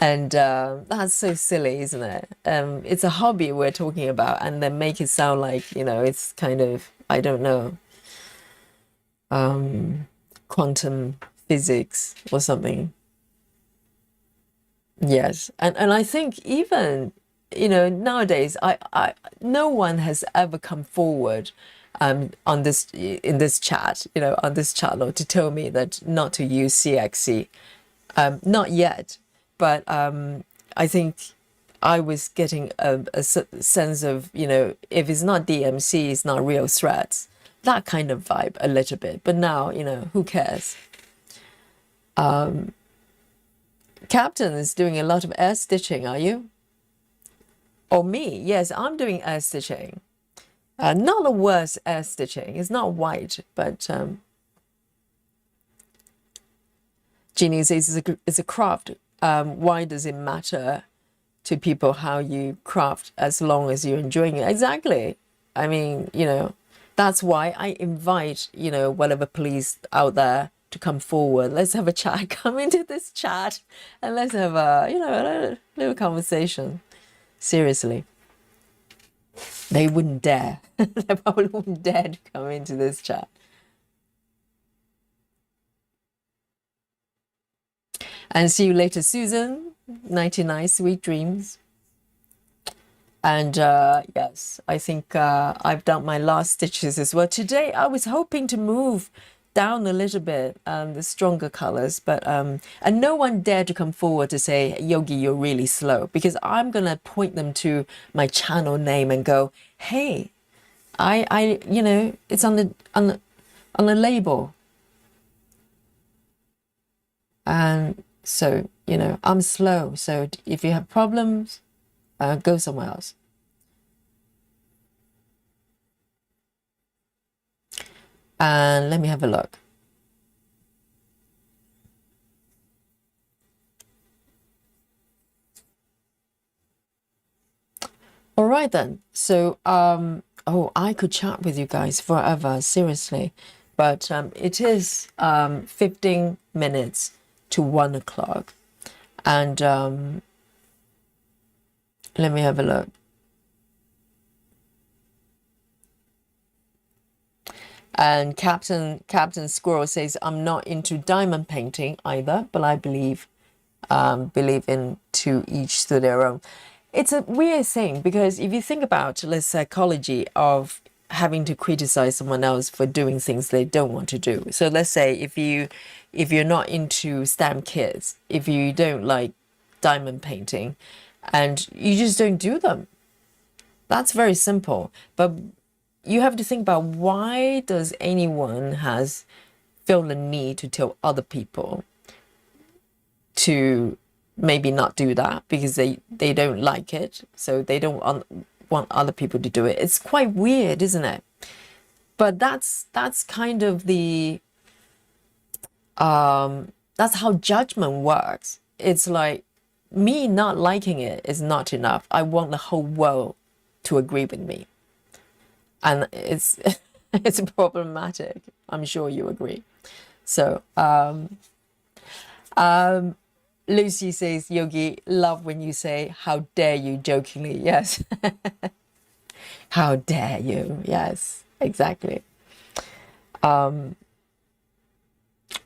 And that's so silly, isn't it? It's a hobby we're talking about, and then make it sound like, it's kind of, I don't know, quantum physics or something. Yes. And I think even, nowadays, no one has ever come forward in this chat, on this channel, to tell me that not to use CXC. Not yet. But I think I was getting a sense of, if it's not DMC, it's not real threats. That kind of vibe a little bit. But now, who cares? Captain is doing a lot of air stitching, are you? Or me, yes, I'm doing air stitching. Not the worst air stitching. It's not white, but Jeannie says it's a craft. Why does it matter to people how you craft as long as you're enjoying it? Exactly. I mean, that's why I invite, whatever police out there to come forward. Let's have a chat. Come into this chat and let's have a little conversation. Seriously. They wouldn't dare. They probably wouldn't dare to come into this chat. And see you later, Susan. 99 sweet dreams. And yes, I think I've done my last stitches as well. Today, I was hoping to move down a little bit, the stronger colors, but and no one dared to come forward to say, Yogi, you're really slow, because I'm gonna point them to my channel name and go, hey, I it's on the label, and so I'm slow. So if you have problems, go somewhere else. And let me have a look. All right then. So, oh, I could chat with you guys forever, seriously. But it is 15 minutes to 1 o'clock. And let me have a look. And Captain Squirrel says, I'm not into diamond painting either, but I believe in to each to their own. It's a weird thing, because if you think about the psychology of having to criticize someone else for doing things they don't want to do. So let's say if you're not into stamp kits, if you don't like diamond painting, and you just don't do them, that's very simple. But you have to think about, why does anyone feel the need to tell other people to maybe not do that because they don't like it, so they don't want other people to do it? It's quite weird, isn't it? But that's kind of the that's how judgment works. It's like, me not liking it is not enough. I want the whole world to agree with me. And it's it's problematic. I'm sure you agree. So Lucy says, Yogi, love when you say, how dare you, jokingly. Yes. How dare you? Yes, exactly. All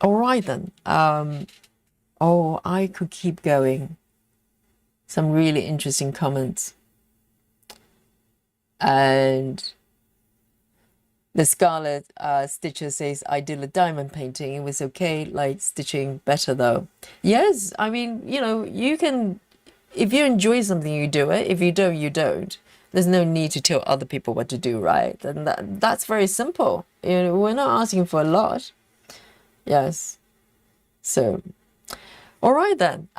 right then. Oh, I could keep going. Some really interesting comments. And the Scarlet Stitcher says, I did a diamond painting. It was okay, like stitching better though. Yes, I mean, you can, if you enjoy something, you do it. If you don't, you don't. There's no need to tell other people what to do, right? And that's very simple. We're not asking for a lot. Yes. So, all right then.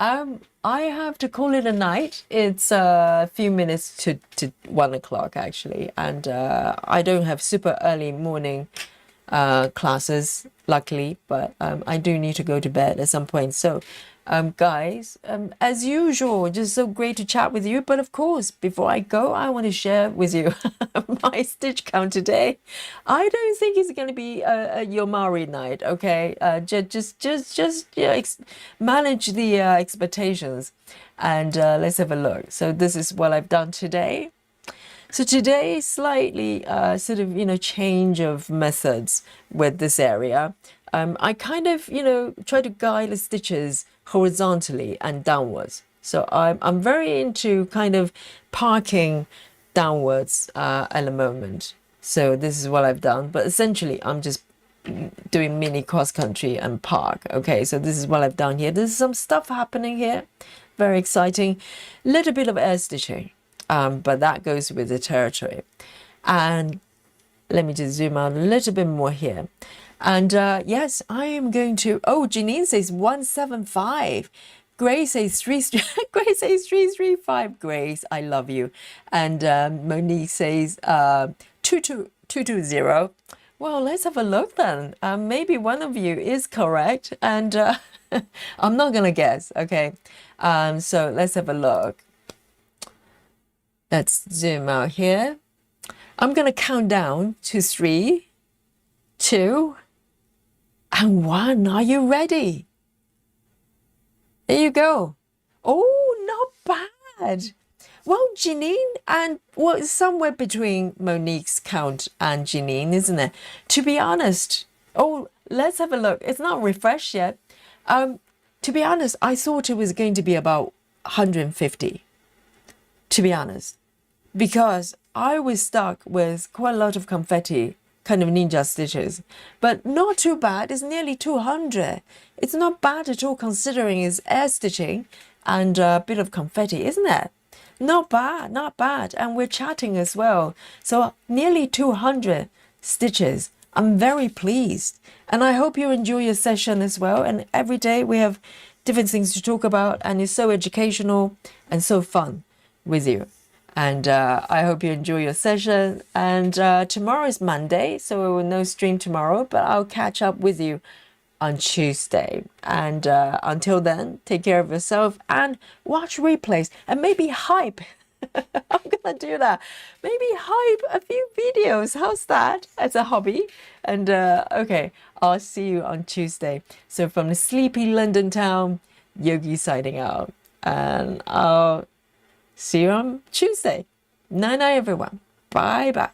I have to call it a night. It's a few minutes to 1 o'clock actually, and I don't have super early morning classes, luckily, but I do need to go to bed at some point. So guys, as usual, just so great to chat with you. But of course, before I go, I want to share with you my stitch count today. I don't think it's going to be a Yomari night, okay? Just manage the expectations, and let's have a look. So this is what I've done today. So today, slightly sort of, change of methods with this area. I kind of, try to guide the stitches horizontally and downwards. So I'm very into kind of parking downwards at the moment. So this is what I've done. But essentially, I'm just doing mini cross country and park. Okay, so this is what I've done here. There's some stuff happening here. Very exciting. Little bit of air stitching. But that goes with the territory. And let me just zoom out a little bit more here. And yes, I am going to, oh, Janine says 175. Grace says Grace says 335. Grace, I love you. And Monique says 220. Well, let's have a look then. Maybe one of you is correct, and I'm not gonna guess. Okay, so let's have a look. Let's zoom out here. I'm gonna count down to 3, 2, and 1. Are you ready? There you go. Oh, not bad. Well, Janine, and well, somewhere between Monique's count and Janine, isn't it? To be honest, oh, let's have a look. It's not refreshed yet. To be honest, I thought it was going to be about 150. To be honest, because I was stuck with quite a lot of confetti, kind of ninja stitches, but not too bad. It's nearly 200. It's not bad at all considering it's air stitching and a bit of confetti, isn't it? Not bad, not bad. And we're chatting as well. So nearly 200 stitches. I'm very pleased. And I hope you enjoy your session as well. And every day we have different things to talk about, and it's so educational and so fun with you. And I hope you enjoy your session. And tomorrow is Monday, so we will no stream tomorrow, but I'll catch up with you on Tuesday. And until then, take care of yourself and watch replays and maybe hype. I'm gonna do that. Maybe hype a few videos. How's that as a hobby? And okay, I'll see you on Tuesday. So from the sleepy London town, Yogi signing out. And I'll see you on Tuesday. Night night, everyone. Bye bye.